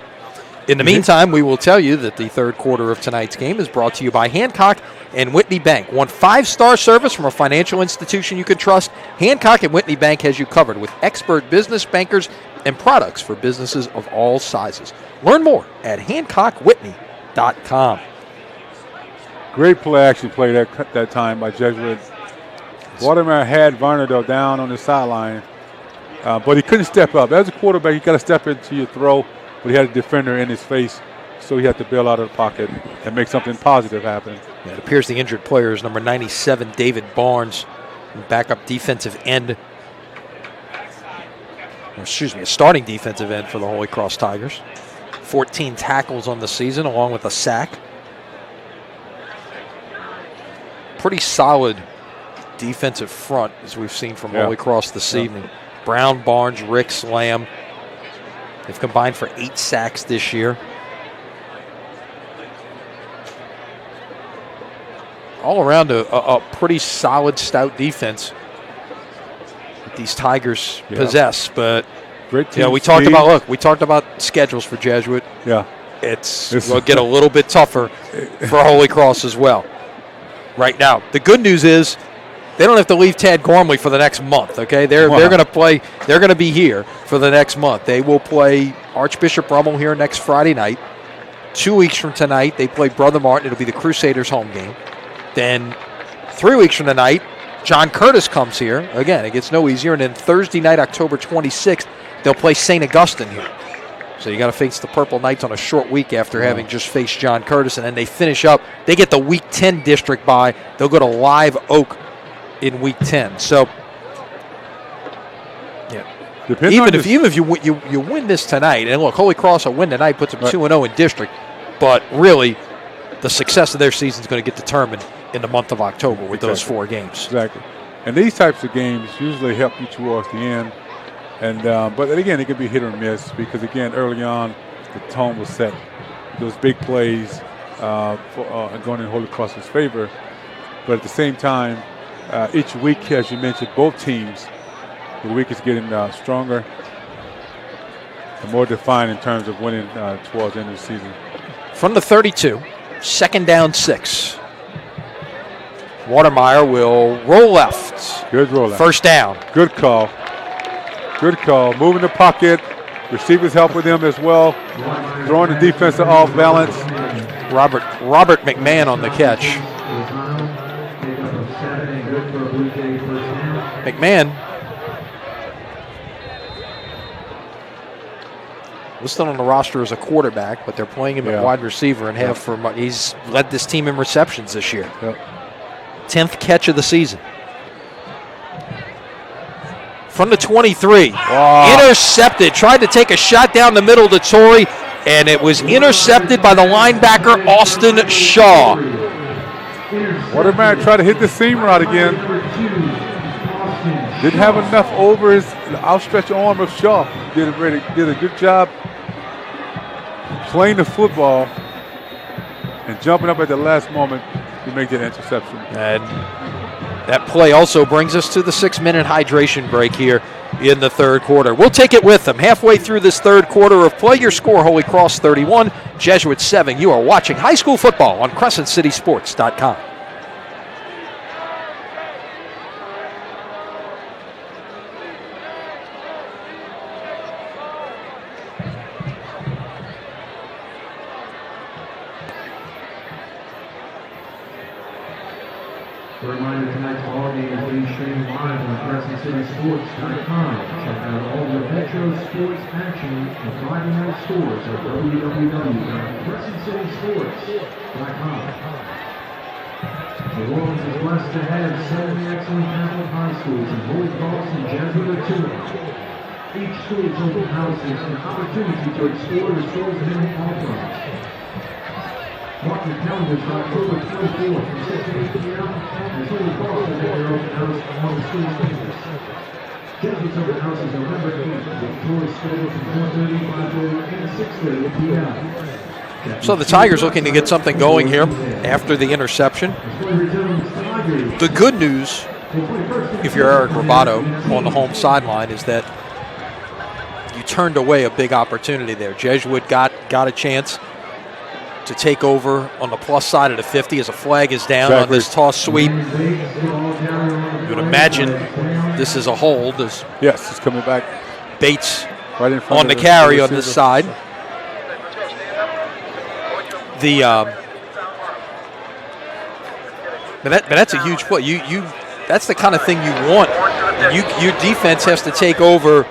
In the meantime, we will tell you that the third quarter of tonight's game is brought to you by Hancock and Whitney Bank. Want 5-star service from a financial institution you can trust? Hancock and Whitney Bank has you covered with expert business bankers and products for businesses of all sizes. Learn more at HancockWhitney.com. Great play that time by Jesuit. Watermeyer had Varnado down on the sideline, but he couldn't step up. As a quarterback, you got to step into your throw, but he had a defender in his face, so he had to bail out of the pocket and make something positive happen. Yeah, it appears the injured player is number 97, David Barnes, backup defensive end. A starting defensive end for the Holy Cross Tigers. 14 tackles on the season, along with a sack. Pretty solid defensive front, as we've seen from Holy Cross this evening. Brown, Barnes, Ricks, Lamb. They've combined for 8 sacks this year. All around a pretty solid, stout defense that these Tigers possess. But great team we talked about schedules for Jesuit. Yeah, will get a little bit tougher for Holy Cross as well. Right now, the good news is they don't have to leave Tad Gormley for the next month. Okay, they're going to play. They're going to be here for the next month. They will play Archbishop Rummel here next Friday night. 2 weeks from tonight, they play Brother Martin. It'll be the Crusaders' home game. Then 3 weeks from tonight, John Curtis comes here. Again, it gets no easier. And then Thursday night, October 26th, they'll play St. Augustine here. So you got to face the Purple Knights on a short week after having just faced John Curtis. And then they finish up. They get the Week 10 district bye. They'll go to Live Oak in Week 10. So, even if you win this tonight, and look, Holy Cross will win tonight, puts them 2-0 in district. But really, the success of their season is going to get determined in the month of October with those 4 games. Exactly. And these types of games usually help you towards the end. And but again, it can be hit or miss because, again, early on, the tone was set. Those big plays going in Holy Cross's favor. But at the same time, each week, as you mentioned, both teams, the week is getting stronger and more defined in terms of winning towards the end of the season. From the 32, second down 6. Watermeyer will roll left. Good roll left. First down. Good call. Good call. Moving the pocket. Receivers help with him as well. Throwing the defense off balance. Robert McMahon on the catch. McMahon listed on the roster as a quarterback, but they're playing him at wide receiver and he's led this team in receptions this year. 10th catch of the season. From the 23, intercepted. Tried to take a shot down the middle to Torrey, and it was intercepted by the linebacker Austin Shaw. Watermeyer tried to hit the seam route again. Didn't have enough over his outstretched arm of Shaw. Did a good job playing the football and jumping up at the last moment to make that interception. And that play also brings us to the 6-minute hydration break here in the third quarter. We'll take it with them halfway through this third quarter of play. Your score, Holy Cross 31, Jesuit 7. You are watching high school football on CrescentCitySports.com. A reminder, tonight's ball game is being streamed live on CrescentCitySports.com. Check out all the Metro sports action and Friday night scores at www.CrescentCitySports.com. New Orleans is blessed to have so many excellent Catholic high schools in Holy Cross and Jesuit are two. Each school's open house is an opportunity to explore the schools in offerings. Mark your calendars for October 24th from 6 to 8 p.m. as Holy Cross will make their open house on the school campus. Jesuit's open house is November 8th, with tours scheduled from 4:30, 5:30, and 6:30 p.m. So the Tigers looking to get something going here after the interception. The good news, if you're Eric Roboto on the home sideline, is that you turned away a big opportunity there. Jesuit got a chance to take over on the plus side of the 50 as a flag is down on this toss sweep. You would imagine this is a hold as Yes, it's coming back Bates right in front on the carry on this side. But that's a huge play. You that's the kind of thing you want. Your defense has to take over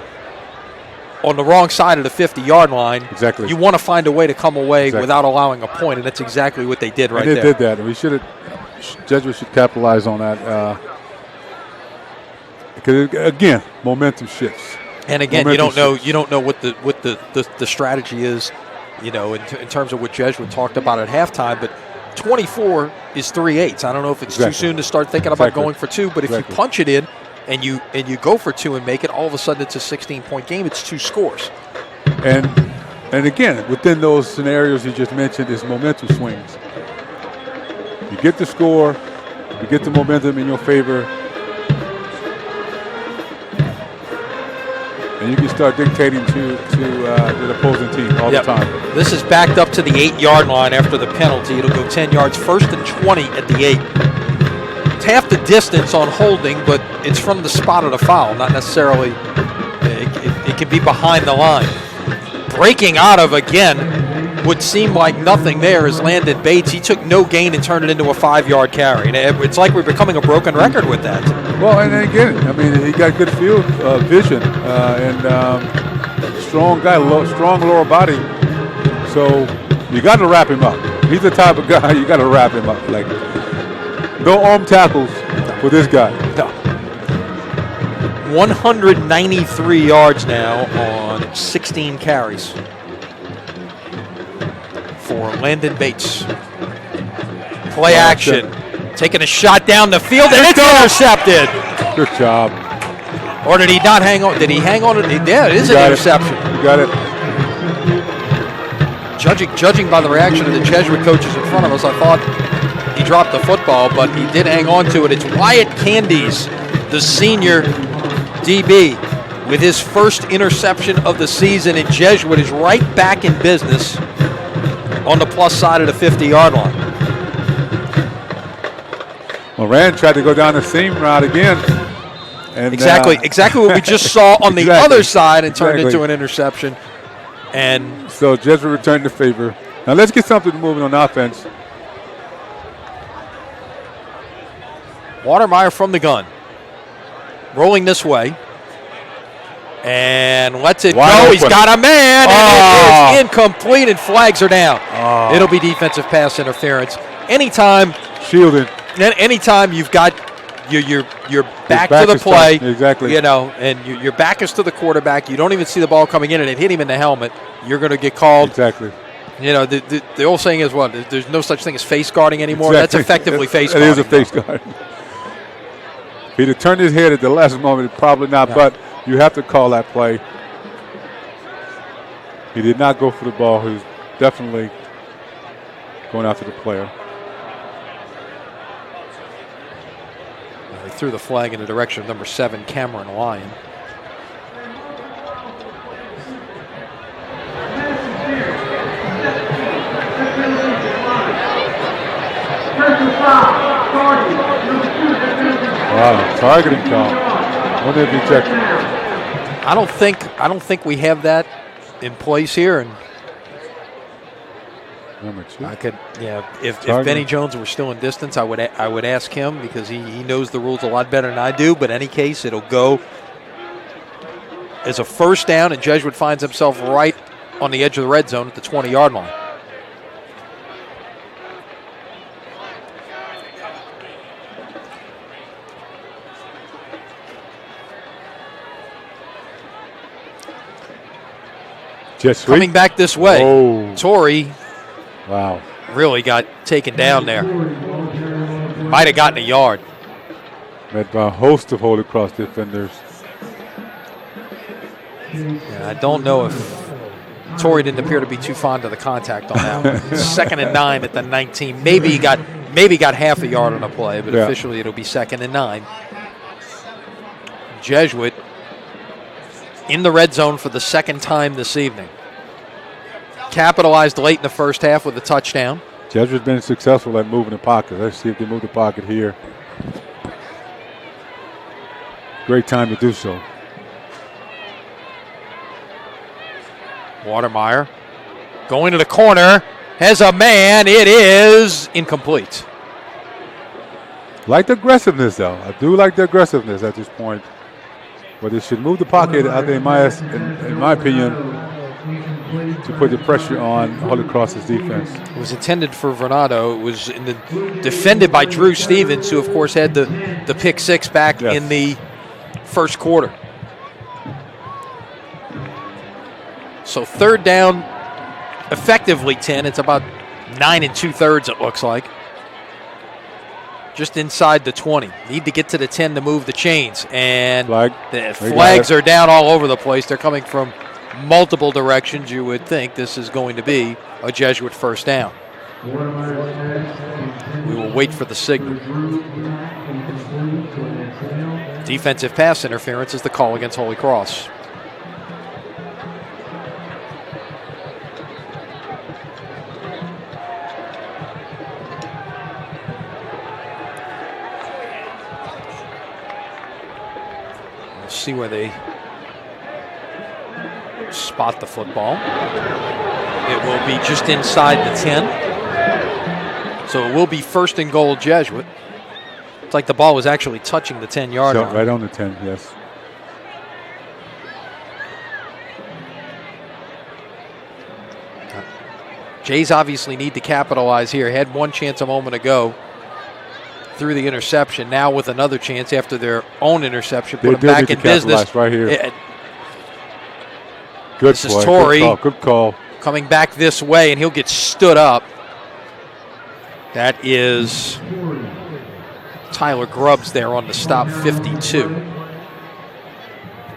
on the wrong side of the 50-yard line. Exactly. You want to find a way to come away without allowing a point, and that's exactly what they did right there. They did that. We should have. Jesuit should capitalize on that. Because again, momentum shifts. And again, you don't know what the strategy is, in terms of what Jesuit talked about at halftime. But 24 is 3/8. I don't know if it's too soon to start thinking about going for two, but if you punch it in and you go for two and make it, all of a sudden it's a 16-point game. It's 2 scores. And again, within those scenarios you just mentioned, is momentum swings. You get the score, you get the momentum in your favor, and you can start dictating to the opposing team all the time. This is backed up to the 8-yard line after the penalty. It'll go 10 yards, 1st and 20 at the 8. It's half the distance on holding, but it's from the spot of the foul, not necessarily. It can be behind the line. Breaking out of, again, would seem like nothing there is Landon Bates. He took no gain and turned it into a 5-yard carry. And it's like we're becoming a broken record with that. Well, and again, I mean, he got good field vision and strong guy, strong lower body. So you got to wrap him up. He's the type of guy you got to wrap him up. Like, no arm tackles for this guy. No. 193 yards now on 16 carries for Landon Bates. Play action. Taking a shot down the field, and it's intercepted. Good job. Or did he not hang on? Did he hang on? Yeah, it is an interception. You got it. Judging by the reaction of the Jesuit coaches in front of us, I thought he dropped the football, but he did hang on to it. It's Wyatt Candies, the senior DB, with his first interception of the season, and Jesuit is right back in business on the plus side of the 50-yard line. Moran tried to go down the seam route again. And, exactly what we just saw on the other side and turned into an interception. And so Jesuit returned the favor. Now let's get something moving on offense. Watermeyer from the gun. Rolling this way. And lets it go. He's got a man. And it is incomplete, and flags are down. It'll be defensive pass interference. Anytime you've got your back to the play, exactly. And your back is to the quarterback, you don't even see the ball coming in, and it hit him in the helmet, you're going to get called. Exactly. The old saying is what? There's no such thing as face guarding anymore. Exactly. That's effectively face guarding. It is a face guard. If he'd have turned his head at the last moment, probably not, but you have to call that play. He did not go for the ball. He was definitely going after the player. They threw the flag in the direction of number 7, Cameron Lyon. Wow, targeting call. What did he check? I don't think we have that in place here, and number 2. I could, if Benny Jones were still in distance, I would ask him, because he knows the rules a lot better than I do. But in any case, it'll go as a first down, and Jesuit finds himself right on the edge of the red zone at the 20-yard line. Jesuit. Coming back this way, Torrey. Wow. really got taken down there. Might have gotten a yard. Met by a host of Holy Cross defenders. Yeah, I don't know if Torrey didn't appear to be too fond of the contact on that one. 2nd and 9 at the 19. Maybe he got half a yard on a play, but officially it'll be 2nd and 9. Jesuit in the red zone for the second time this evening. Capitalized late in the first half with a touchdown. Jesuit's been successful at moving the pocket. Let's see if they move the pocket here. Great time to do so. Watermeyer going to the corner, has a man. It is incomplete. Like the aggressiveness, though. I do like the aggressiveness at this point. But they should move the pocket, I think, in my opinion, to put the pressure on Holy Cross's defense. It was intended for Vernado. It was defended by Drew Stevens, who, of course, had the pick six back in the first quarter. So 3rd down, effectively 10. It's about 9 2/3, it looks like. Just inside the 20. Need to get to the 10 to move the chains. And the flags are down all over the place. They're coming from multiple directions. You would think this is going to be a Jesuit first down. We will wait for the signal. Defensive pass interference is the call against Holy Cross. See where they spot the football. It will be just inside the 10. So it will be 1st and goal Jesuit. It's like the ball was actually touching the 10-yard line. Right on the 10, yes. Jays obviously need to capitalize here. Had one chance a moment ago through the interception. Now with another chance after their own interception, put them back in business. Right here. Good play. This is Torrey. Good call. Coming back this way, and he'll get stood up. That is Tyler Grubbs there on the stop, 52.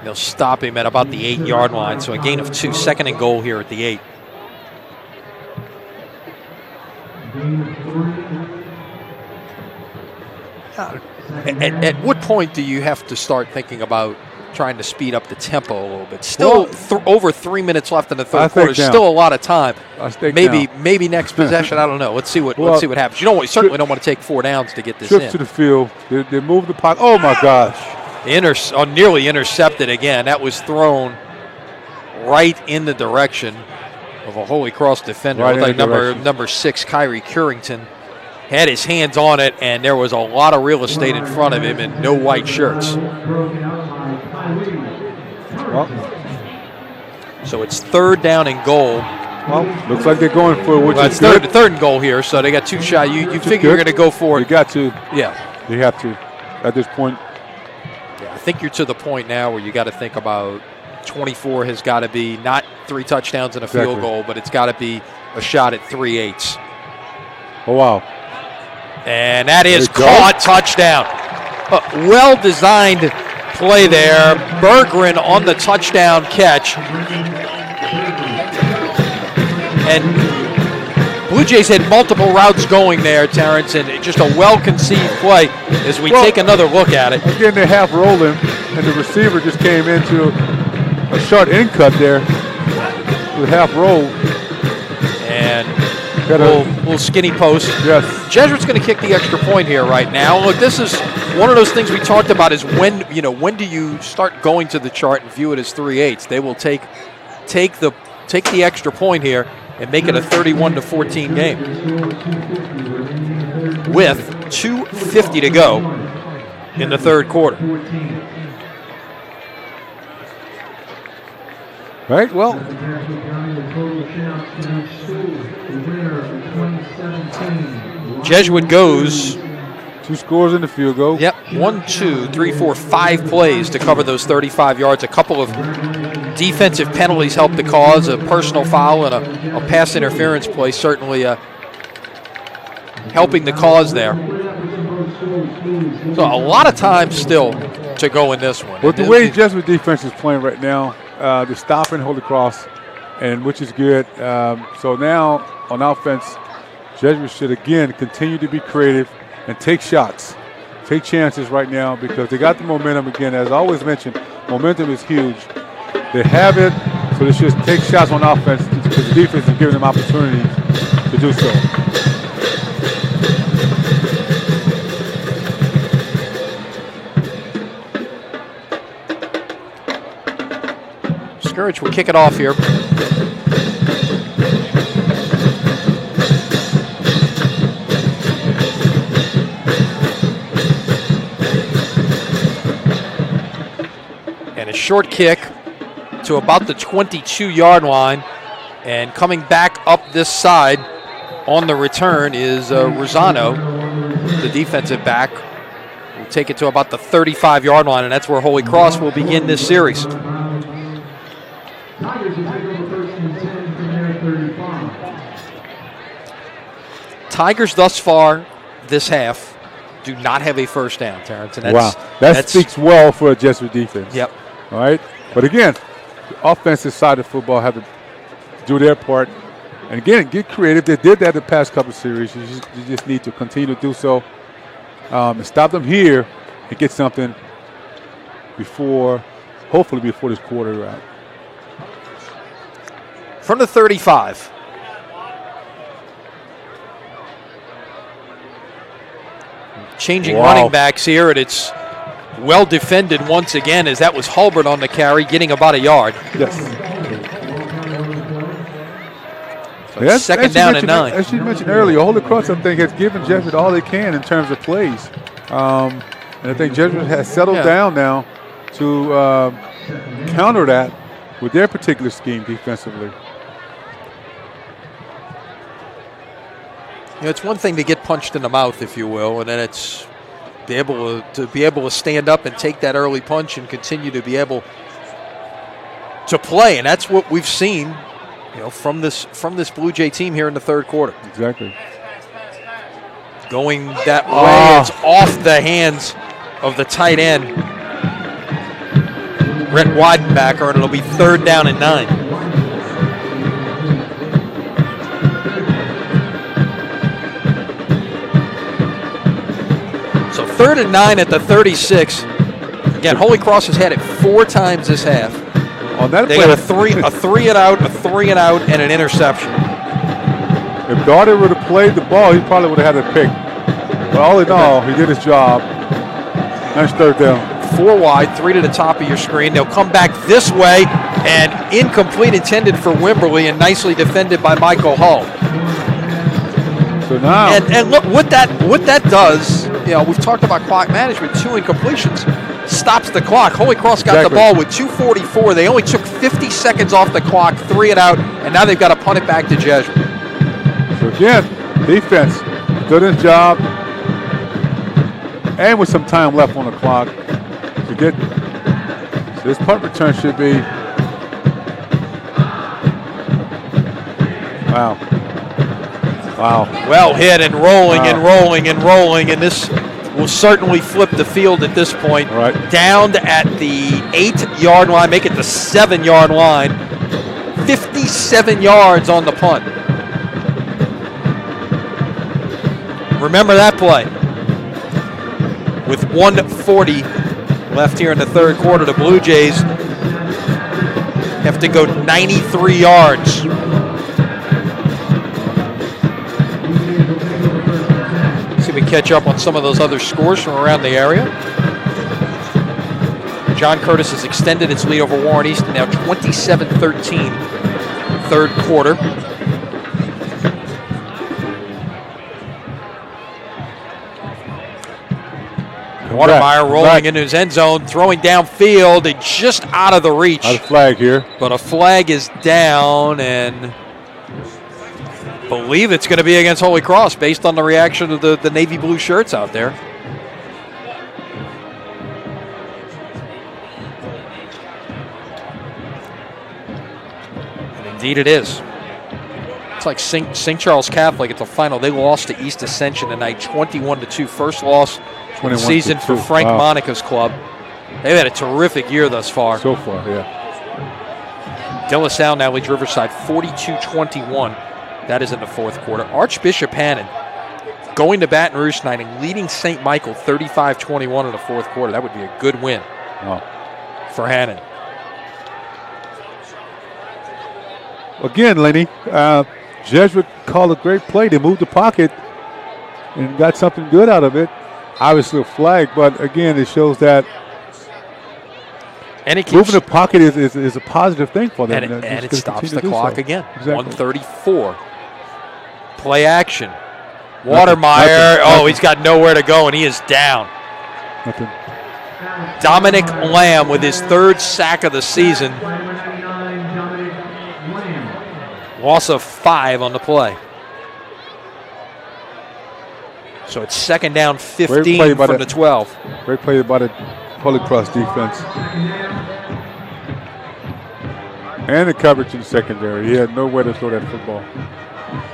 They'll stop him at about the 8-yard line, so a gain of 2, 2nd and goal here at the 8. At what point do you have to start thinking about trying to speed up the tempo a little bit? Still over 3 minutes left in the third quarter. Still a lot of time. Maybe next possession. I don't know. Let's see what happens. You know what? You certainly don't want to take 4 downs to get this in. Trips to the field. They move the pocket. Oh my gosh! Nearly intercepted again. That was thrown right in the direction of a Holy Cross defender. Like number 6, Kyrie Currington, had his hands on it, and there was a lot of real estate in front of him and no white shirts. So it's 3rd down and goal. Well, looks like they're going for it, which is good. Third and goal here, so they got 2 shots. You figure you're going to go for it. You got to. Yeah. You have to at this point. Yeah, I think you're to the point now where you got to think about 24 has got to be not 3 touchdowns and a field goal, but it's got to be a shot at 3/8. Oh, wow. And that is caught. Touchdown. Well-designed play there. Berggren on the touchdown catch. And Blue Jays had multiple routes going there, Terrence, and just a well-conceived play as we take another look at it. Again, they half rolled him, and the receiver just came into a short in cut there with half roll. And little skinny post. Yes. Jesuit's going to kick the extra point here right now. Look, this is one of those things we talked about is when do you start going to the chart and view it as 3/8? They will take the extra point here and make it a 31-14 game with 2:50 to go in the third quarter. Right, well. Jesuit goes. 2 scores in the field goal. Yep, 1, 2, 3, 4, 5 plays to cover those 35 yards. A couple of defensive penalties helped the cause. A personal foul and a pass interference play certainly helping the cause there. So a lot of time still to go in this one. Well, the way Jesuit defense is playing right now, they're stopping Holy Cross, and which is good. So now on offense, Jesuit should again continue to be creative and take shots, take chances right now because they got the momentum again. As I always mentioned, momentum is huge. They have it, so they should take shots on offense because the defense is giving them opportunities to do so. Scourge will kick it off here. And a short kick to about the 22-yard line. And coming back up this side on the return is Rosano, the defensive back. We'll take it to about the 35-yard line, and that's where Holy Cross will begin this series. Tigers thus far this half do not have a first down, Terrence. And Wow, that speaks well for a Jesuit defense. Yep. All right, but again, the offensive side of football have to do their part. And again, get creative. They did that the past couple of series. You just need to continue to do so. And stop them here and get something hopefully before this quarter out. From the 35. Changing running backs here, and it's well defended once again as that was Hulbert on the carry, getting about a yard. Yes. So it's second down and 9. As you mentioned earlier, Holy Cross, I think, has given Jesuit all they can in terms of plays. And I think Jesuit has settled down now to counter that with their particular scheme defensively. You know, it's one thing to get punched in the mouth, if you will, and then it's be able to stand up and take that early punch and continue to be able to play, and that's what we've seen, you know, from this Blue Jay team here in the third quarter. Exactly. Going that way, it's off the hands of the tight end, Brett Weidenbacher, and it'll be third down and 9. Third and 9 at the 36. Again, Holy Cross has had it 4 times this half. On that they got a three and out, and an interception. If Darter would have played the ball, he probably would have had a pick. But all in all, he did his job. Nice third down. 4 wide, 3 to the top of your screen. They'll come back this way, and incomplete intended for Wimberly, and nicely defended by Michael Hull. So now, and look what that does. You know, we've talked about clock management. 2 incompletions stops the clock. Holy Cross got the ball with 2:44. They only took 50 seconds off the clock, 3 and out, and now they've got to punt it back to Jesuit. So again, defense did its job, and with some time left on the clock to get. So this punt return should be. Wow. Wow. Well hit and rolling and rolling and rolling, and this will certainly flip the field at this point. Right. Down at the 8-yard line, make it the 7-yard line. 57 yards on the punt. Remember that play. With 1:40 left here in the third quarter, the Blue Jays have to go 93 yards. We catch up on some of those other scores from around the area. John Curtis has extended its lead over Warren Easton, now 27-13, third quarter. Watermeyer rolling into his end zone, throwing downfield, and just out of the reach. Out of flag here. But a flag is down, and believe it's going to be against Holy Cross based on the reaction of the navy blue shirts out there. And indeed it is. It's like St. Charles Catholic at the final. They lost to East Ascension tonight, 21-2. First loss of the season for Frank Monica's club. They've had a terrific year thus far. So far, yeah. De La Salle now leads Riverside 42-21. That is in the fourth quarter. Archbishop Hannon going to Baton Rouge tonight and leading St. Michael 35-21 in the fourth quarter. That would be a good win for Hannon. Again, Lenny, Jesuit called a great play. They moved the pocket and got something good out of it. Obviously a flag, but again, it shows that moving the pocket is a positive thing for them. And it stops the clock again. Exactly. 134. Play action. Watermeyer. He's got nowhere to go, and he is down. Nothing. Dominic Lamb with his third sack of the season. Loss of 5 on the play. So it's second down 15 from the 12. Great play by the Holy Cross defense. And the coverage in the secondary. He had nowhere to throw that football.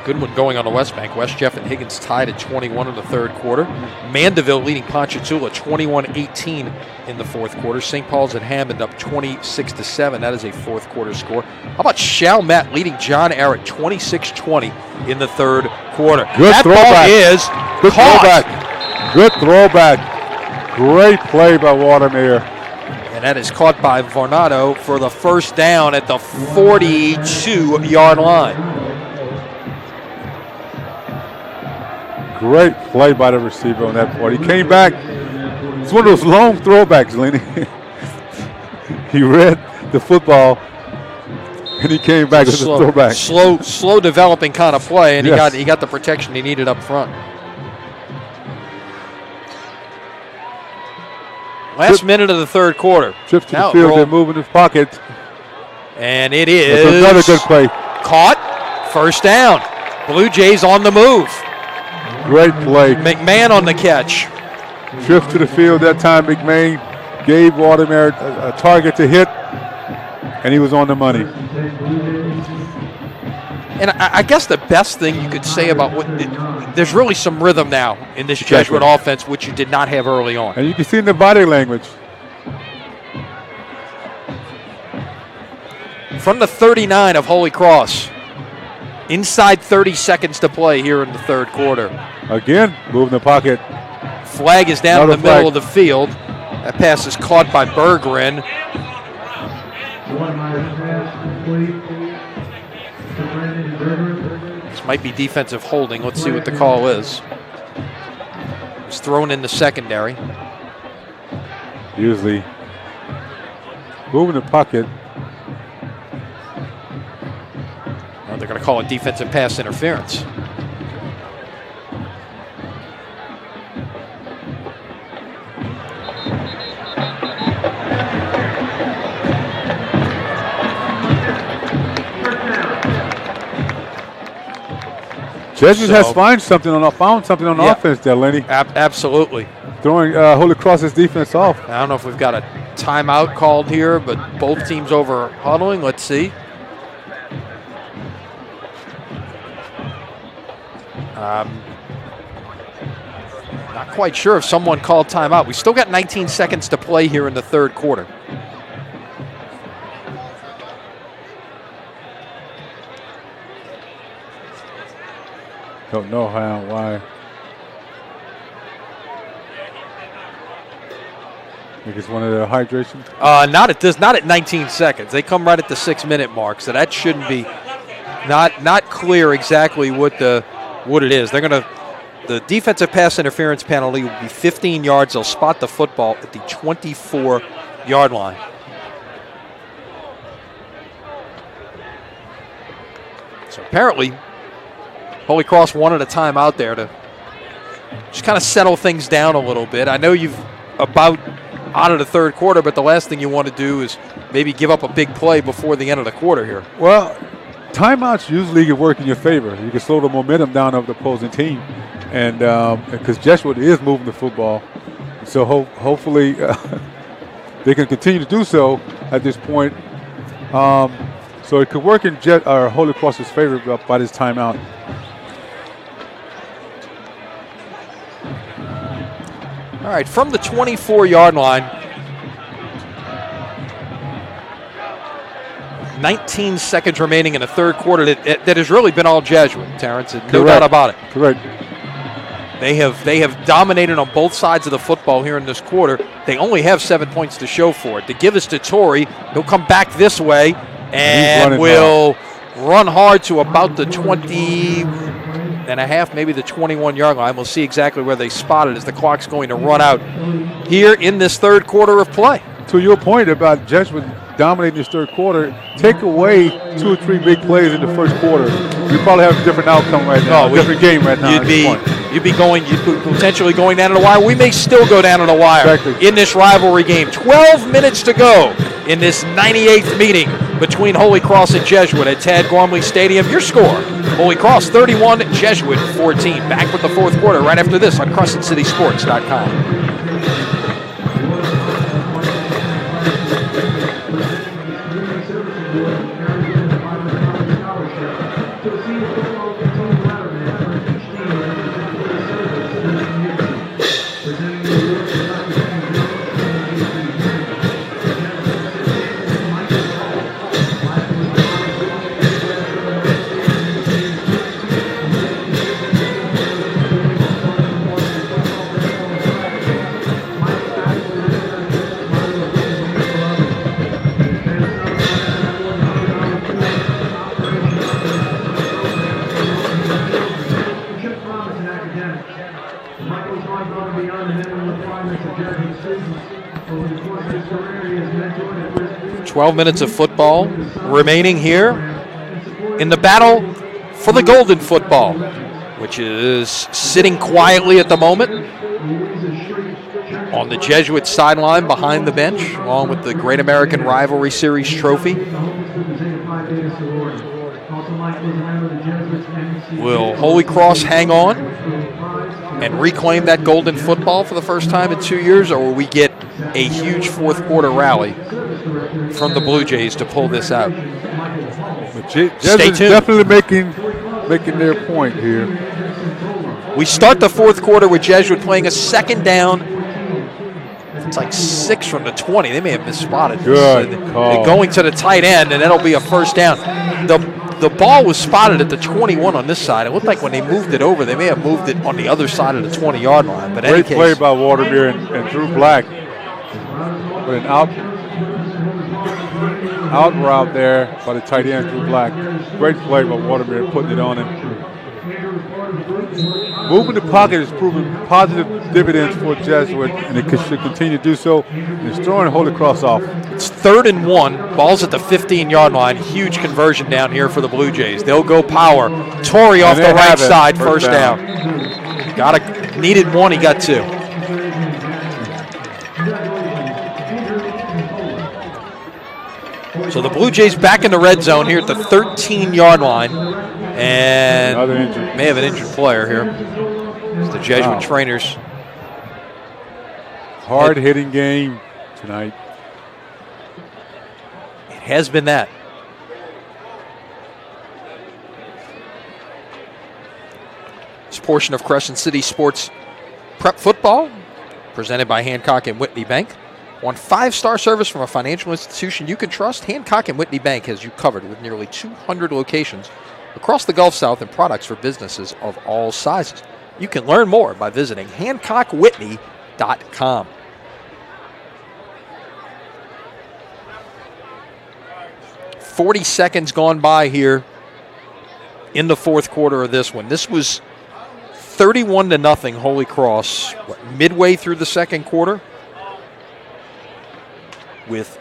Good one going on the West Bank. West Jeff and Higgins tied at 21 in the third quarter. Mandeville leading Ponchatoula 21-18 in the fourth quarter. St. Paul's and Hammond up 26-7. That is a fourth quarter score. How about Chalmette leading John Arrett 26-20 in the third quarter? Good throwback. Good throwback. Good throwback. Great play by Watermeyer. And that is caught by Varnado for the first down at the 42-yard line. Great play by the receiver on that point. He came back. It's one of those long throwbacks, Lenny. He read the football, and he came back with a throwback. Slow developing kind of play, and he got the protection he needed up front. Last minute of the third quarter. Trips to the field, they're moving his pocket. And it is that's another good play. Caught. First down. Blue Jays on the move. Great play. McMahon on the catch. Trips to the field that time. McMahon gave Watermeyer a target to hit, and he was on the money. And I guess the best thing you could say about there's really some rhythm now in this Jesuit offense, which you did not have early on. And you can see in the body language. From the 39 of Holy Cross. Inside 30 seconds to play here in the third quarter. Again, moving the pocket. Flag is down in the middle of the field. That pass is caught by Berggren. This might be defensive holding. Let's see what the call is. It's thrown in the secondary. Usually moving the pocket. Now they're going to call it defensive pass interference. Jesuit has found something on offense there, Lenny. Absolutely. Throwing Holy Cross's defense off. I don't know if we've got a timeout called here, but both teams over huddling. Let's see. Not quite sure if someone called timeout. We still got 19 seconds to play here in the third quarter. Don't know why. I think it's one of the hydration. Not at 19 seconds. They come right at the 6-minute mark, so that shouldn't be not clear exactly what it is. The defensive pass interference penalty will be 15 yards. They'll spot the football at the 24-yard line. So apparently, Holy Cross wanted a timeout there to just kind of settle things down a little bit. I know you've about out of the third quarter, but the last thing you want to do is maybe give up a big play before the end of the quarter here. Well, timeouts usually can work in your favor. You can slow the momentum down of the opposing team, and because Jesuit is moving the football, so hopefully they can continue to do so at this point. So it could work in Holy Cross's favor by this timeout. All right, from the 24-yard line, 19 seconds remaining in the third quarter. That has really been all Jesuit, Terrence. No doubt about it. Correct. They have dominated on both sides of the football here in this quarter. They only have 7 points to show for it. To give us to Torrey, he'll come back this way and will run hard to about the 20 and a half, maybe the 21-yard line. We'll see exactly where they spot it as the clock's going to run out here in this third quarter of play. To your point about Jesuit dominating this third quarter, take away 2 or 3 big plays in the first quarter, you probably have a different outcome right now, different game right now. You'd be potentially going down to the wire. We may still go down to the wire in this rivalry game. 12 minutes to go in this 98th meeting between Holy Cross and Jesuit at Tad Gormley Stadium. Your score, Holy Cross 31, Jesuit 14. Back with the fourth quarter right after this on CrescentCitySports.com. Jesuit. 12 minutes of football remaining here in the battle for the golden football, which is sitting quietly at the moment on the Jesuit sideline behind the bench, along with the Great American Rivalry Series trophy. Will Holy Cross hang on and reclaim that golden football for the first time in 2 years, or will we get a huge fourth quarter rally from the Blue Jays to pull this out? Stay tuned. Definitely making their point here. We start the fourth quarter with Jesuit playing a second down. It's like 6 from the 20. They may have misspotted. Good call. Going to the tight end, and that'll be a first down. The ball was spotted at the 21 on this side. It looked like when they moved it over, they may have moved it on the other side of the 20-yard line. But great play by Watermere and Drew Black. But an out route there by the tight end, Drew Black. Great play by Watermere, putting it on him. Moving the pocket is proving positive dividends for Jesuit, and it should continue to do so. It's throwing Holy Cross off. It's 3rd and 1. Ball's at the 15-yard line. Huge conversion down here for the Blue Jays. They'll go power. Torrey off the right side, first down. Needed 1, he got 2. So the Blue Jays back in the red zone here at the 13-yard line. And may have an injured player here. It's the Jesuit trainers. Hard-hitting game tonight. It has been that. This portion of Crescent City Sports Prep Football, presented by Hancock and Whitney Bank. Want 5-star service from a financial institution you can trust? Hancock and Whitney Bank has you covered with nearly 200 locations across the Gulf South and products for businesses of all sizes. You can learn more by visiting HancockWhitney.com. .40 seconds gone by here in the fourth quarter of this one. This was 31-0 Holy Cross midway through the second quarter with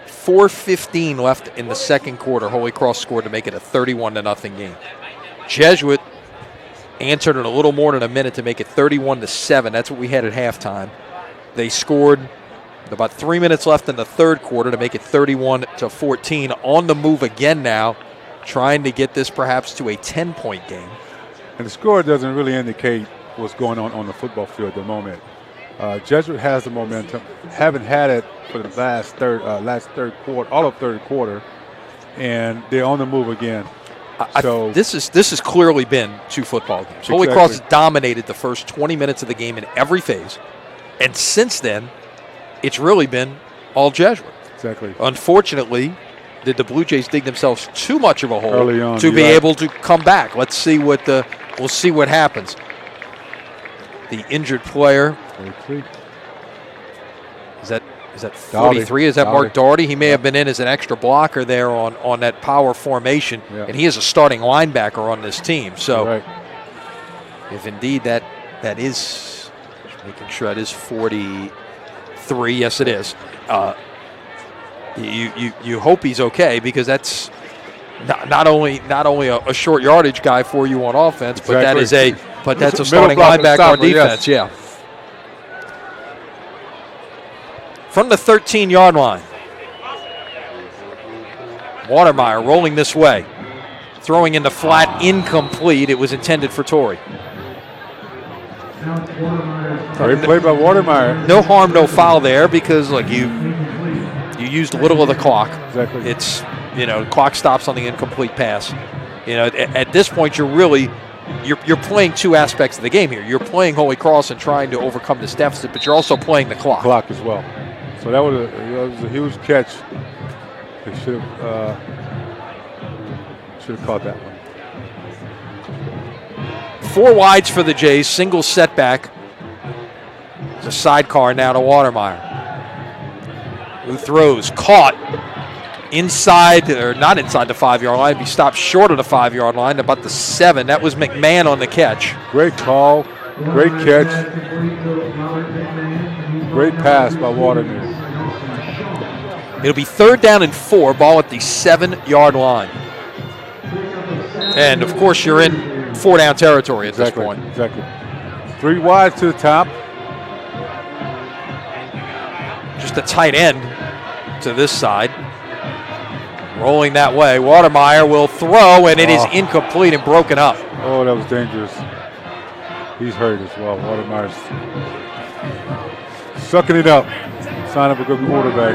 4:15 left in the second quarter. Holy Cross scored to make it a 31-0 game. Jesuit answered in a little more than a minute to make it 31-7. That's what we had at halftime. They scored about 3 minutes left in the third quarter to make it 31-14. On the move again now, trying to get this perhaps to a 10-point game. And the score doesn't really indicate what's going on the football field at the moment. Jesuit has the momentum. Haven't had it for the last third quarter, all of third quarter. and they're on the move again. So this has clearly been 2 football games. Holy Cross has dominated the first 20 minutes of the game in every phase, and since then, it's really been all Jesuit. Exactly. Unfortunately, did the Blue Jays dig themselves too much of a hole early on, to be able to come back? Let's see we'll see what happens. The injured player. 43. Is that 43? Is that Mark Daugherty? He may have been in as an extra blocker there on that power formation, and he is a starting linebacker on this team. So if indeed that is, making sure that is 43, yes it is. You hope he's okay, because that's not only a short yardage guy for you on offense, but that's a starting linebacker on defense. Yeah. From the 13-yard line, Watermeyer rolling this way, throwing in the flat, incomplete. It was intended for Torrey. Great play by Watermeyer. No harm, no foul there, because you used a little of the clock. Exactly. It's the clock stops on the incomplete pass. At this point, you're playing 2 aspects of the game here. You're playing Holy Cross and trying to overcome this deficit, but you're also playing the clock. Clock as well. So that was a huge catch. They should have caught that one. 4 wides for the Jays, single setback. It's a sidecar now to Watermeyer, who throws, caught inside, or not inside the 5-yard line. He stopped short of the 5-yard line, about the 7. That was McMahon on the catch. Great call, great catch, great pass by Watermeyer. It'll be 3rd down and 4, ball at the 7-yard line. And, of course, you're in 4-down territory at this point. Exactly. 3 wides to the top. Just a tight end to this side. Rolling that way. Watermeyer will throw, and it is incomplete and broken up. Oh, that was dangerous. He's hurt as well. Watermeyer's sucking it up. Sign of a good quarterback.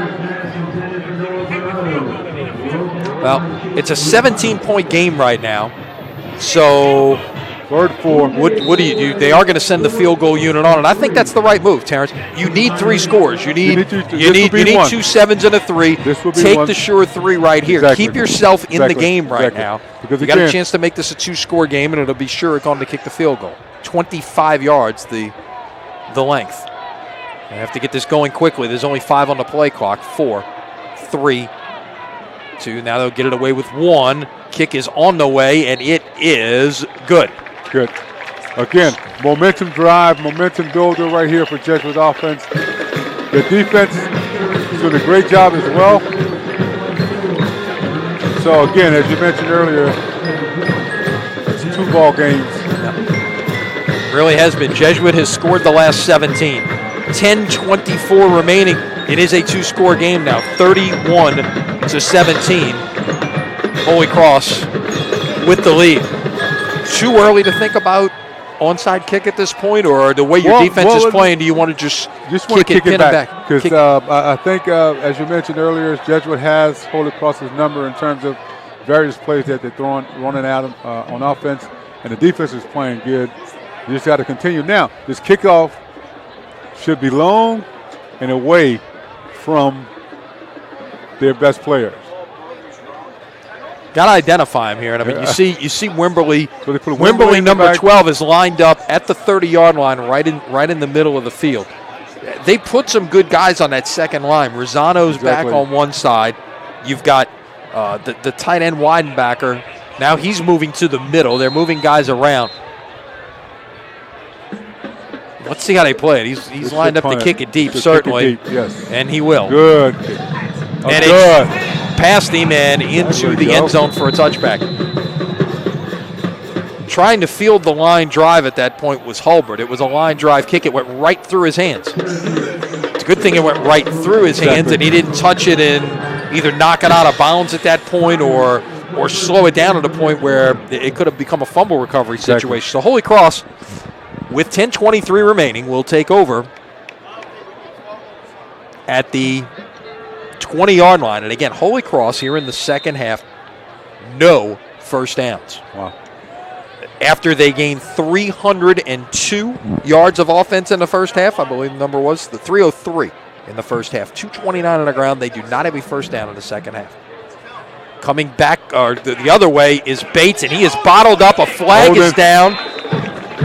Well, it's a 17-point game right now. So 3rd 4. What do you do? They are going to send the field goal unit on, and I think that's the right move, Terrence. You need 3 scores. You need 2 7s and a 3. Take the sure 3 right here. Exactly. Keep yourself in the game right now. Because you got a chance to make this a 2-score game, and it'll be sure going to kick the field goal. 25 yards, the length. They have to get this going quickly. There's only 5 on the play clock. 4, 3, 2. Now they'll get it away with 1. Kick is on the way, and it is good. Good. Again, momentum drive, momentum builder right here for Jesuit offense. The defense is doing a great job as well. So again, as you mentioned earlier, it's 2 ball games. Yep. Really has been. Jesuit has scored the last 17. 10:24 remaining. It is a 2-score game now. 31-17. Holy Cross with the lead. Too early to think about onside kick at this point, or the way your defense is playing, do you want to just want to kick it back? Because I think, as you mentioned earlier, Jesuit has Holy Cross's number in terms of various plays that they're running out on offense, and the defense is playing good. You just got to continue. Now, this kickoff should be long and away from their best players. Got to identify him here. And I mean, you see Wimberly. So they put Wimberly, number 12, is lined up at the 30-yard line, right in the middle of the field. They put some good guys on that second line. Rosano's back on one side. You've got the tight end Weidenbacker. Now he's moving to the middle. They're moving guys around. Let's see how they play it. He's lined up to kick it deep, certainly. Kick it deep, yes. And he will. Good. And good. Past him and into the end zone for a touchback. Trying to field the line drive at that point was Hulbert. It was a line drive kick. It went right through his hands. It's a good thing it went right through his hands and he didn't touch it and either knock it out of bounds at that point or slow it down to the point where it could have become a fumble recovery situation. So Holy Cross, with 10:23 remaining, will take over at the 20-yard line. And again, Holy Cross here in the second half no first downs. Wow. After they gained 302 yards of offense in the first half, I believe the number was the 303 in the first half. 229 on the ground. They do not have a first down in the second half. Coming back, or the other way, is Bates, and he is bottled up. A flag is down,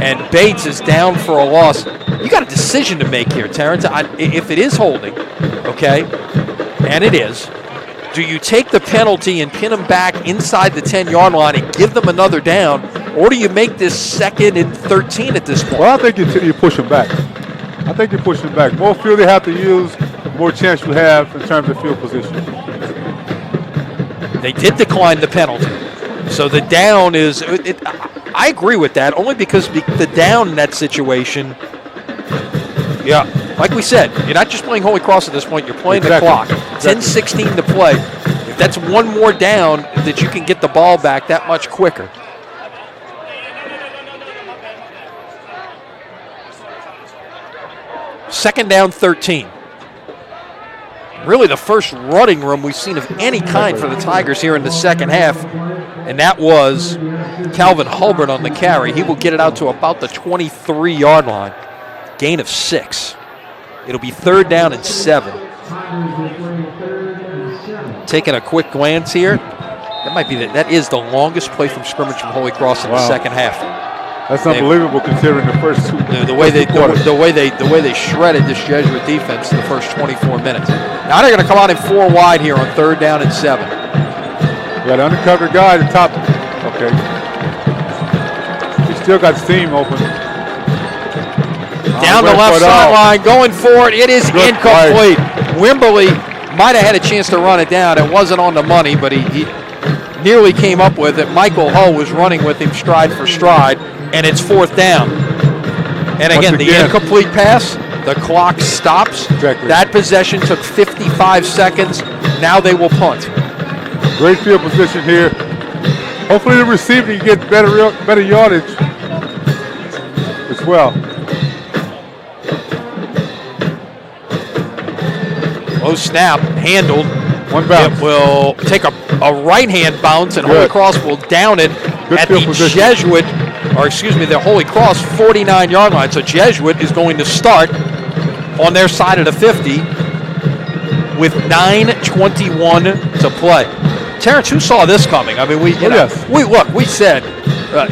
and Bates is down for a loss. You got a decision to make here, Terrence. If it is holding, okay, and it is, do you take the penalty and pin them back inside the 10-yard line and give them another down, or do you make this 2nd and 13 at this point? Well, I think you push them back. I think you push them back. More field they have to use, the more chance you have in terms of field position. They did decline the penalty. So the down is, I agree with that, only because the down in that situation, yeah, like we said, you're not just playing Holy Cross at this point, you're playing the clock. 10-16 to play. If that's one more down, that you can get the ball back that much quicker. Second down, 13. Really the first running room we've seen of any kind for the Tigers here in the second half, and that was Calvin Hulbert on the carry. He will get it out to about the 23-yard line. Gain of 6. It'll be 3rd down and 7. Taking a quick glance here, that is the longest play from scrimmage from Holy Cross in the second half. That's unbelievable considering the first two. The way they shredded this Jesuit defense the first 24 minutes. Now they're going to come out in 4 wide here on 3rd down and 7. Got an undercover guy at the top. Okay. He still got steam open. Down the left sideline, going for it. It is incomplete. Wimberly might have had a chance to run it down. It wasn't on the money, but he nearly came up with it. Michael Hull was running with him stride for stride, and it's 4th down. And again, the incomplete pass, the clock stops. Exactly. That possession took 55 seconds. Now they will punt. Great field position here. Hopefully the receiver can get better yardage as well. Low snap, handled. One bounce. It will take a right-hand bounce, and Holy Cross will down it at the Jesuit, the Holy Cross 49-yard line. So Jesuit is going to start on their side of the 50 with 9:21 to play. Terrence, who saw this coming? I mean, we said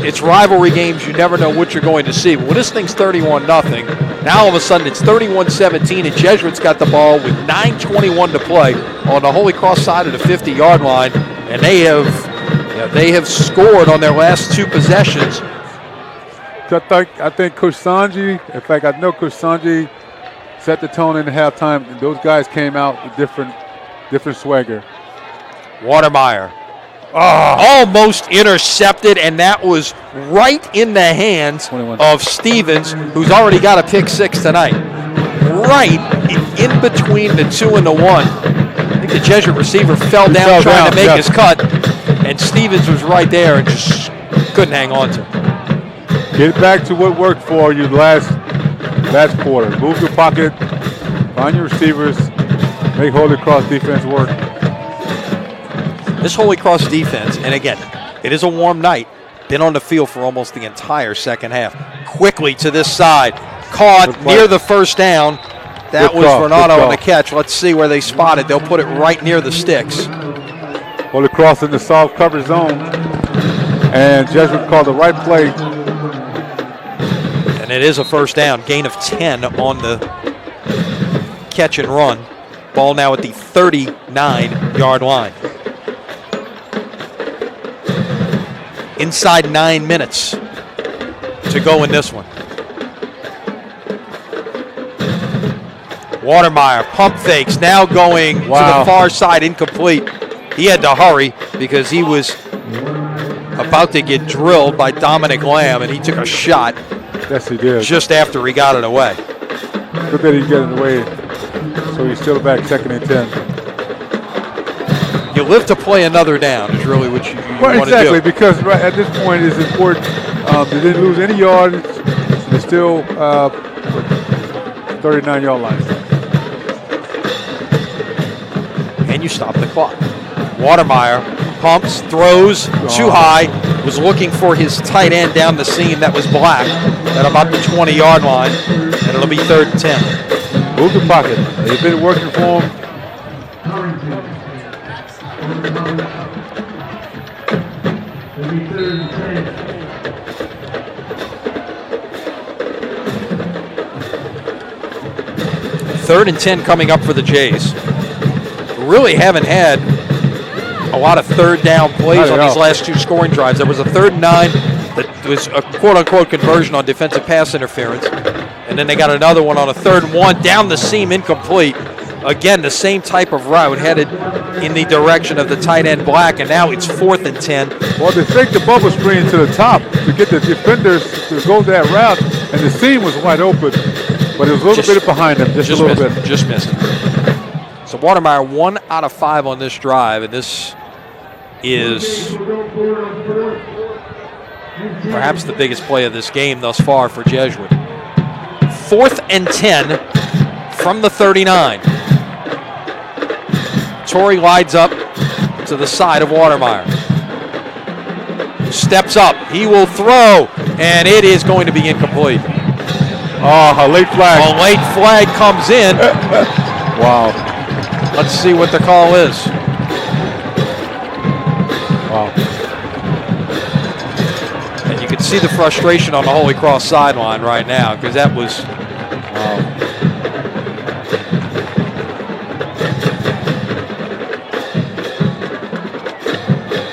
it's rivalry games. You never know what you're going to see. But when this thing's 31-0, now all of a sudden it's 31-17, and Jesuit's got the ball with 9:21 to play on the Holy Cross side of the 50-yard line, and they have scored on their last 2 possessions. I think Coach Sanji, in fact, I know Coach Sanji set the tone in the halftime, and those guys came out with different swagger. Watermeyer almost intercepted, and that was right in the hands of Stevens, who's already got a pick 6 tonight. Right in between the 2 and the 1. I think the Jesuit receiver fell down trying to make his cut, and Stevens was right there and just couldn't hang on to it. Get back to what worked for you last quarter. Move your pocket, find your receivers, make Holy Cross defense work. This Holy Cross defense, and again, it is a warm night, been on the field for almost the entire second half. Quickly to this side, caught near the first down. That was Renato on the catch. Let's see where they spot it. They'll put it right near the sticks. Holy Cross in the soft cover zone, and Jesuit called the right play. And it is a first down, gain of 10 on the catch and run. Ball now at the 39-yard line. Inside 9 minutes to go in this one. Watermeyer, pump fakes, now going to the far side, incomplete. He had to hurry because he was about to get drilled by Dominic Lamb, and he took a shot. Yes, he did. Just after he got it away. Good that he got it away, so he's still back 2nd and 10. You live to play another down is really what you want to do. Exactly, because right at this point it's important. They didn't lose any yards. They're still 39-yard line. And you stop the clock. Watermeyer pumps, throws, too high, was looking for his tight end down the seam. That was Black at about the 20-yard line, and it'll be 3rd and 10. Move the pocket. They've been working for him. It'll be 3rd and 10. 3rd and 10 coming up for the Jays. Really haven't had a lot of third down plays on these last 2 scoring drives. There was a 3rd and 9 that was a quote-unquote conversion on defensive pass interference. And then they got another one on a 3rd and 1 down the seam, incomplete. Again, the same type of route headed in the direction of the tight end Black, and now it's 4th and 10. Well, they faked the bubble screen to the top to get the defenders to go that route, and the seam was wide open, but it was a little bit behind them, just a little bit. Just missed it. So Watermeyer 1 out of 5 on this drive, and this is perhaps the biggest play of this game thus far for Jesuit. 4th and 10 from the 39. Torrey lines up to the side of Watermeyer. Steps up. He will throw, and it is going to be incomplete. Oh, a late flag. A late flag comes in. Wow. Let's see what the call is. Wow. And you can see the frustration on the Holy Cross sideline right now, because that was...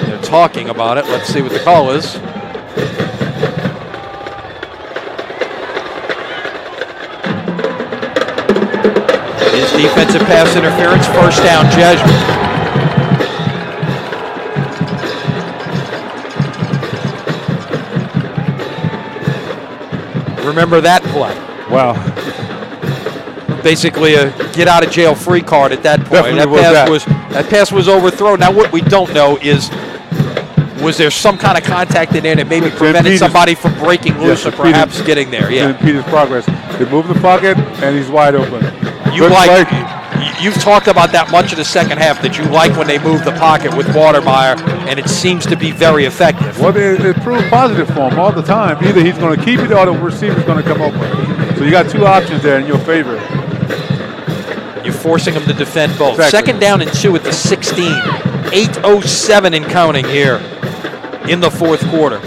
They're talking about it. Let's see what the call is. It is defensive pass interference, 1st down, Jesuit. Remember that play. Wow. Basically a get out of jail free card at that point. That pass was overthrown. Now what we don't know is, was there some kind of contact in there that maybe prevented somebody from breaking loose or perhaps getting there? Yeah. Impede his progress. They move the pocket and he's wide open. You've talked about that much of the second half, that you like when they move the pocket with Watermeyer, and it seems to be very effective. Well, it proved positive for him all the time. Either he's going to keep it or the receiver's going to come open. So you got 2 options there in your favor. You're forcing them to defend both. Exactly. 2nd down and 2 at the 16. 8:07 and counting here in the 4th quarter.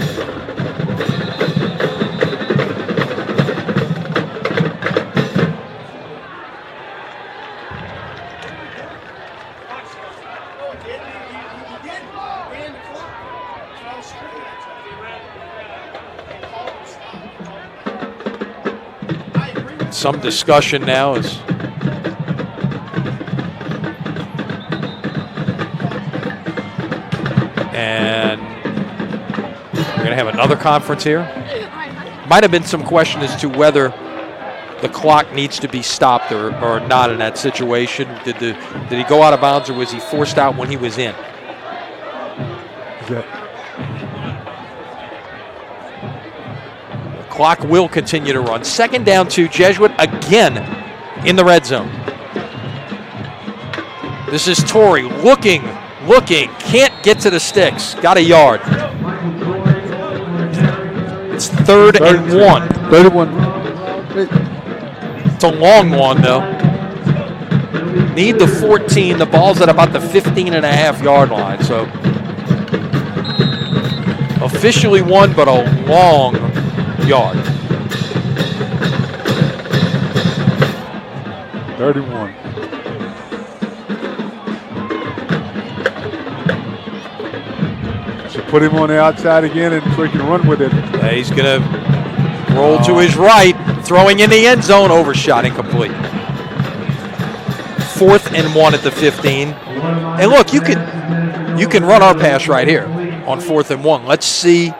Some discussion now is and we're going to have another conference here. Might have been some question as to whether the clock needs to be stopped or not in that situation. Did he go out of bounds, or was he forced out when he was in? Clock will continue to run. 2nd down 2, Jesuit again in the red zone. This is Torrey looking, can't get to the sticks. Got a yard. It's 3rd and 1. 31. It's a long one, though. Need the 14. The ball's at about the 15.5-yard line. So officially 1, but a long yard. 31. So put him on the outside again and so he can run with it. He's going to roll to his right, throwing in the end zone, overshot, incomplete. 4th and 1 at the 15. And look, you can run our pass right here on 4th and 1. Let's see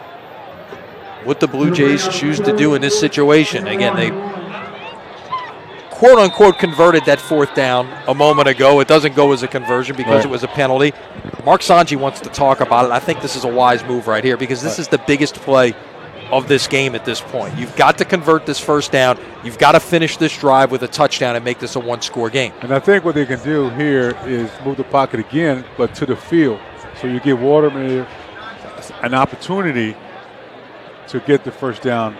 what the Blue Jays choose to do in this situation. Again, they quote-unquote converted that 4th down a moment ago. It doesn't go as a conversion because it was a penalty. Mark Sanji wants to talk about it. I think this is a wise move right here, because this is the biggest play of this game at this point. You've got to convert this 1st down. You've got to finish this drive with a touchdown and make this a 1-score game. And I think what they can do here is move the pocket again, but to the field. So you give Waterman an opportunity to get the first down.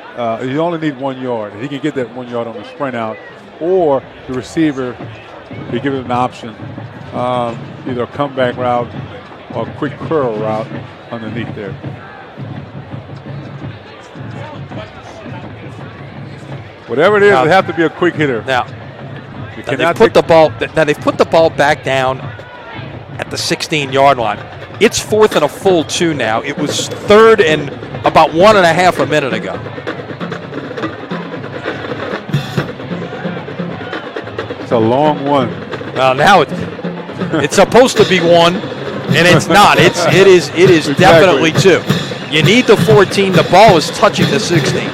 You only need 1 yard. He can get that 1 yard on the sprint out, or the receiver can give it an option, either a comeback route or a quick curl route underneath there. Whatever it is, it have to be a quick hitter. Now they've put the ball back down at the 16-yard line. It's 4th and a full 2 now. It was 3rd and about 1.5 a minute ago. It's a long one. Well, now it's supposed to be 1, and it's not. It is Exactly. definitely 2. You need the 14. The ball is touching the 16.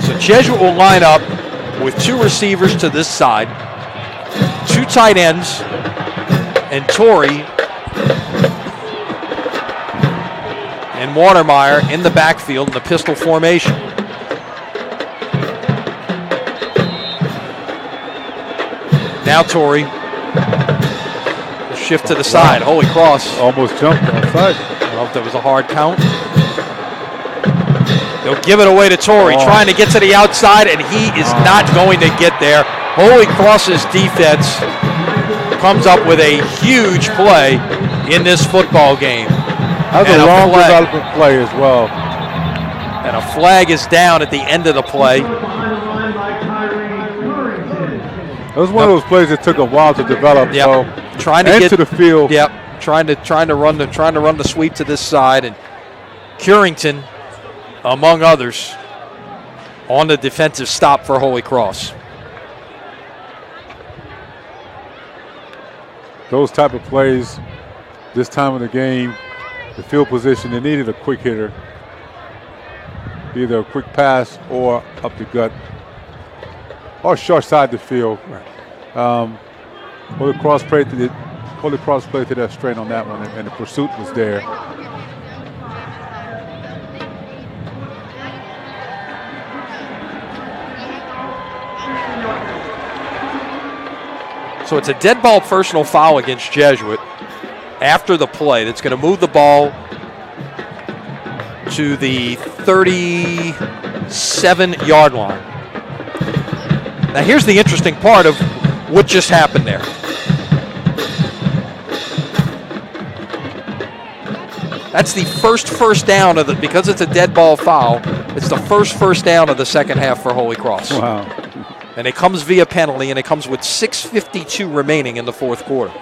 So Jesuit will line up with 2 receivers to this side, 2 tight ends, and Torrey and Watermeyer in the backfield in the pistol formation. Now Torrey will shift to the side. Holy Cross. Almost jumped outside. I don't know if that was a hard count. They'll give it away to Torrey, trying to get to the outside, and he is not going to get there. Holy Cross's defense comes up with a huge play in this football game. That's a long development play as well. And a flag is down at the end of the play. It was one of those plays that took a while to develop. Yep. So Trying to get to the field. Yep. Trying to run the sweep to this side, and Curington, among others, on the defensive stop for Holy Cross. Those type of plays, this time of the game, the field position, they needed a quick hitter, either a quick pass or up the gut, or short side the field. Holy Cross played to that straight on that one, and the pursuit was there. So it's a dead ball personal foul against Jesuit after the play that's going to move the ball to the 37-yard line. Now here's the interesting part of what just happened there. That's the first down of because it's a dead ball foul, it's the first down of the second half for Holy Cross. Wow. And it comes via penalty, and it comes with 6:52 remaining in the fourth quarter.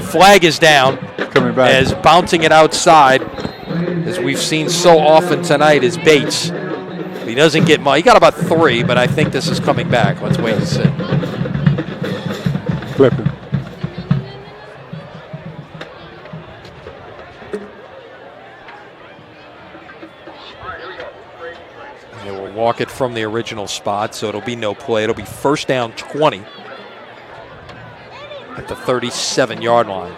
Flag is down. Coming back. As bouncing it outside, as we've seen so often tonight, is Bates. He doesn't get much. He got about 3, but I think this is coming back. Let's wait and see. Flipping. They will walk it from the original spot, so it'll be no play. It'll be first down 20 at the 37-yard line,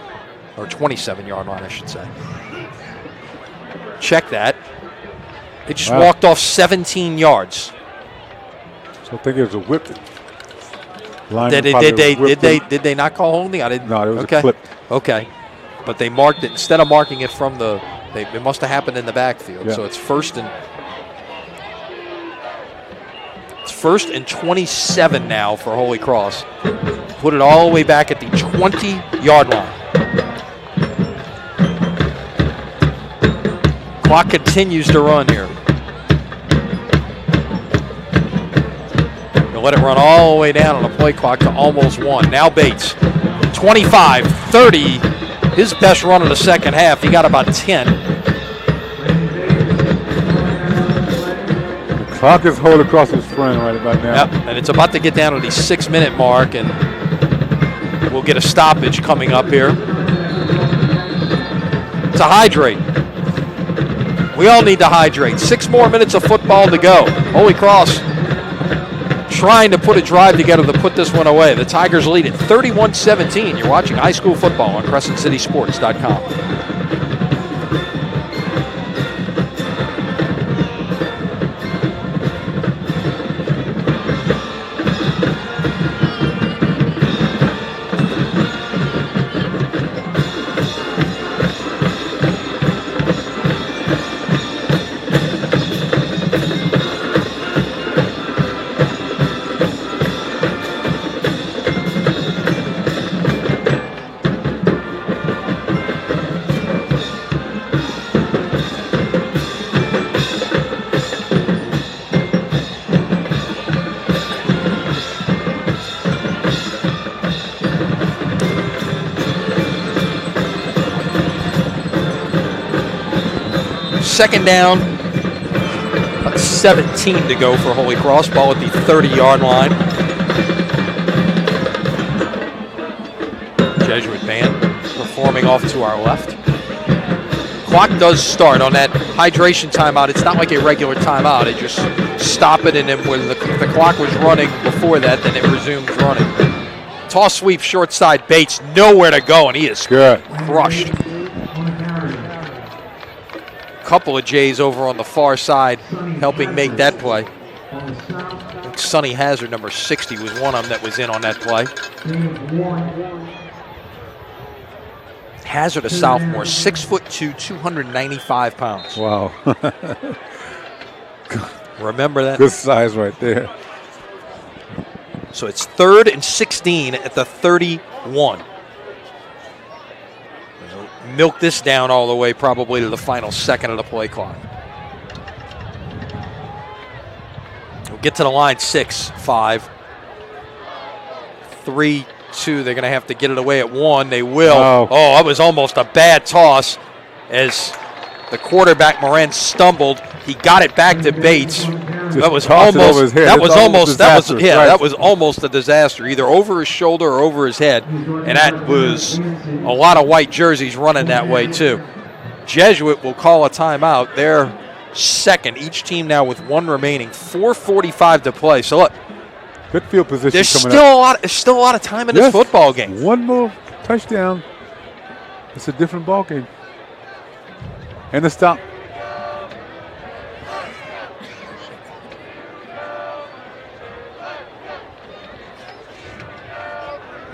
or 27-yard line, I should say. Check that. It just walked off 17 yards. So I think it was a whip. Did they not call holding? I didn't. No, it was okay. a clip. Okay, but they marked it instead of marking it from the. It must have happened in the backfield. Yeah. So it's first and 27 now for Holy Cross. Put it all the way back at the 20-yard line. Clock continues to run here. They'll let it run all the way down on the play clock to almost 1. Now Bates, 25, 30, his best run of the second half. He got about 10. The clock is Holy Cross's friend right about now. Yep, and it's about to get down to the 6-minute mark, and we'll get a stoppage coming up here. To hydrate. We all need to hydrate. 6 more minutes of football to go. Holy Cross trying to put a drive together to put this one away. The Tigers lead it 31-17. You're watching high school football on CrescentCitySports.com. Second down, about 17 to go for Holy Cross. Ball at the 30-yard line. Jesuit band performing off to our left. Clock does start on that hydration timeout. It's not like a regular timeout. It just stop it, and then when the clock was running before that, then it resumes running. Toss sweep short side. Bates nowhere to go, and he is crushed. Couple of Jays over on the far side helping make that play. Sonny Hazard, number 60, was one of them that was in on that play. Hazard, a sophomore, 6'2", 295 pounds. Wow. Remember that? Good size right there. So it's 3rd and 16 at the 31. Milk this down all the way probably to the final second of the play clock. We'll get to the line 6-5. 3-2. They're going to have to get it away at 1. They will. Oh, that was almost a bad toss as the quarterback Moran stumbled. He got it back to Bates. That was almost a disaster, either over his shoulder or over his head. And that was a lot of white jerseys running that way too. Jesuit will call a timeout. They're second. Each team now with 1 remaining. 4:45 to play. So look, good field position. There's still a lot of time in this football game. One more touchdown. It's a different ball game. And a stop.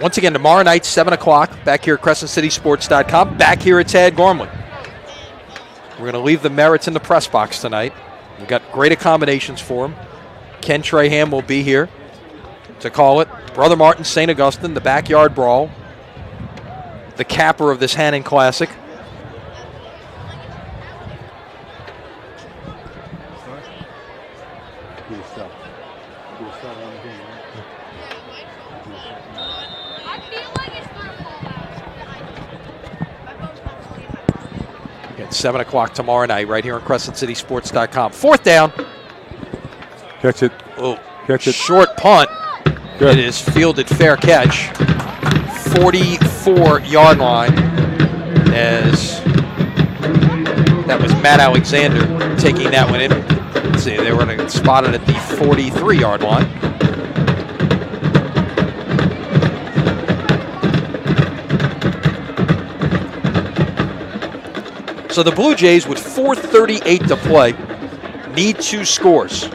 Once again, tomorrow night, 7 o'clock, back here at CrescentCitySports.com, back here at Tad Gormley. We're going to leave the Merits in the press box tonight. We've got great accommodations for them. Ken Trahan will be here to call it. Brother Martin, St. Augustine, the backyard brawl, the capper of this Hannon Classic. Again, 7 o'clock tomorrow night, right here on CrescentCitySports.com. 4th down. Catch it. Catch it. Short punt. Good. It is fielded fair catch. 44-yard line, as that was Matt Alexander taking that one in. Let's see, they were going to spot it at the 43-yard line. So the Blue Jays, with 4:38 to play, need 2 scores.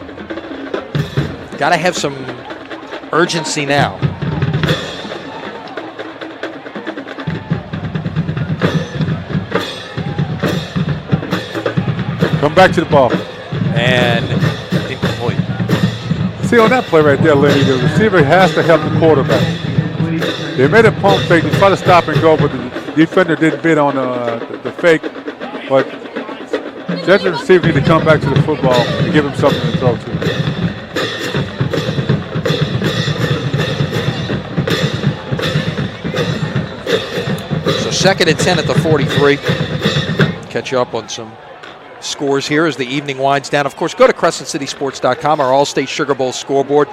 Got to have some urgency now. Come back to the ball. And incomplete. See, on that play right there, Lenny, the receiver has to help the quarterback. They made a pump fake to try to stop and go, but the defender didn't bid on the fake. But Jesuit receiver need to come back to the football and give him something to throw to. So 2nd and 10 at the 43. Catch you up on some scores here as the evening winds down. Of course, go to CrescentCitySports.com, our All-State Sugar Bowl scoreboard.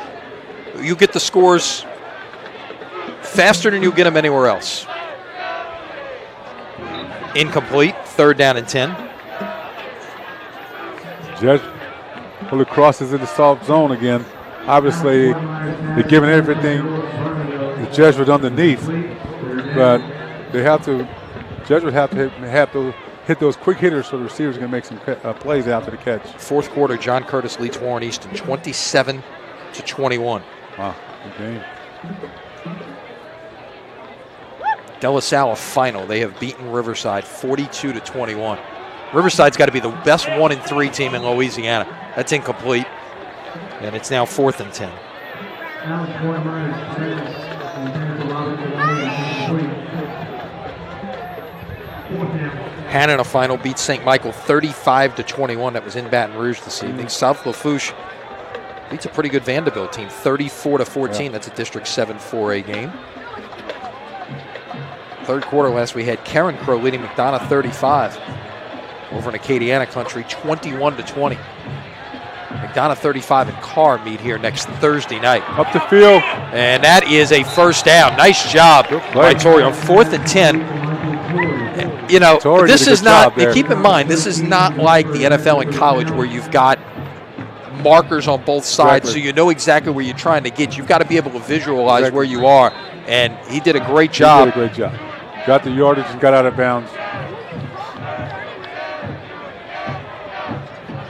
You get the scores faster than you get them anywhere else. Incomplete, 3rd down and 10. Holy Cross is in the soft zone again. Obviously, they're giving everything the Jesuit underneath, but they have to. Jesuit have to hit those quick hitters so the receivers can make some plays after the catch. 4th quarter, John Curtis leads Warren Easton 27-21. Wow, good game. De La Salle final. They have beaten Riverside 42-21. Riverside's got to be the best 1-3 team in Louisiana. That's incomplete. And it's now 4th and 10. Hannon, a final, beats St. Michael 35-21. That was in Baton Rouge this evening. South Lafourche beats a pretty good Vanderbilt team 34-14. Yeah. That's a District 7 4A game. 3rd quarter last we had Karen Crow leading McDonough 35. over in Acadiana country, 21-20. McDonough 35 and Carr meet here next Thursday night. Up the field. And that is a first down. Nice job by Torrey on 4th and 10. You know, Torrey this did a is good not, job there. keep in mind, this is not like the NFL and college where you've got markers on both sides, Exactly. so you know exactly where you're trying to get. You've got to be able to visualize where you are. And he did a great job. He did a great job. Got the yardage and got out of bounds.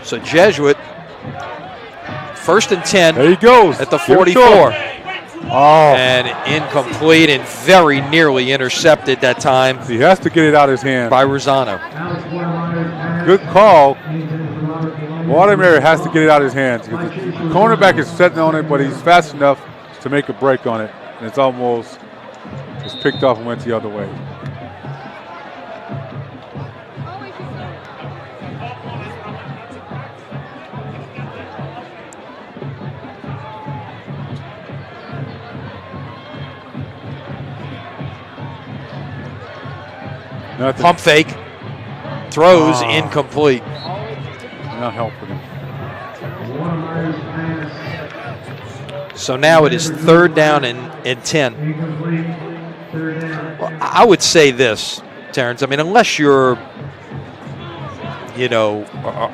So Jesuit, 1st and 10. There he goes. At the Give it to 44. him. Oh, And incomplete and very nearly intercepted that time he has to get it out of his hand. by Rosano. Good call. Waterbury has to get it out of his hands. The cornerback is sitting on it, but he's fast enough to make a break on it. And it's almost just picked off and went the other way. Nothing. Pump fake. Throws incomplete. Not helping him. So now it is 3rd down and 10. Well, I would say this, Terrence. I mean, unless you're, you know,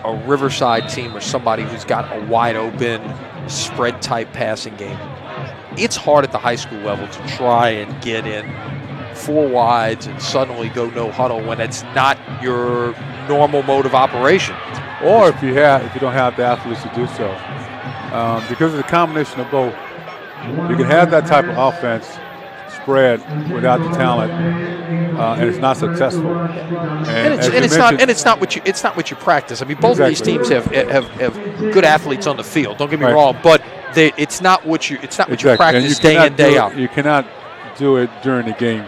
a Riverside team or somebody who's got a wide open spread type passing game, it's hard at the high school level to try and get in 4 wides and suddenly go no huddle when it's not your normal mode of operation. Or if you don't have the athletes to do so, because of the combination of both, you can have that type of offense spread without the talent, and it's not successful. And it's not what you practice. I mean, both of these teams have good athletes on the field. Don't get me wrong, but it's not what you practice day in, day out. You cannot do it during the game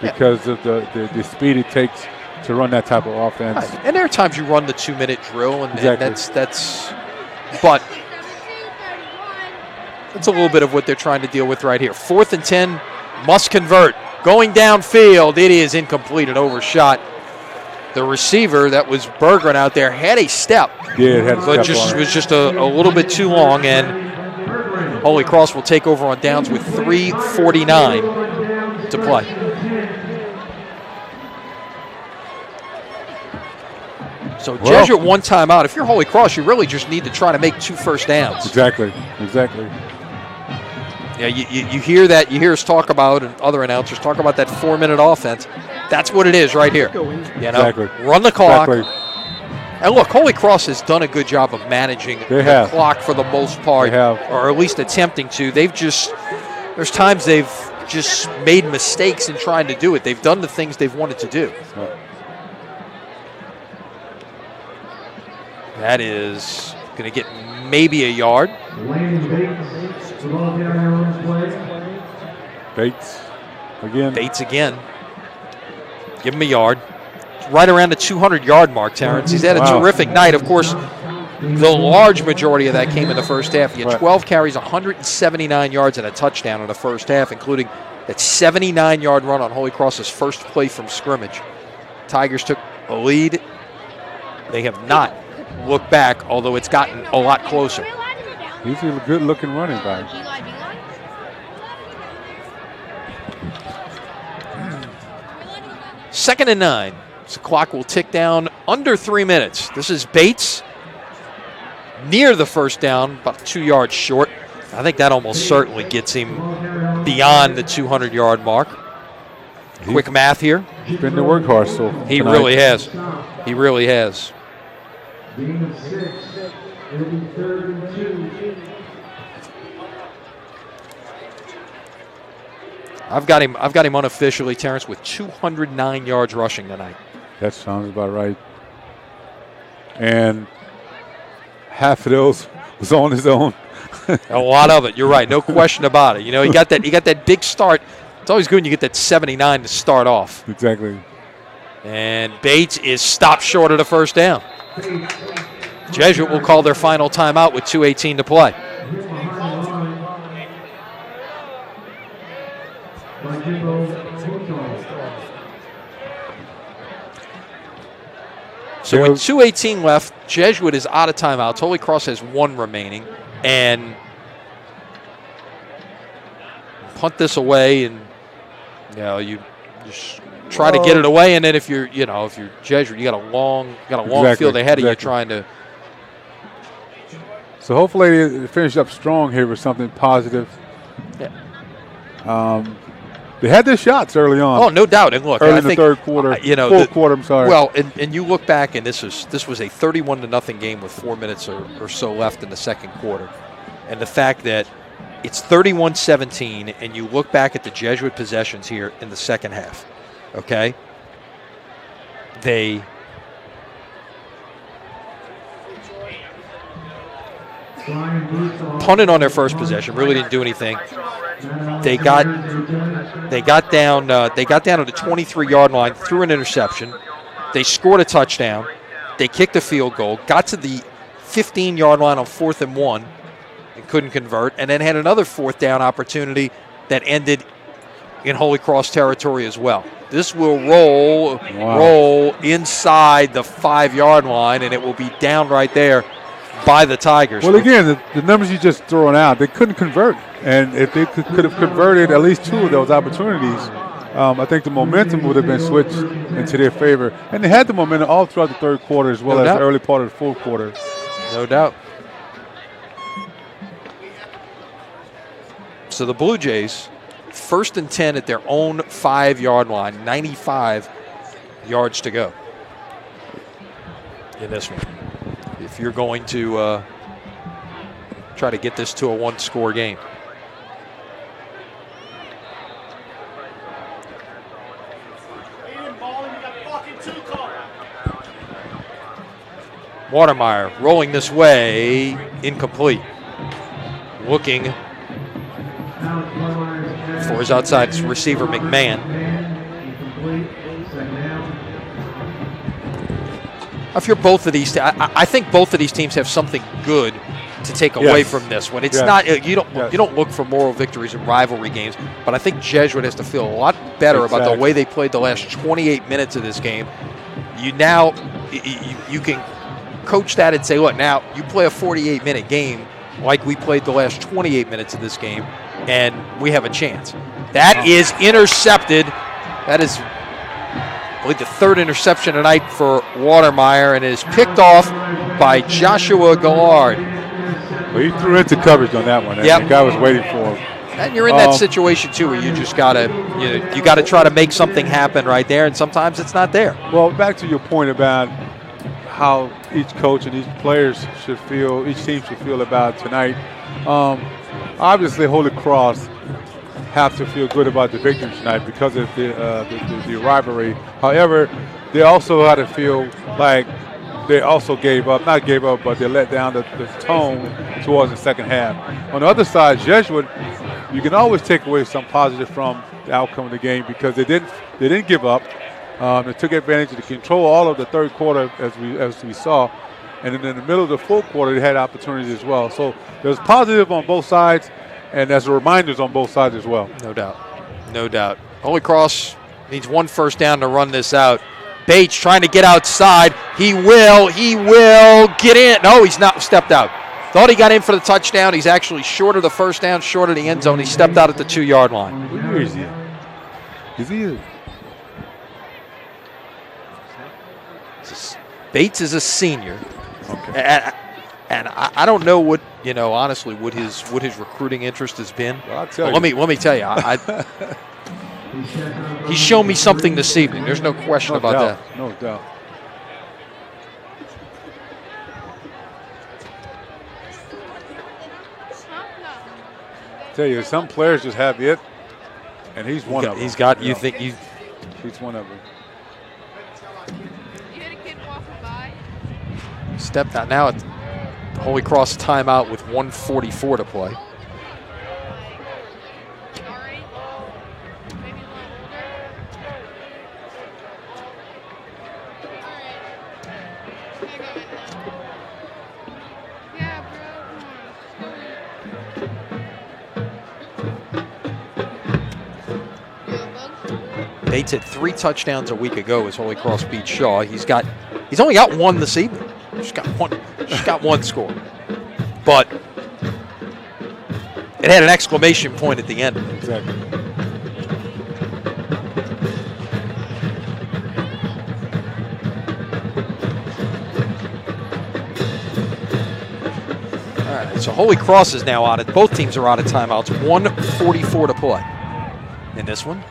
because of the speed it takes to run that type of offense. Right. And there are times you run the 2-minute drill, and that's but that's a little bit of what they're trying to deal with right here. 4th and 10, must convert. Going downfield, it is incomplete and overshot. The receiver, that was Bergeron out there, had a step. But was just a little bit too long, and Holy Cross will take over on downs with 3:49 to play. So Jesuit 1 timeout. If you're Holy Cross, you really just need to try to make 2 first downs. Exactly. Yeah, you hear that. You hear us talk about, and other announcers talk about that 4-minute offense. That's what it is right here. You know, run the clock. And look, Holy Cross has done a good job of managing the clock for the most part, or at least attempting to. There's times they've just made mistakes in trying to do it. They've done the things they've wanted to do. That is going to get maybe a yard. Bates again. Give him a yard. Right around the 200-yard mark, Terrence. He's had a terrific night. Of course, the large majority of that came in the first half. He had 12 carries, 179 yards, and a touchdown in the first half, including that 79-yard run on Holy Cross's first play from scrimmage. Tigers took a lead. They have not looked back, although it's gotten a lot closer. He's a good-looking running back. Second and 9. So the clock will tick down under 3 minutes. This is Bates near the first down, about 2 yards short. I think that almost certainly gets him beyond the 200-yard mark. Quick math here. He's been the workhorse. So he really has. He really has. I've got him unofficially, Terrence, with 209 yards rushing tonight. That sounds about right. And half of those was on his own. A lot of it. You're right. No question about it. You know, he got that big start. It's always good when you get that 79 to start off. Exactly. And Bates is stopped short of the first down. Jesuit will call their final timeout with 2:18 to play. So with 2:18 left, Jesuit is out of timeouts. Holy Cross has 1 remaining, and punt this away, and you just try to get it away. And then if you're Jesuit, you got a long field ahead of you trying to. So hopefully they finish up strong here with something positive. Yeah. They had their shots early on. Oh, no doubt. And look, early I in think, the third quarter, fourth quarter. I'm sorry. Well, and you look back, and this was a 31-0 game with 4 minutes or so left in the second quarter, and the fact that it's 31-17, and you look back at the Jesuit possessions here in the second half. Okay, they punted on their first possession. Really didn't do anything. They got down to the 23-yard line, threw an interception. They scored a touchdown. They kicked a field goal, got to the 15-yard line on 4th and 1 and couldn't convert, and then had another 4th down opportunity that ended in Holy Cross territory as well. This will roll inside the 5-yard line, and it will be down right there by the Tigers. Well, again, the numbers you just throwing out, they couldn't convert. And if they could have converted at least 2 of those opportunities, I think the momentum would have been switched into their favor. And they had the momentum all throughout the third quarter as well as the early part of the fourth quarter. No doubt. So the Blue Jays, 1st and 10 at their own 5-yard line, 95 yards to go in this one. If you're going to try to get this to a 1-score game. Watermeyer rolling this way, incomplete. Looking for his outside receiver, McMahon. If you're both of these, I think both of these teams have something good to take away from this one. It's not you don't look for moral victories in rivalry games, but I think Jesuit has to feel a lot better about the way they played the last 28 minutes of this game. You can coach that and say, look, now you play a 48-minute game like we played the last 28 minutes of this game, and we have a chance. That is intercepted. That is, I believe, the 3rd interception tonight for Watermeyer, and it is picked off by Joshua Gallard. Well, he threw into coverage on that one. And the guy was waiting for him. And you're in that situation too, where you just gotta try to make something happen right there, and sometimes it's not there. Well, back to your point about how each coach and each players should feel, each team should feel about tonight. Obviously, Holy Cross have to feel good about the victory tonight because of the rivalry. However, they also had to feel like they also not gave up, but they let down the tone towards the second half. On the other side, Jesuit, you can always take away some positive from the outcome of the game because they didn't give up. They took advantage of the control all of the third quarter as we saw, and then in the middle of the fourth quarter they had opportunities as well. So there's positive on both sides, and there's reminders on both sides as well. No doubt. Holy Cross needs 1 first down to run this out. Bates trying to get outside. He will get in. No, he's not stepped out. Thought he got in for the touchdown. He's actually short of the first down, short of the end zone. He stepped out at the 2-yard line. Where is he? Is he? Bates is a senior. Okay. And I don't know what, honestly, what his recruiting interest has been. Well, I'll tell you. Let me tell you. He's shown me something this evening. There's no question about that. No doubt. I tell you, some players just have it, and he's one of them. He's got. He's one of them. Stepped out now at Holy Cross timeout with 1:44 to play. Bates had 3 touchdowns a week ago as Holy Cross beat Shaw. He's got He's only got one this evening. Just got one score. But it had an exclamation point at the end. Exactly. All right, so Holy Cross is now out. Both teams are out of timeouts. 1:44 to play in this one.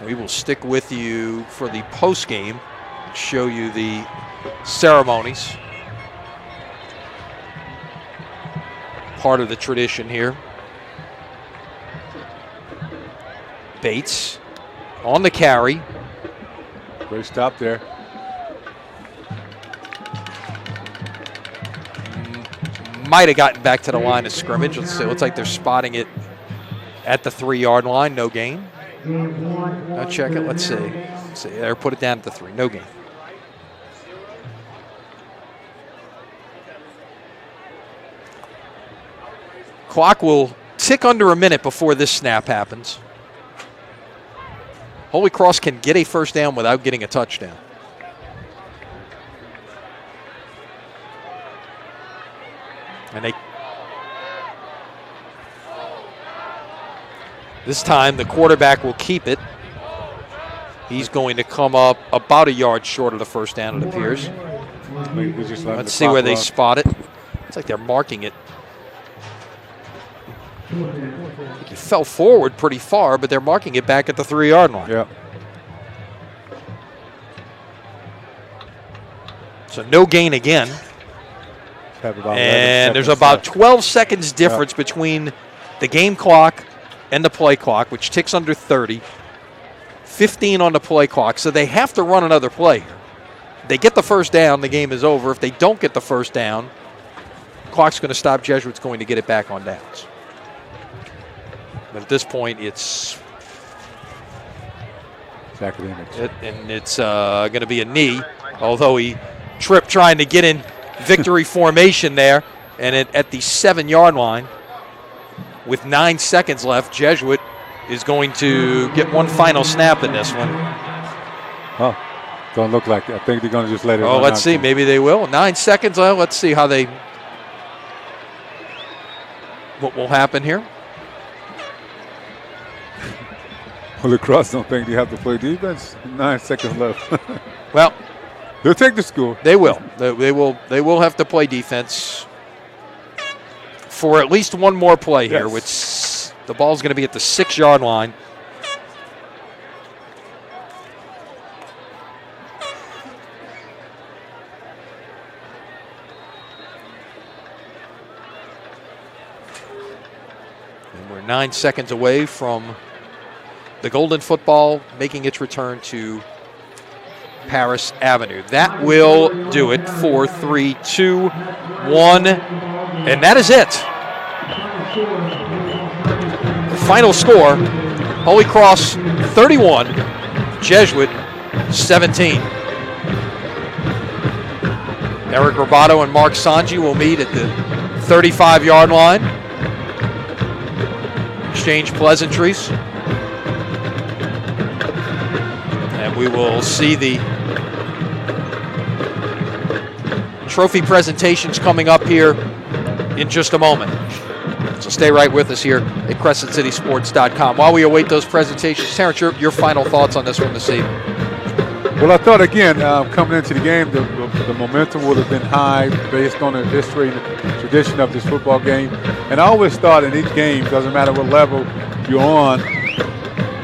We will stick with you for the post game, show you the ceremonies. Part of the tradition here. Bates on the carry. Great stop there. Might have gotten back to the line of scrimmage. Let's see. Looks like they're spotting it at the 3-yard line. No gain. I'll check it. Let's see. There, put it down at the 3. No gain. Clock will tick under a minute before this snap happens. Holy Cross can get a first down without getting a touchdown. And this time the quarterback will keep it. He's going to come up about a yard short of the first down, it appears. Let's see where they spot it. It's like they're marking it. I think he fell forward pretty far, but they're marking it back at the 3-yard line. Yeah. So no gain again. And there's about 12 seconds difference between the game clock and the play clock, which ticks under 30. 15 on the play clock, so they have to run another play here. They get the first down, the game is over. If they don't get the first down, clock's going to stop. Jesuit's going to get it back on downs. But at this point, it's academics. And it's going to be a knee, although he tripped trying to get in victory formation there. And at the 7-yard line, with 9 seconds left, Jesuit is going to get one final snap in this one. Oh, don't look like it. I think they're going to just let it run. Let's see. Maybe they will. 9 seconds. Let's see what will happen here. Holy Cross don't think they have to play defense. 9 seconds left. Well, they'll take the score. They will. They will have to play defense for at least one more play here, which the ball's going to be at the 6-yard line. And we're 9 seconds away from the Golden Football making its return to Paris Avenue. That will do it. 4, 3, 2, 1. And that is it. The final score, Holy Cross 31, Jesuit 17. Eric Robato and Mark Sanji will meet at the 35-yard line. Exchange pleasantries. And we will see the trophy presentations coming up here in just a moment. So stay right with us here at CrescentCitySports.com. While we await those presentations, Terrence, your final thoughts on this one this evening. Well, I thought, again, coming into the game, the momentum would have been high based on the history and the tradition of this football game. And I always thought in each game, doesn't matter what level you're on,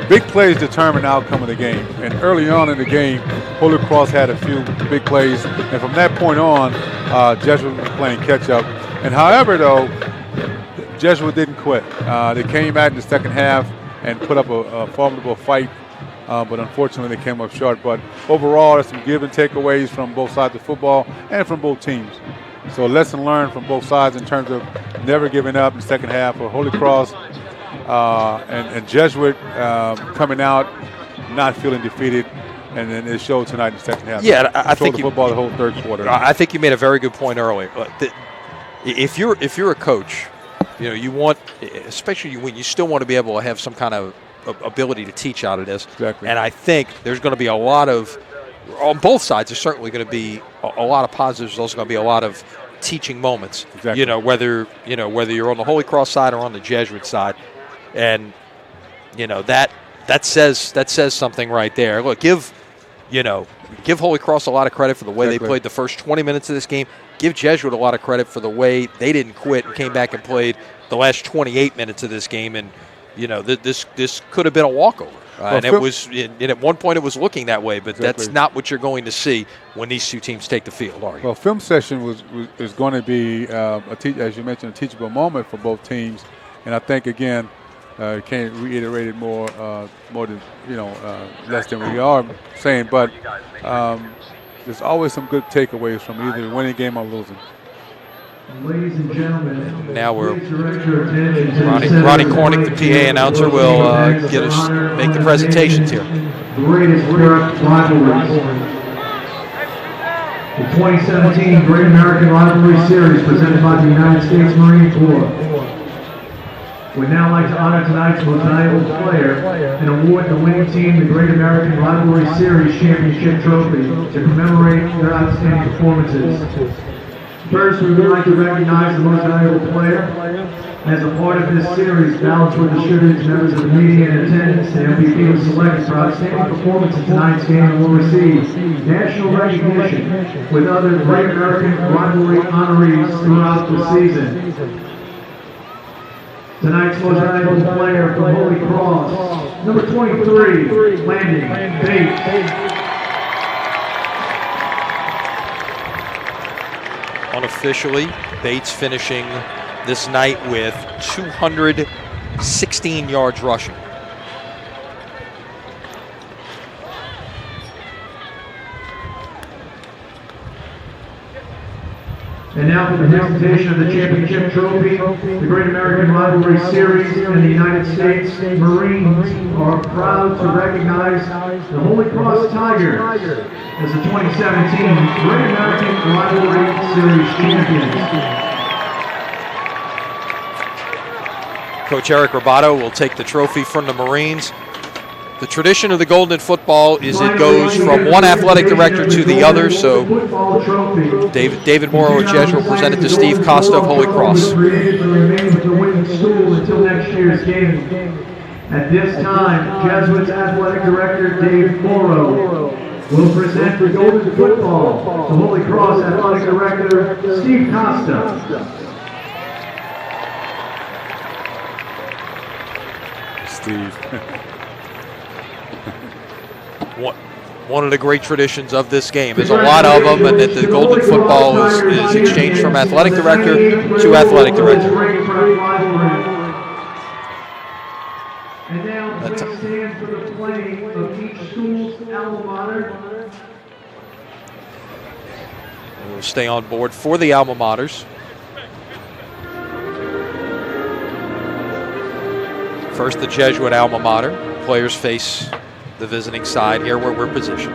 big plays determine the outcome of the game. And early on in the game, Holy Cross had a few big plays. And from that point on, Jesuit was playing catch-up. And however, though, Jesuit didn't quit. They came out in the second half and put up a formidable fight. But unfortunately, they came up short. But overall, there's some give and takeaways from both sides of football and from both teams. So a lesson learned from both sides in terms of never giving up in the second half for Holy Cross and Jesuit coming out, not feeling defeated. And then it showed tonight in the second half. Yeah, I think the football the whole third quarter. I think you made a very good point earlier. If you're a coach, you want, especially when you still want to be able to have some kind of ability to teach out of this. Exactly. And I think there's going to be a lot of, on both sides, there's certainly going to be a lot of positives. There's also going to be a lot of teaching moments. Exactly. Whether you're on the Holy Cross side or on the Jesuit side, and that says something right there. Look, give Holy Cross a lot of credit for the way they played the first 20 minutes of this game. Give Jesuit a lot of credit for the way they didn't quit and came back and played the last 28 minutes of this game. And this could have been a walkover. And it was. And at one point, it was looking that way. But that's not what you're going to see when these two teams take the field, are you? Well, film session is going to be, as you mentioned, a teachable moment for both teams. And I think again, can't reiterate it more than less than we are saying. But there's always some good takeaways from either winning game or losing. Ladies and gentlemen, now we're Ronnie Cornick, the PA announcer, will get us make the presentations here. Greatest rivalries. The 2017 Great American Rivalry Series presented by the United States Marine Corps. We'd now like to honor tonight's most valuable player and award the winning team the Great American Rivalry Series Championship Trophy to commemorate their outstanding performances. First, we would like to recognize the most valuable player. As a part of this series, ballots were distributed to members of the media in attendance. The MVP was selected for outstanding performance in tonight's game and will receive national recognition with other Great American Rivalry honorees throughout the season. Tonight's most valuable player from Holy Cross, number 23, Landon Bates. Unofficially, Bates finishing this night with 216 yards rushing. And now for the presentation of the championship trophy, the Great American Rivalry Series and the United States Marines are proud to recognize the Holy Cross Tigers as the 2017 Great American Rivalry Series champions. Coach Eric Robato will take the trophy from the Marines. The tradition of the Golden Football is it goes from one athletic director to the other. So David Morrow of Jesuit will present it to Steve Costa of Holy Cross. Until next year's game. At this time, Jesuit's athletic director Dave Morrow will present the Golden Football to Holy Cross athletic director Steve Costa. Steve. One of the great traditions of this game. There's a lot of them, and that the Golden Football is exchanged from athletic director to athletic director. And now please stand for the playing of each school's alma mater. We'll stay on board for the alma maters. First, the Jesuit alma mater. Players face the visiting side here where we're positioned.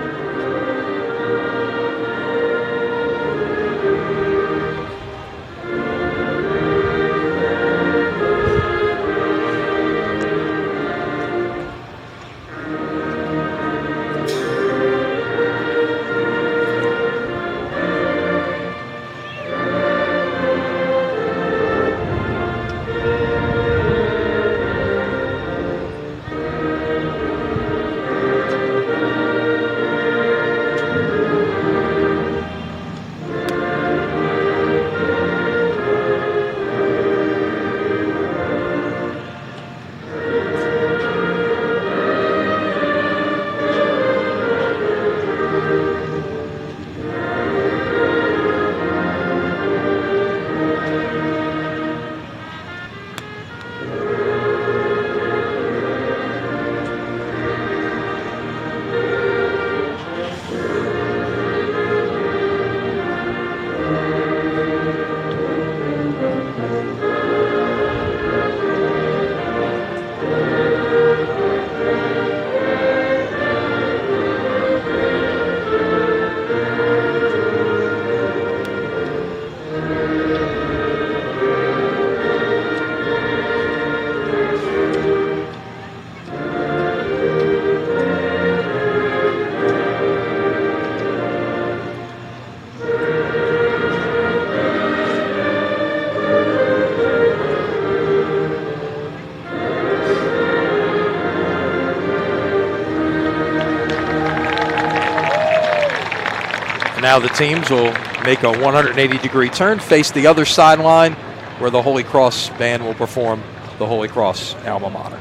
now the teams will make a 180-degree turn, face the other sideline where the Holy Cross band will perform the Holy Cross alma mater.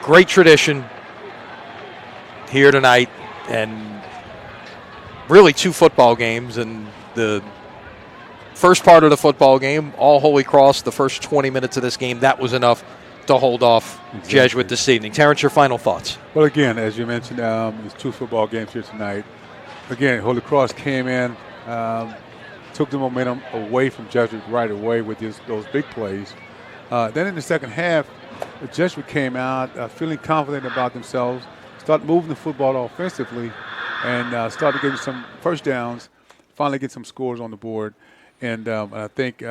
Great tradition here tonight, and really 2 football games. And the first part of the football game, all Holy Cross, the first 20 minutes of this game, that was enough to hold off Jesuit this evening. Terrence, your final thoughts? Well, again, as you mentioned, there's 2 football games here tonight. Again, Holy Cross came in, took the momentum away from Jesuit right away with those big plays. Then in the second half, the Jesuit came out feeling confident about themselves, started moving the football offensively, and started getting some first downs, finally get some scores on the board. And I think,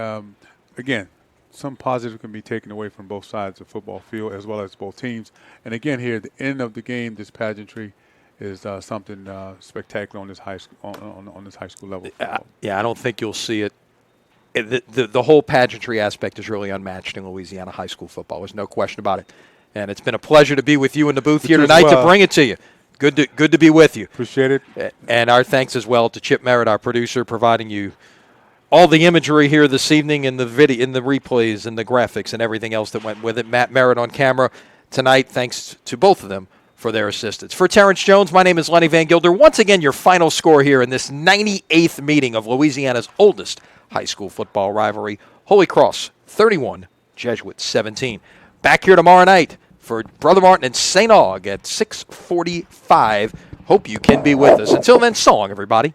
again, some positive can be taken away from both sides of the football field as well as both teams. And again, here at the end of the game, this pageantry is something spectacular on this high school on this high school level. Yeah, I don't think you'll see it. The whole pageantry aspect is really unmatched in Louisiana high school football. There's no question about it. And it's been a pleasure to be with you in the booth here tonight to bring it to you. Good to be with you. Appreciate it. And our thanks as well to Chip Merritt, our producer, providing you all the imagery here this evening in the video, in the replays and the graphics and everything else that went with it. Matt Merritt on camera tonight. Thanks to both of them for their assistance. For Terrence Jones, my name is Lenny Van Gilder. Once again, your final score here in this 98th meeting of Louisiana's oldest high school football rivalry. Holy Cross 31, Jesuit 17. Back here tomorrow night for Brother Martin and St. Aug at 6:45. Hope you can be with us. Until then, so long, everybody.